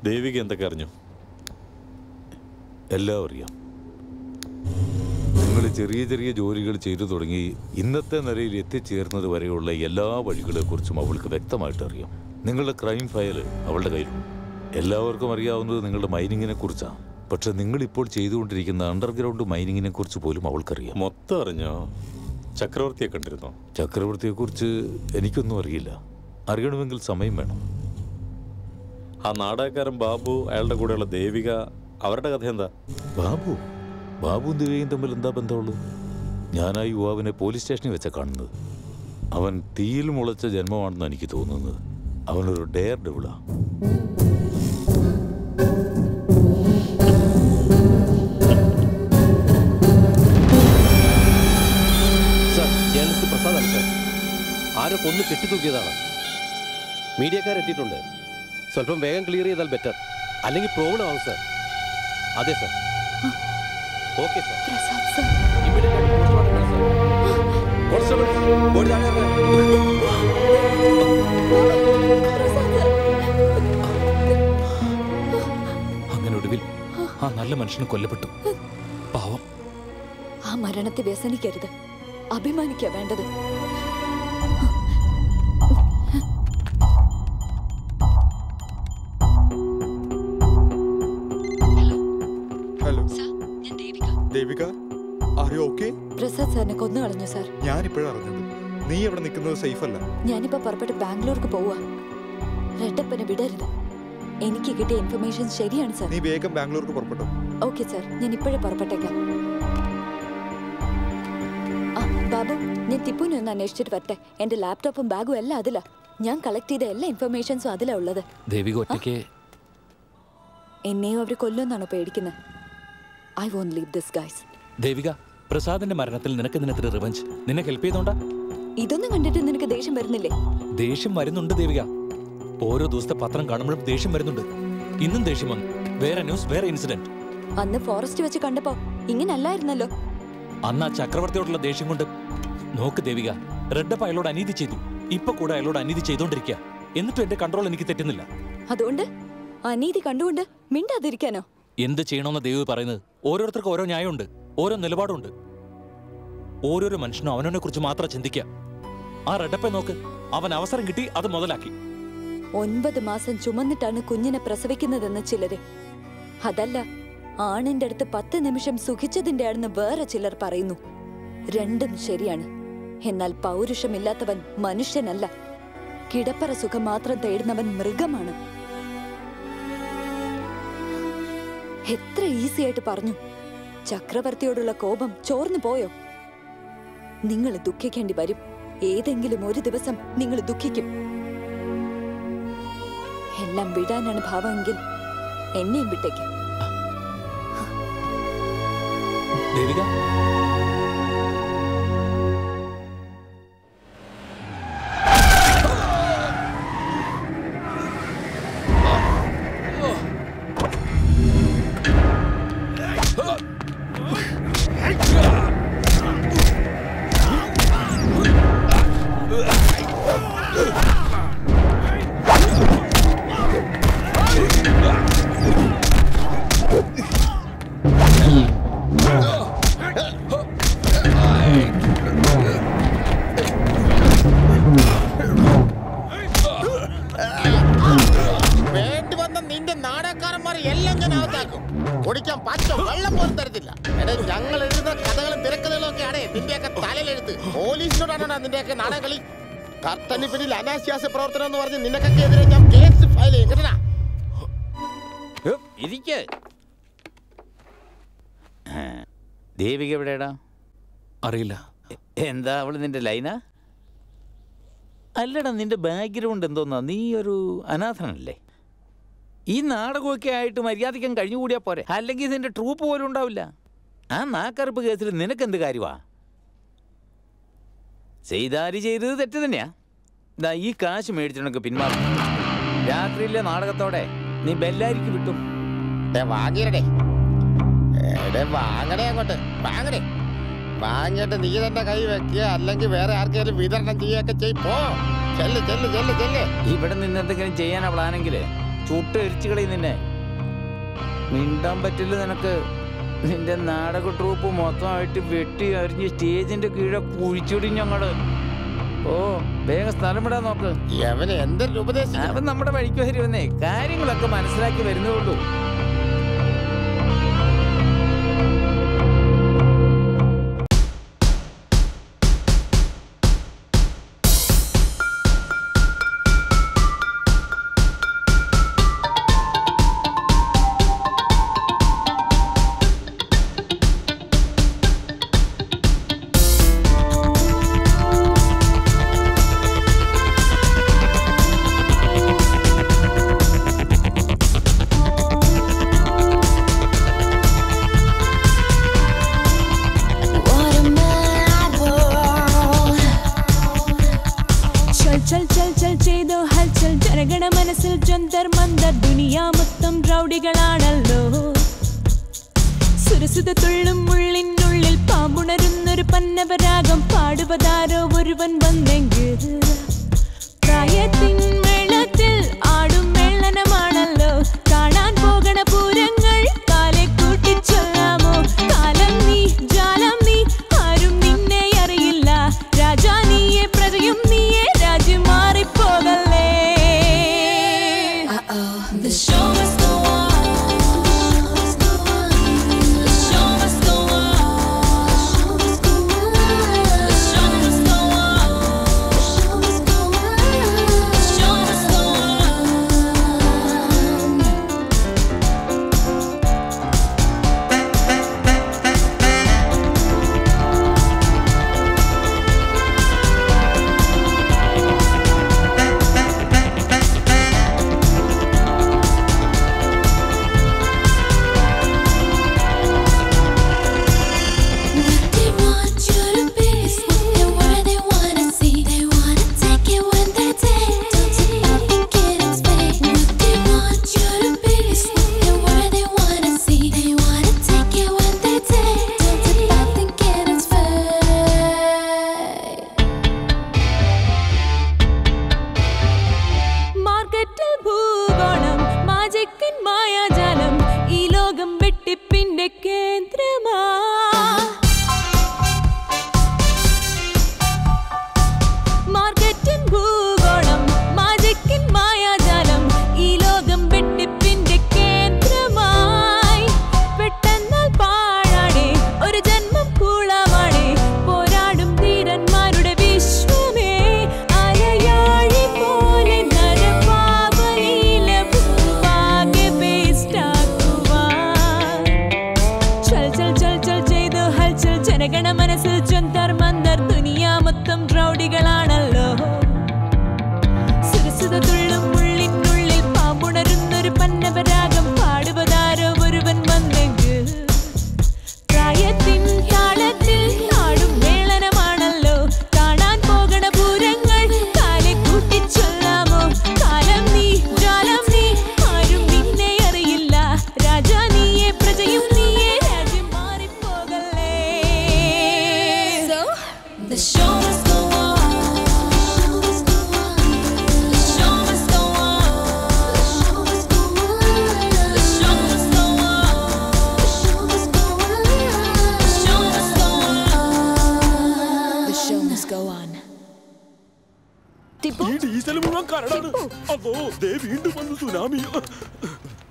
ദേവിക എന്തൊക്കെ അറിഞ്ഞു? എല്ലാം അറിയാം. നിങ്ങൾ ചെറിയ ചെറിയ ജോലികൾ ചെയ്തു തുടങ്ങി ഇന്നത്തെ നിലയിൽ എത്തിച്ചേർന്നത് വരെയുള്ള എല്ലാ വഴികളെക്കുറിച്ചും അവൾക്ക് വ്യക്തമായിട്ട് അറിയാം. നിങ്ങളുടെ ക്രൈം ഫയൽ അവളുടെ കയ്യിലുണ്ട്. എല്ലാവർക്കും അറിയാവുന്നത് നിങ്ങളുടെ മൈനിങ്ങിനെ കുറിച്ചാണ്. പക്ഷെ നിങ്ങളിപ്പോൾ ചെയ്തുകൊണ്ടിരിക്കുന്ന അണ്ടർഗ്രൗണ്ട് മൈനിങ്ങിനെ കുറിച്ച് പോലും അവൾക്കറിയാം. മൊത്തം അറിഞ്ഞോ? ചക്രവർത്തിയെ കണ്ടിരുന്നോ? ചക്രവർത്തിയെക്കുറിച്ച് എനിക്കൊന്നും അറിയില്ല. അറിയണമെങ്കിൽ സമയം വേണം. ആ നാടകക്കാരൻ ബാബു, അയാളുടെ കൂടെയുള്ള ദേവിക, അവരുടെ കഥ എന്താ? ബാബുവും ദേവികയും തമ്മിൽ എന്താ ബന്ധമുള്ളൂ? ഞാൻ ആ യുവാവിനെ പോലീസ് സ്റ്റേഷനിൽ വെച്ച കാണുന്നത്. അവൻ തീയിൽ മുളച്ച ജന്മമാണെന്ന് എനിക്ക് തോന്നുന്നത്. അവനൊരു ഡെയർ ഡെവിളാ. സർ, ജേർണലിസ്റ്റ് പ്രസാദാണ് സർ. ആരോ കൊന്ന് കെട്ടിത്തൂക്കിയതാണ്. മീഡിയക്കാരെത്തിയിട്ടുണ്ട്. സ്വല്പം വേഗം ക്ലിയർ ചെയ്താൽ ബെറ്റർ, അല്ലെങ്കിൽ പ്രോബ്ലം ആവും സർ. അതെ സർ. Okay sir. അങ്ങനെ ഒടുവിൽ ആ നല്ല മനുഷ്യന് കൊല്ലപ്പെട്ടു. പാവം. ആ മരണത്തെ വ്യസനിക്കരുത്, അഭിമാനിക്കുക വേണ്ടത്. Devika, are you okay? Prasad സാറിനെ കൊന്നു കളഞ്ഞു സാർ. ഞാനിപ്പോഴും അറിഞ്ഞത്. നീ ഇവിടെ നിൽക്കുന്നത് സേഫ് അല്ല. ഞാനിപ്പോ പുറപ്പെട്ട് ബാംഗ്ലൂർക്ക് പോവാ. റെഡപ്പനെ വിടരുത്. എനിക്ക് കിട്ടിയ ഇൻഫർമേഷൻ ശരിയാണ് സാർ. നീ വേഗം ബാംഗ്ലൂർക്ക് പുറപ്പെട്ടു. ഓക്കെ സാർ, ഞാൻ ഇപ്പോഴേ പുറപ്പെട്ടേക്കാം. ആ ബാബു, ഞാൻ ടിപ്പുവിനെ ഒന്ന് അന്വേഷിച്ചിട്ട് വരട്ടെ. എന്റെ ലാപ്ടോപ്പും ബാഗും എല്ലാം അതിലാ. ഞാൻ കളക്ട് ചെയ്ത എല്ലാ ഇൻഫർമേഷൻസും അതിലാ ഉള്ളത്. ദേവിക ഒറ്റയ്ക്ക് എന്നെയും അവർ കൊല്ലുമെന്നാണോ പേടിക്കുന്നത്? I won't leave this guys. Devika, പ്രസാദിന്റെ മരണത്തിൽ നിനക്ക് നിനത്തിന് റിവഞ്ച്. നിന്നെ ഹെൽപ്പ് ചെയ്തോണ്ടാ? ഇതൊന്നും കണ്ടിട്ട് നിനക്ക് ദേഷ്യം വരുന്നില്ലേ? ദേഷ്യം വരുന്നുണ്ട് ദേവിക. ഓരോ ദിവസത്തെ പത്രം കാണുമ്പോഴും ദേഷ്യം വരുന്നുണ്ട്. ഇന്നും ദേഷ്യം വന്നു. വേറെ ന്യൂസ്, വേറെ ഇൻസിഡന്റ്. അന്ന് ഫോറസ്റ്റ് വെച്ച് കണ്ടപ്പോ ഇങ്ങനല്ലായിരുന്നല്ലോ. അന്ന് ആ ചക്രവർത്തിയോടുള്ള ദേഷ്യം കൊണ്ട്. നോക്ക് ദേവിക, റെഡപ്പ് അയാളോട് അനീതി ചെയ്തു. ഇപ്പൊ കൂടെ അയാളോട് അനീതി ചെയ്തോണ്ടിരിക്കുക. എന്നിട്ടും എന്റെ കൺട്രോൾ എനിക്ക് തെറ്റുന്നില്ല. അതുകൊണ്ട് അനീതി കണ്ടുകൊണ്ട് മിണ്ടാതിരിക്കാനോ? എന്ത് ചെയ്യണമെന്ന് ദേവി പറയുന്നത്? ഓരോരുത്തർക്കും ഓരോ ന്യായമുണ്ട്, ഓരോ നിലപാടുണ്ട്. ഓരോരോ മനുഷ്യനും അവനവനെ കുറിച്ച് മാത്രം ചിന്തിക്കുക. ആ റെഡപ്പെ നോക്ക്, അവൻ അവസരം കിട്ടി, അത് മുതലാക്കി. 9 മാസം ചുമന്നിട്ടാണ് കുഞ്ഞിനെ പ്രസവിക്കുന്നതെന്ന് ചിലര്. അതല്ല, ആണിന്റെ അടുത്ത് 10 നിമിഷം സുഖിച്ചതിന്റെ ആണെന്ന് വേറെ ചിലർ പറയുന്നു. രണ്ടും ശരിയാണ്. എന്നാൽ പൗരുഷമില്ലാത്തവൻ മനുഷ്യനല്ല. കിടപ്പറ സുഖം മാത്രം തേടുന്നവൻ മൃഗമാണ്. എത്ര ഈസി ആയിട്ട് പറഞ്ഞു. ചക്രവർത്തിയോടുള്ള കോപം ചോർന്നു പോയോ? നിങ്ങൾ ദുഃഖിക്കേണ്ടി വരും. ഏതെങ്കിലും ഒരു ദിവസം നിങ്ങൾ ദുഃഖിക്കും. എല്ലാം വിടാനാണ് ഭാവമെങ്കിൽ എന്നെയും വിട്ടേക്ക്. ദേവിക, വേണ്ടി വന്ന നിന്റെ നാടകക്കാരന്മാരെ എല്ലാം ഞാൻ അകത്താക്കും. കുടിക്കാൻ പച്ച വെള്ളം പോലും തരത്തില്ല. ഞങ്ങൾ എഴുതുന്ന കഥകളും തിരക്കഥകളും ഒക്കെ ആടേ നിന്റെയൊക്കെ തലയിലെഴുത്ത്. പോലീസിനോടാണോ നിന്റെയൊക്കെ നാടകളി? കർത്തന് പിന്നിൽ അനാശാസ്യ പ്രവർത്തനം എന്ന് പറഞ്ഞ് നിനക്കൊക്കെതിരെ ഞാൻ കേസ് ഫയൽ ചെയ്യും. കേട്ടനാ? ഇരിക്ക്. ദേവിക എവിടെയാടാ? അറിയില്ല. എന്താ അവള് നിന്റെ ലൈനാ? അല്ലടാ, നിന്റെ ബാക്ക്ഗ്രൗണ്ട് എന്തോന്നാ? നീ ഒരു അനാഥനല്ലേ? ഈ നാടകമൊക്കെ ആയിട്ട് മര്യാദയ്ക്കാൻ കഴിഞ്ഞുകൂടിയാ പോരെ, അല്ലെങ്കിൽ നിന്റെ ട്രൂപ്പ് പോലും ഉണ്ടാവില്ല. ആ നാക്കറുപ്പ് കേസിൽ നിനക്കെന്ത് കാര്യമാ? ചെയ്താരി ചെയ്തത് തെറ്റ് തന്നെയാ. ഇതാ ഈ കാശ് മേടിച്ചിട്ടൊക്കെ പിന്മാറും. രാത്രിയിലെ നാടകത്തോടെ നീ ബെല്ലാരിക്ക് വിട്ടും. വാങ്ങിയടേ വാങ്ങടേ, അങ്ങോട്ട് വാങ്ങടേ. വാങ്ങിയിട്ട് നീ തന്നെ കൈ വെക്കുക, അല്ലെങ്കിൽ വേറെ ആർക്കെങ്കിലും വിതരണം ചെയ്യുകയൊക്കെ ചെയ്പ്പോ. ചെല്ല് ചെല്ല് ചെല്ല് ചെല്ല്. ഇവിടെ നിന്ന് എന്തെങ്കിലും ചെയ്യാനാ പ്ലാനെങ്കിൽ ചുട്ട് എരിച്ചു കളയും നിന്നെ. മിണ്ടാൻ പറ്റില്ല നിനക്ക്. നിന്റെ നാടക ട്രൂപ്പ് മൊത്തമായിട്ട് വെട്ടി അരിഞ്ഞ് സ്റ്റേജിന്റെ കീഴെ കുഴിച്ചിടും ഞങ്ങള്. ഓ, വേഗം സ്ഥലം വിടാൻ നോക്ക്. അവൻ നമ്മുടെ വഴിക്ക് വരുമെന്നേ. കാര്യങ്ങളൊക്കെ മനസ്സിലാക്കി വരുന്നേ ഉള്ളൂ. റൗഡികളാണല്ലോ. സുരസുത തുള്ളും ഉള്ളിനുള്ളിൽ പാമ്പുണരുന്നൊരു പന്നവരാഗം പാടുവതാരോ ഒരുവൻ വന്നെങ്കിൽ. പ്രായത്തിൻ മേളത്തിൽ ആടും മേളനമാണല്ലോ. കാണാൻ പോകണ പൂരങ്ങൾ കാലെ കൂട്ടിച്ചൊല്ലാമോ? കാലം നീ ജാലം നീ ആരും നിന്നെ അറിയില്ല. രാജാ നീയെ പ്രജയും നീയെ രാജ്യം മാറിപ്പോകല്ലേ. The show must go on. The show must go on. The show must go on. The show must go on.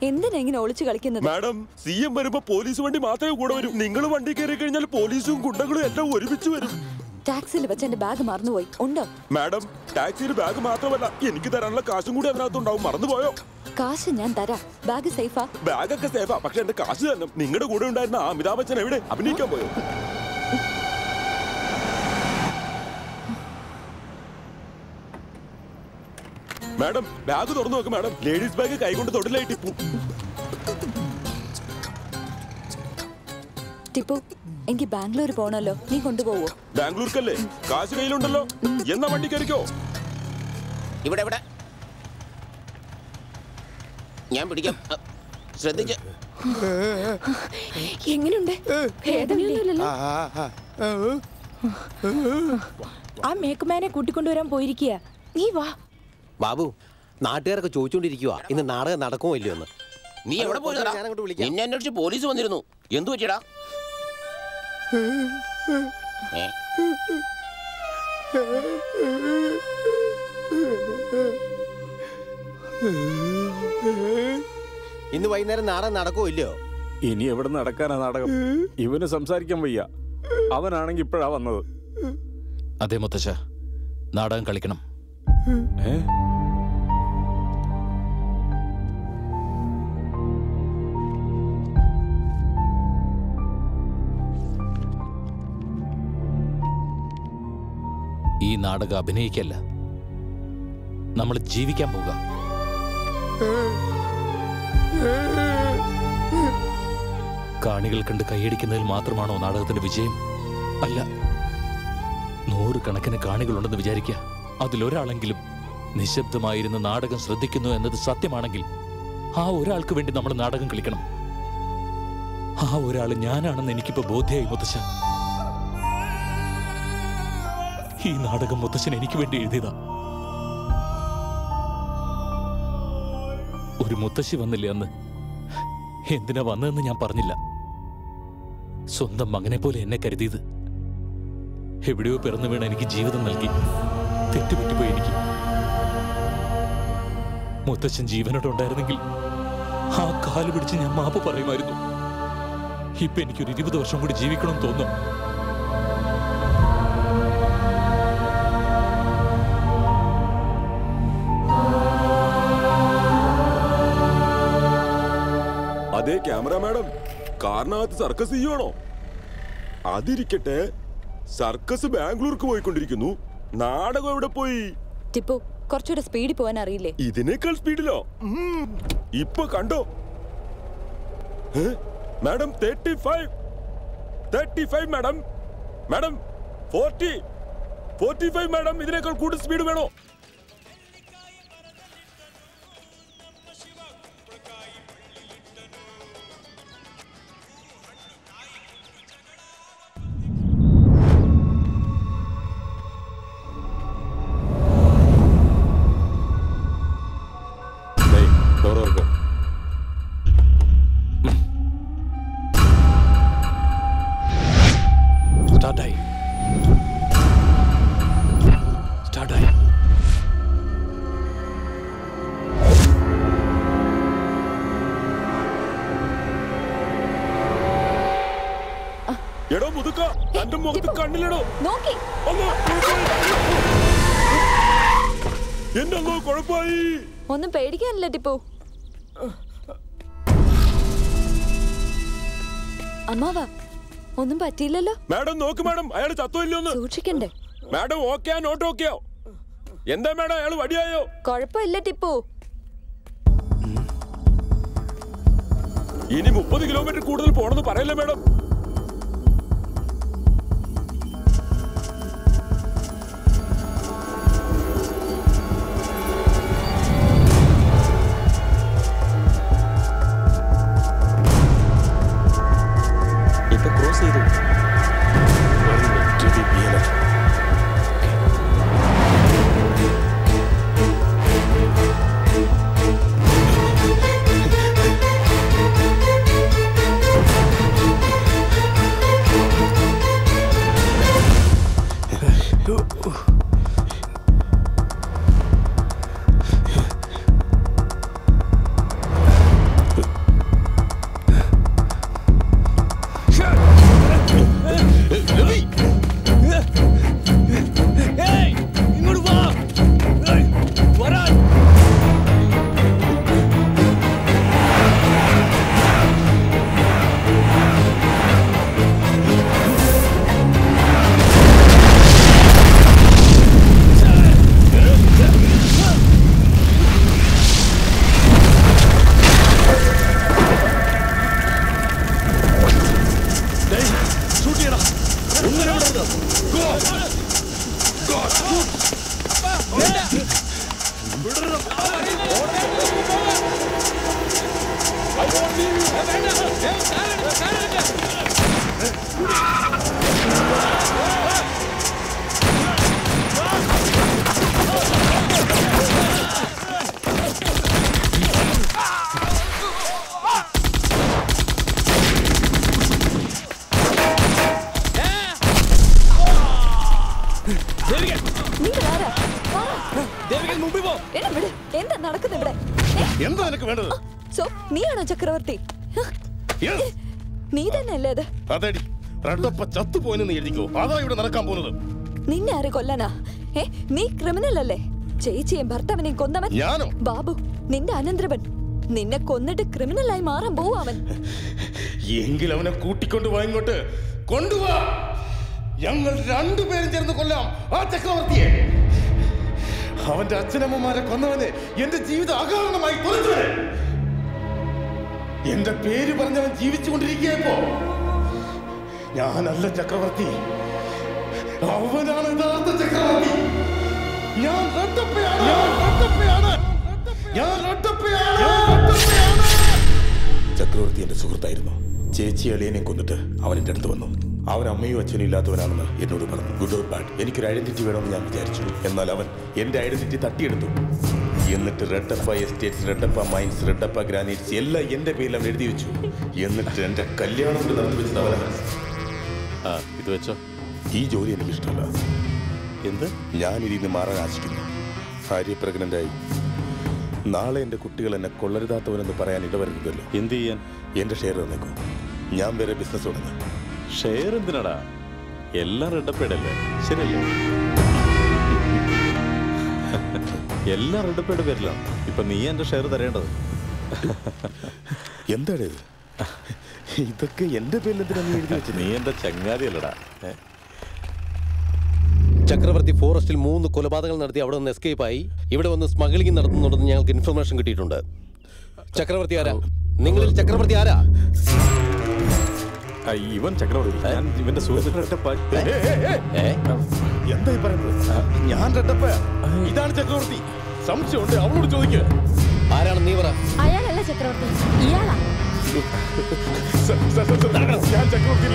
എന്തിനാ ഇങ്ങനെ ഒളിച്ചു കളിക്കുന്നത്? മാഡം, CM വരുമ്പോ പോലീസ് വണ്ടി മാത്രമേ കൂടെ വരും. നിങ്ങൾ വണ്ടി കയറി കഴിഞ്ഞാൽ പോലീസും ഗുണ്ടകളും എല്ലാം ഒരുമിച്ച് വരും. ടാക്സിയിൽ വെച്ച് എന്റെ ബാഗ് മറന്നുപോയി. ഉണ്ടോ? മാഡം, ടാക്സിയിൽ ബാഗ് മാത്രമല്ല എനിക്ക് തരാനുള്ള കാശും കൂടി അതിനകത്തുണ്ടാവും. മറന്നുപോയോ? കാശ് ഞാൻ തരാം. ബാഗ് സേഫാ? ബാഗൊക്കെ സേഫാ, പക്ഷെ എന്റെ കാശ് തന്നെ. നിങ്ങളുടെ കൂടെ ഉണ്ടായിരുന്ന അമിതാഭ് ബച്ചൻ എവിടെ? അഭിനയിക്കാൻ പോയോ? മാഡം, ബാഗ് തുറന്നു നോക്ക് മാഡം. ലേഡീസ് ബാഗ് കൈകൊണ്ട് തൊട്ടിലായിട്ട് ടിപ്പു, എനിക്ക് ബാംഗ്ലൂർ പോണല്ലോ, നീ കൊണ്ടുപോവോ? ബാംഗ്ലൂർക്കല്ലേ? കാശ് കയ്യിലുണ്ടല്ലോ, എന്നാ വണ്ടി കയറിക്കോ. ഇവിടെ ഇവിടെ ഞാൻ പിടിക്കാം, ശ്രദ്ധിച്ച്. എങ്ങനെയുണ്ട്? ആ മേക്കുമാനെ കൂട്ടിക്കൊണ്ടുവരാൻ പോയിരിക്കുക. നീ വാ. ബാബു, നാട്ടുകാരൊക്കെ ചോദിച്ചോണ്ടിരിക്കുക ഇന്ന് നാടകം നടക്കുമോ ഇല്ലയോ എന്ന്. നീ എവിടെ പോയതാ? നിന്നെ അന്വേഷിച്ച് പോലീസ് വന്നിരുന്നു. എന്തു പറ്റിയടാ? ഇന്ന് വൈകുന്നേരം നാടകം നടക്കുമോ ഇല്ലയോ? ഇനി എവിടെ നടക്കാനാ നാടകം? ഇവന് സംസാരിക്കാൻ വയ്യ. അവനാണെങ്കി ഇപ്പോഴാ വന്നത്. അതെ മുത്തശ്ശ, നാടകം കളിക്കണം. ഈ നാടകം അഭിനയിക്കല്ല, നമ്മൾ ജീവിക്കാൻ പോക. കാണികൾ കണ്ട് കൈയടിക്കുന്നതിൽ മാത്രമാണോ നാടകത്തിന്റെ വിജയം? അല്ല, 100 കണക്കിന് കാണികളുണ്ടെന്ന് വിചാരിക്കുക. അതിലൊരാളെങ്കിലും നിശബ്ദമായിരുന്ന നാടകം ശ്രദ്ധിക്കുന്നു എന്നത് സത്യമാണെങ്കിൽ ആ ഒരാൾക്ക് വേണ്ടി നമ്മൾ നാടകം കളിക്കണം. ആ ഒരാള് ഞാനാണെന്ന് എനിക്കിപ്പോ ബോധ്യായി മുത്തശ്ശ. ഈ നാടകം മുത്തശ്ശൻ എനിക്ക് വേണ്ടി എഴുതിയതാ. ഒരു മുത്തശ്ശി വന്നില്ലേ അന്ന്? എന്തിനാ വന്നതെന്ന് ഞാൻ പറഞ്ഞില്ല. സ്വന്തം മകനെ പോലെ എന്നെ കരുതിയത്. എവിടെയോ പിറന്നു വീണ എനിക്ക് ജീവിതം നൽകി. തെറ്റുപറ്റിപ്പോയി എനിക്ക്. മുത്തശ്ശൻ ജീവനോടുണ്ടായിരുന്നെങ്കിൽ ആ കാല് പിടിച്ച് ഞാൻ മാപ്പ് പറയുമായിരുന്നു. ഇപ്പൊ എനിക്കൊരു 20 വർഷം കൂടി ജീവിക്കണം തോന്നും. അതെ ക്യാമറ മാഡം, കാറിനകത്ത് സർക്കസ് ചെയ്യുവാണോ? അതിരിക്കട്ടെ, സർക്കസ് ബാംഗ്ലൂർക്ക് പോയിക്കൊണ്ടിരിക്കുന്നു. നാടകം എവിടെ പോയി? ടിപ്പു, കുറച്ചുകൂടെ സ്പീഡിൽ പോകാൻ അറിയില്ലേ? ഇതിനേക്കാൾ സ്പീഡിലോ? ഇപ്പൊ കണ്ടോ മാഡം? 35 മാഡം. Madam 45 madam. ഇതിനേക്കാൾ കൂടുതൽ സ്പീഡ് വേണോ? എടോ മുതുക്ക, തന്റെ മുഖത്ത് കണ്ണിലിടോ. എന്നോ കുഴപ്പമായി. ഒന്നും പേടിക്കാനില്ല ടിപ്പു. അമ്മാവാ, ഒന്നും പറ്റിയില്ലല്ലോ. മാഡം നോക്ക് മാഡം, അയാൾ ചത്തോയില്ലോന്ന് സൂക്ഷിക്കണ്ടേ? Madam ഓക്കെയാ not ഓക്കെയോ? എന്താ മാഡം, അയാൾ വടിയായോ? കുഴപ്പമില്ല ടിപ്പു. ഇനി 30 കിലോമീറ്റർ കൂടുതൽ പോണെന്ന് പറയല്ലേ മാഡം? ഇപ്പൊ ക്രോസ് ചെയ്തു. എന്താ നടക്കുന്നത് ഇവിടെ? എന്താ നിനക്ക് വേണ്ടത്? നീയാണോ ചക്രവർത്തി? നീ തന്നെയല്ലേ അത്? അതെടി, റെഡപ്പ ചത്തുപോയെന്ന് നീ എഴുതിക്കോ. അതാ ഇവിടെ നടക്കാൻ പോകുന്നത്. നിന്നെ ആര് കൊല്ലാനാ? നീ ക്രിമിനൽ അല്ലേ? ചേച്ചിയും ഭർത്താവിനെയും കൊന്നവൻ ഞാനോ? ബാബു, നിന്റെ അനന്തരവൻ. നിന്നെ കൊന്നിട്ട് ക്രിമിനലായി മാറാൻ പോവും അവൻ. എങ്കിൽ അവനെ കൂട്ടിക്കൊണ്ടുവാ, ഇങ്ങോട്ട് കൊണ്ടുവാ. ഞങ്ങൾ രണ്ടുപേരും ചേർന്ന് കൊല്ലാം ആ ചക്രവർത്തിയെ. അവന്റെ അച്ഛനമ്മമാരെ കൊന്നവന് എന്റെ ജീവിതം അകാരണമായി തുറച്ചവന്. എന്റെ പേര് പറഞ്ഞവൻ ജീവിച്ചുകൊണ്ടിരിക്കുകയപ്പോ ഞാനല്ല ചക്രവർത്തി, അവനാണ് യഥാർത്ഥ ചക്രവർത്തി. ഞാൻ റെഡപ്പയാണ്. ചക്രവർത്തി എന്റെ സുഹൃത്തായിരുന്നു. ചേച്ചി അളിയനെ കൊന്നിട്ട് അവൻ എൻ്റെ അടുത്ത് വന്നു. അവൻ അമ്മയും അച്ഛനും ഇല്ലാത്തവനാണെന്ന് എന്നോട് പറഞ്ഞു. ഗുഡ് ഓർ ബാഡ്, എനിക്കൊരു ഐഡന്റിറ്റി വേണമെന്ന് ഞാൻ വിചാരിച്ചു. എന്നാൽ അവൻ എൻ്റെ ഐഡന്റിറ്റി തട്ടിയെടുത്തു. എന്നിട്ട് റെഡപ്പ എസ്റ്റേറ്റ്സ്, റെഡപ്പ മൈൻസ്, റെഡപ്പ ഗ്രാനൈറ്റ്സ് എല്ലാം എൻ്റെ പേരിൽ അവൻ എഴുതി വെച്ചു. എന്നിട്ട് എൻ്റെ കല്യാണം കൊണ്ട് നടത്തി വെച്ചത് അവനാണ്. ഇത് വെച്ചോ. ഈ ജോലി എനിക്ക് ഇഷ്ടമല്ല. എന്ത്? ഞാൻ ഇതിന്ന് മാറാൻ ആശിക്കുന്നു. ഭാര്യ പ്രഗ്നൻ്റായി. നാളെ എൻ്റെ കുട്ടികൾ എന്നെ കൊള്ളരുതാത്തവനെന്ന് പറയാൻ ഇടവരുന്നതല്ലോ. എന്ത് ചെയ്യാൻ? എൻ്റെ ഷെയർ തന്നേക്കോ. ഞാൻ വേറെ ബിസിനസ് തുടങ്ങാം. ഷെയർ എന്തിനാടാ? എല്ലാം റെഡപ്പേടല്ലേ, ശരിയല്ലേ? എല്ലാം റെഡപ്പേടെ പേരിലാണ്. ഇപ്പൊ നീ എൻ്റെ ഷെയർ തരേണ്ടത്. എന്താണ് ഇത്? ഇതൊക്കെ എൻ്റെ പേരിൽ എന്തിനാ നീ എഴുതി വെച്ചത്? നീ എൻ്റെ ചങ്ങാതിയല്ലടാ. ചക്രവർത്തി ഫോറസ്റ്റിൽ 3 കൊലപാതകങ്ങൾ നടത്തി അവിടെ നിന്ന് എസ്കേപ്പ് ആയി ഇവിടെ വന്ന് സ്മഗ്ലിംഗ് നടത്തുന്നുണ്ടെന്ന് ഞങ്ങൾക്ക് ഇൻഫർമേഷൻ കിട്ടിയിട്ടുണ്ട്. ചക്രവർത്തി ആരാ? നിങ്ങളിൽ ചക്രവർത്തി ആരാ? ഇവൻ ചക്രവർത്തി. ഞാൻ ഇവന്റെ സുഹൃത്ത്. എന്തായി പറയുന്നത്? ഞാൻ റെഡപ്പ, ഇതാണ് ചക്രവർത്തി. സംശയമുണ്ട്, അവളോട് ചോദിക്കുക. ആരാണ് നീ പറ. അയാളല്ല ചക്രവർത്തി, ഇയാളാ. ഞാൻ ചക്രവർത്തി.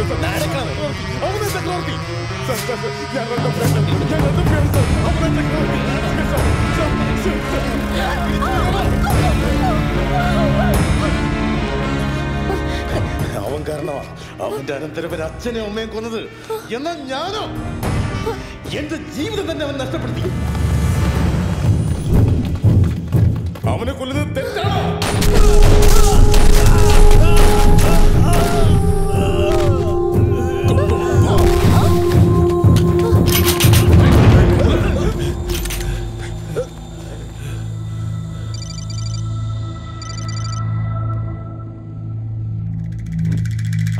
അവൻ കാരണമാ അവന്റെ അനന്തരവൻ അച്ഛനെ അമ്മയും കൊന്നത്. എന്നാൽ ഞാനോ എന്റെ ജീവിതം തന്നെ അവൻ നഷ്ടപ്പെടുത്തി. അവനെ കൊല്ലുന്നത് തെറ്റാണോ?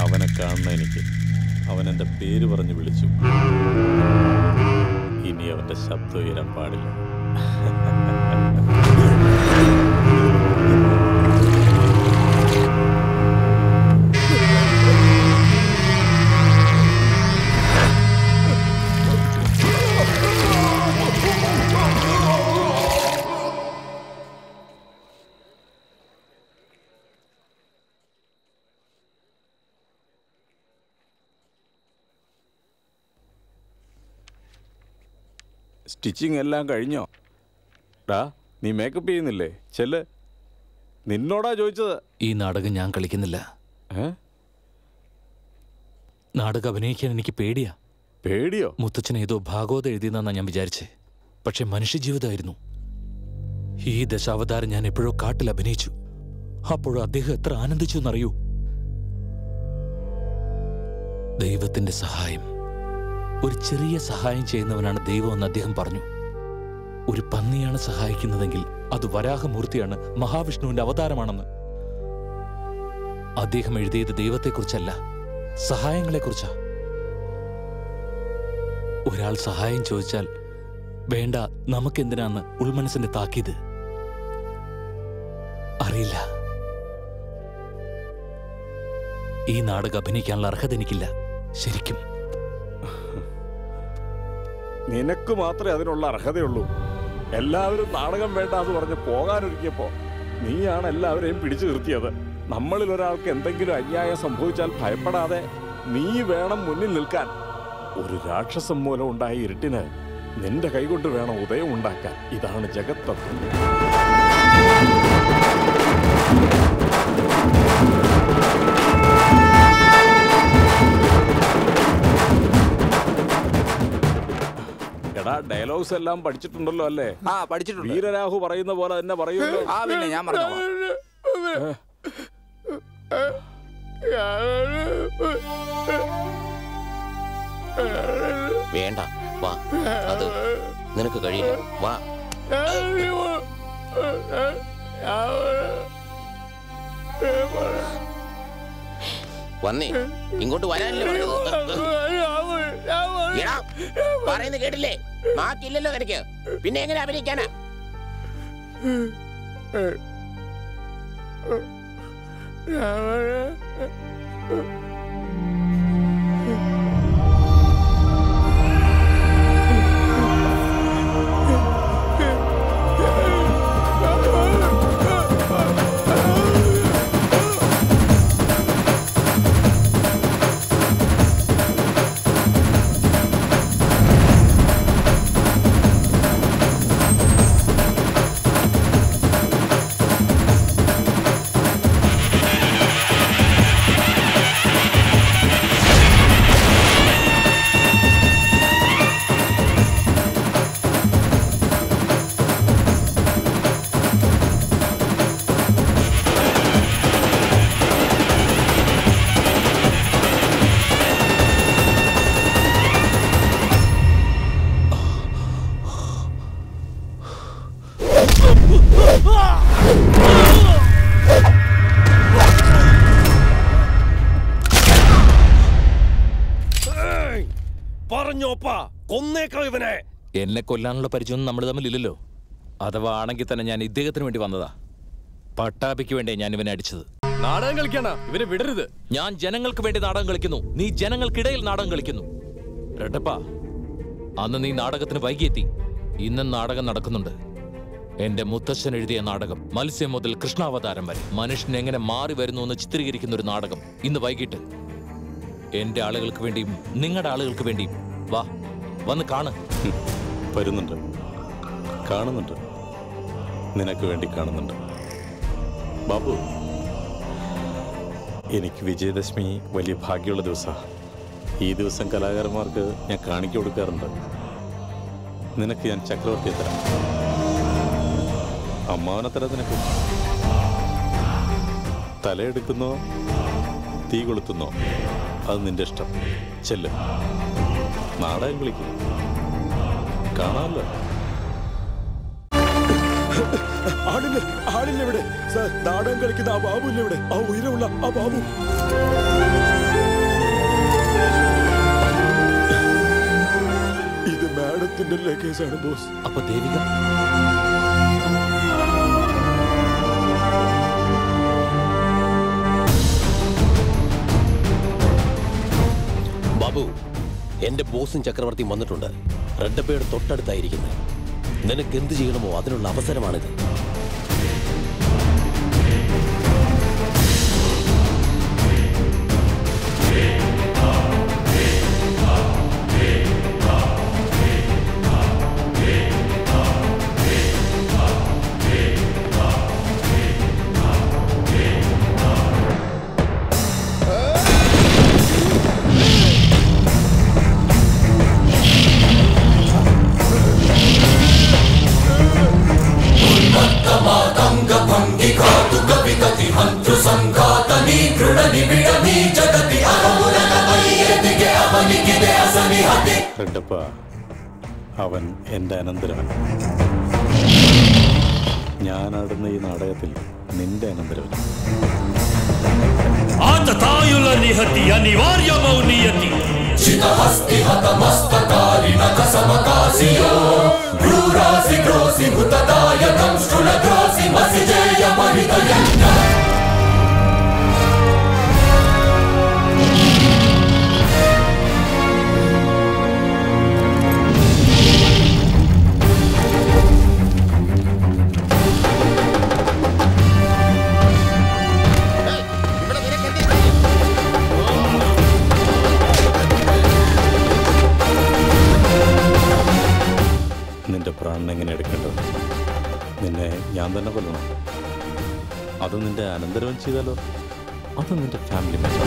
അവനെ കാണുന്ന എനിക്ക് അവൻ എൻ്റെ പേര് പറഞ്ഞ് വിളിച്ചു. ഇനി അവൻ്റെ ശബ്ദം ഉയരാൻ പാടില്ല. സ്റ്റിച്ചിങ് എല്ലാം കഴിഞ്ഞോ? ഡാ, നീ മേക്കപ്പ് ചെയ്യുന്നില്ലേ? ചെല്ല്. നിന്നോടാ ചോദിച്ചത്. ഈ നാടകം ഞാൻ കളിക്കുന്നില്ല. നാടകം അഭിനയിക്കാൻ എനിക്ക് പേടിയാ. പേടിയോ? മുത്തച്ഛൻ ഏതോ ഭാഗവതം എഴുതിയെന്നാ ഞാൻ വിചാരിച്ചേ. പക്ഷെ മനുഷ്യജീവിതമായിരുന്നു. ഈ ദശാവതാരം ഞാൻ എപ്പോഴോ കാട്ടിൽ അഭിനയിച്ചു. അപ്പോഴും അദ്ദേഹം എത്ര ആനന്ദിച്ചു എന്നറിയൂ. ദൈവത്തിന്റെ സഹായം, ഒരു ചെറിയ സഹായം ചെയ്യുന്നവനാണ് ദൈവം എന്ന് അദ്ദേഹം പറഞ്ഞു. ഒരു പന്നിയാണ് സഹായിക്കുന്നതെങ്കിൽ അത് വരാഹമൂർത്തിയാണ്, മഹാവിഷ്ണുവിന്റെ അവതാരമാണെന്ന്. അദ്ദേഹം എഴുതിയത് ദൈവത്തെക്കുറിച്ചല്ല, സഹായങ്ങളെക്കുറിച്ചാ. ഒരാൾ സഹായം ചോദിച്ചാൽ വേണ്ട, നമുക്കെന്തിനാന്ന് ഉൾമനസ്സിന്റെ താക്കീത്. അറിയില്ല, ഈ നാടകം അഭിനയിക്കാനുള്ള അർഹത എനിക്കില്ല. ശരിക്കും നിനക്ക് മാത്രമേ അതിനുള്ള അർഹതയുള്ളൂ. എല്ലാവരും നാടകം വേണ്ട എന്ന് പറഞ്ഞ് പോകാനൊരുക്കിയപ്പോ നീയാണ് എല്ലാവരെയും പിടിച്ചു നിർത്തിയത്. നമ്മളിൽ ഒരാൾക്ക് എന്തെങ്കിലും അന്യായം സംഭവിച്ചാൽ ഭയപ്പെടാതെ നീ വേണം മുന്നിൽ നിൽക്കാൻ. ഒരു രാക്ഷസം മൂലം ഉണ്ടായ ഇരുട്ടിന് നിന്റെ കൈകൊണ്ട് വേണം ഉദയം ഉണ്ടാക്കാൻ. ഇതാണ് ജഗത്തത്വം. എടാ, ഡയലോഗ്സ് എല്ലാം പഠിച്ചിട്ടുണ്ടല്ലോ അല്ലേ? പഠിച്ചിട്ടുണ്ട്. വീരരാഹു പറയുന്ന പോലെ തന്നെ പറയുമല്ലോ. പിന്നെ ഞാൻ പറഞ്ഞോളാം. വേണ്ട, വാ, അത് നിനക്ക് കഴിയില്ല. വാ. വന്നേ, ഇങ്ങോട്ട് വരാനല്ലേ പറയുന്നത്? കേട്ടില്ലേ? മാറ്റില്ലല്ലോ നിനക്ക്. പിന്നെ എങ്ങനെ അഭിനയിക്കാനാ? ഇവനെ. എന്നെ കൊല്ലാനുള്ള പരിചയമൊന്നും നമ്മൾ തമ്മിലില്ലല്ലോ. അഥവാ ആണെങ്കിൽ തന്നെ ഞാൻ ഇദ്ദേഹത്തിന് വേണ്ടി വന്നതാ. പട്ടാഭിക്ക് വേണ്ടി ഞാൻ ഇവനെ അടിച്ചത്. നാടകം കളിക്കാനാ ഇവനെ വിടരുത്. ഞാൻ ജനങ്ങൾക്ക് വേണ്ടി നാടകം കളിക്കുന്നു, നീ ജനങ്ങൾക്കിടയിൽ നാടകം കളിക്കുന്നു. റെഡപ്പ, അന്ന് നീ നാടകത്തിന് വൈകിയെത്തി. ഇന്നും നാടകം നടക്കുന്നുണ്ട്. എന്റെ മുത്തശ്ശൻ എഴുതിയ നാടകം, മത്സ്യം മുതൽ കൃഷ്ണാവതാരം വരെ മനുഷ്യൻ എങ്ങനെ മാറി വരുന്നു എന്ന് ചിത്രീകരിക്കുന്ന ഒരു നാടകം ഇന്ന് വൈകിട്ട് എന്റെ ആളുകൾക്ക് വേണ്ടിയും നിങ്ങളുടെ ആളുകൾക്ക് വേണ്ടിയും വാ, വന്ന് കാണ്. വരുന്നുണ്ട്, കാണുന്നുണ്ട്, നിനക്ക് വേണ്ടി കാണുന്നുണ്ട്. ബാബു, എനിക്ക് വിജയദശമി വലിയ ഭാഗ്യമുള്ള ദിവസമാണ്. ഈ ദിവസം കലാകാരന്മാർക്ക് ഞാൻ കാണിക്ക കൊടുക്കാറുണ്ട്. നിനക്ക് ഞാൻ ചക്രവർത്തിയെ തരാം, അമ്മാവനെ തരാം. നിനക്ക് തലയെടുക്കുന്നോ തീ കൊളുത്തുന്നോ അത് നിന്റെ ഇഷ്ടം. ചെല്ല്, നാടകം കളിക്കും, കാണാമല്ലോ. ആളില്ല ഇവിടെ സാർ. നാടകം കളിക്കുന്ന ആ ബാബു ഇല്ല ഇവിടെ, ആ ഉയരമുള്ള ആ ബാബു. ഇത് മാഡത്തിന്റെ ലഗേജാണ് ബോസ്. അപ്പൊ ദേവിക ബാബു, എന്റെ ബോസും ചക്രവർത്തിയും വന്നിട്ടുണ്ട്. റെഡ്ഡപ്പയുടെ തൊട്ടടുത്തായിരിക്കുന്നത്. നിനക്ക് എന്ത് ചെയ്യണമോ അതിനുള്ള അവസരമാണിത്. റെഡ്ഡപ്പ, അവൻ എൻ്റെ അനന്തരവൻ. ഞാനാടുന്ന ഈ നാടകത്തിൽ നിന്റെ അനന്തരവൻ. നിന്റെ പ്രാണൻ എങ്ങനെ എടുക്കേണ്ടത്? നിന്നെ ഞാൻ തന്നെ കൊല്ലണം? അത് നിന്റെ അനന്തരവൻ ചെയ്താലോ? അത് നിന്റെ ഫാമിലി മെമ്പർ.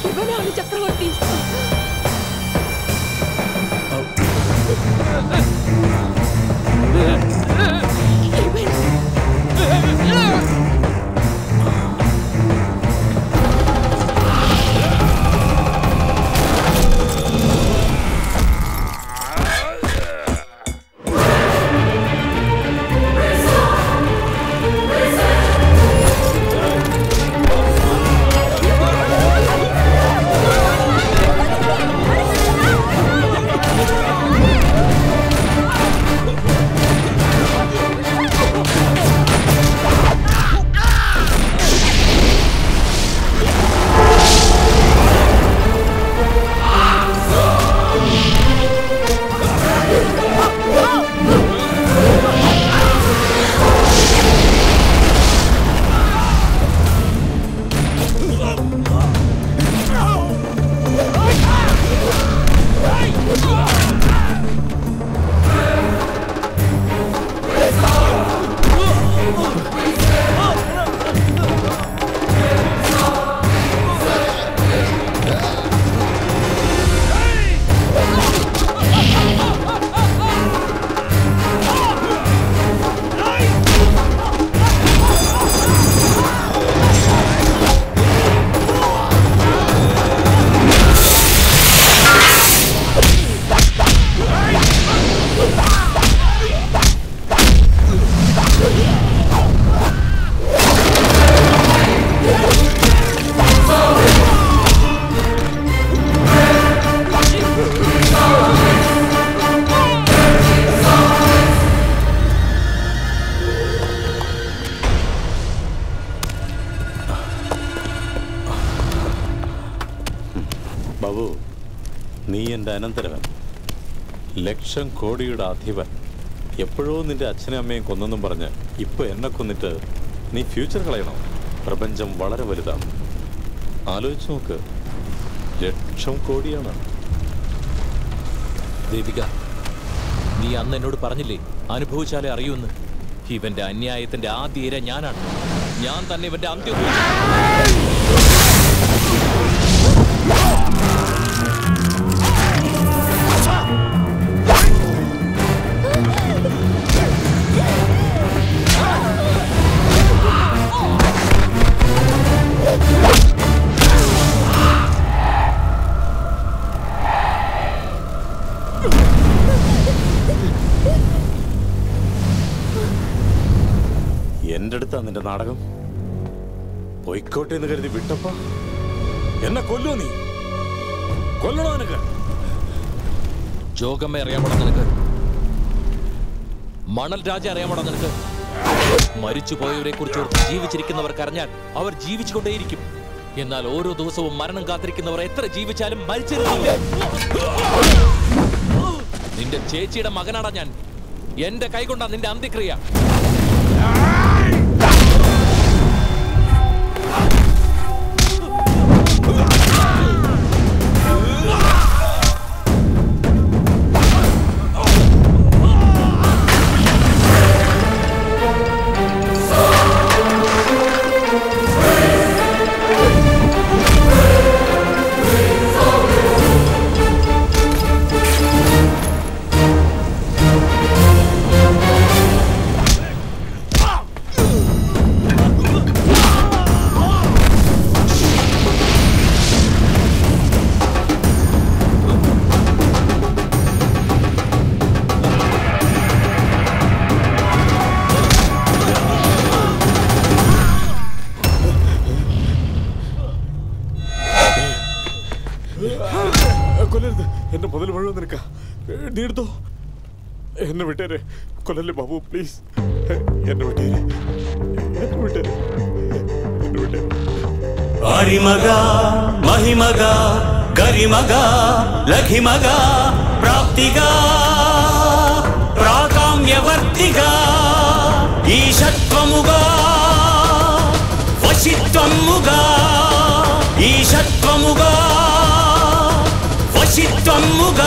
ഇവനാണ് ചക്രവർത്തി. നിന്റെ അനന്തരവൻ, 1,00,000 കോടിയുടെ അധിപൻ. എപ്പോഴോ നിന്റെ അച്ഛനും അമ്മയും കൊന്നെന്നും പറഞ്ഞ് ഇപ്പൊ എന്നെ കൊന്നിട്ട് നീ ഫ്യൂച്ചർ കളയണോ? പ്രപഞ്ചം വളരെ വലുതാണ്. ആലോചിച്ച് നോക്ക്, 1,00,000 കോടിയാണ്. ദേവിക, നീ അന്ന് എന്നോട് പറഞ്ഞില്ലേ അനുഭവിച്ചാലേ അറിയൂന്ന്? ഇവന്റെ അന്യായത്തിന്റെ ആദ്യ ഇര ഞാനാണ്. ഞാൻ തന്നെ ഇവന്റെ അന്ത്യം. എന്റെ അടുത്താ നിന്റെ നാടകം. പൊയ്ക്കോട്ടെ എന്ന് കരുതി വിട്ടപ്പോ എന്നെ കൊല്ലോ. നീ കൊല്ലണോ? നിനക്ക് ജോഗമ്മ അറിയാമോടാ നിനക്ക്? മണൽ രാജ അറിയാമോടാ നിനക്ക്? മരിച്ചുപോയവരെ കുറിച്ച് ജീവിച്ചിരിക്കുന്നവർക്ക് അറിഞ്ഞാൽ അവർ ജീവിച്ചുകൊണ്ടേയിരിക്കും. എന്നാൽ ഓരോ ദിവസവും മരണം കാത്തിരിക്കുന്നവർ എത്ര ജീവിച്ചാലും മരിച്ചിരുന്നില്ല. നിന്റെ ചേച്ചിയുടെ മകനാടാ ഞാൻ. എന്റെ കൈകൊണ്ടാ നിന്റെ അന്ത്യക്രിയ. കൊല്ലരുത്. എന്റെ മുതൽ മുഴുവൻ നിനക്ക. നീ എടുത്തോ. എന്നെ വിട്ടേരെ. കൊല്ലല്ലേ ബാബു, പ്ലീസ്. എന്നെ വിട്ടേരെ. എന്നെ വിട്ടേരെ. എന്നെ വിട്ടേരെ. ಅರಿಮಗ ಮಹಿಮಗ ಗರಿಮಗ ಲಘಿಮಗ ಪ್ರಾಪ್ತಿಗ ಪ್ರಾಕಾಮ್ಯವರ್ತಿಗ ಈಶತ್ವಮುಗ ವಶಿತ್ವಮುಗ ಈಶತ್ವಮುಗ ವಶಿತ್ವಮುಗ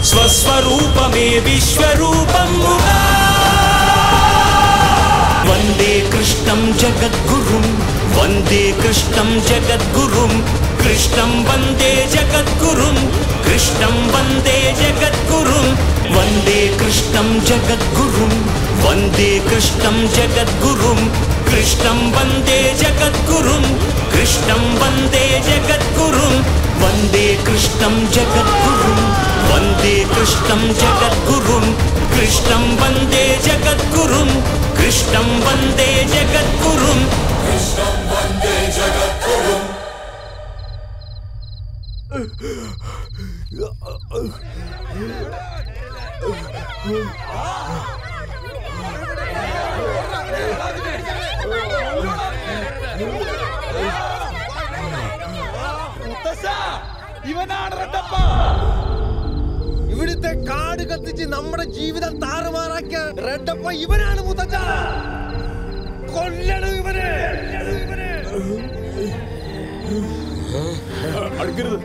ಸ್ವಸ್ವರೂಪಮೇ ವಿಶ್ವರೂಪಮುಗ ವಂದೇ ಕೃಷ್ಣಂ ಜಗದ್ಗುರುಂ वन्दे कृष्णं जगद्गुरुं कृष्णं वन्दे जगद्गुरुं कृष्णं वन्दे जगद्गुरुं वन्दे कृष्णं जगद्गुरुं वन्दे कृष्णं जगद्गुरुं कृष्णं वन्दे जगद्गुरुं कृष्णं वन्दे जगद्गुरुं वन्दे कृष्णं जगद्गुरुं वन्दे कृष्णं जगद्गुरुं कृष्णं वन्दे जगद्गुरुं कृष्णं वन्दे जगद्गुरुं कृष्णं वन्दे जगद्गुरुं ഇവനാണ് റെഡ്ഡപ്പ. ഇവിടുത്തെ കാട് കത്തിച്ച് നമ്മുടെ ജീവിതം താറുമാറാക്കിയ റെഡ്ഡപ്പ ഇവനാണ് മുത്തച്ഛ. കൊല്ലണം ഇവനെ. അടുക്കരുത്.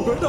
വേണ്ട.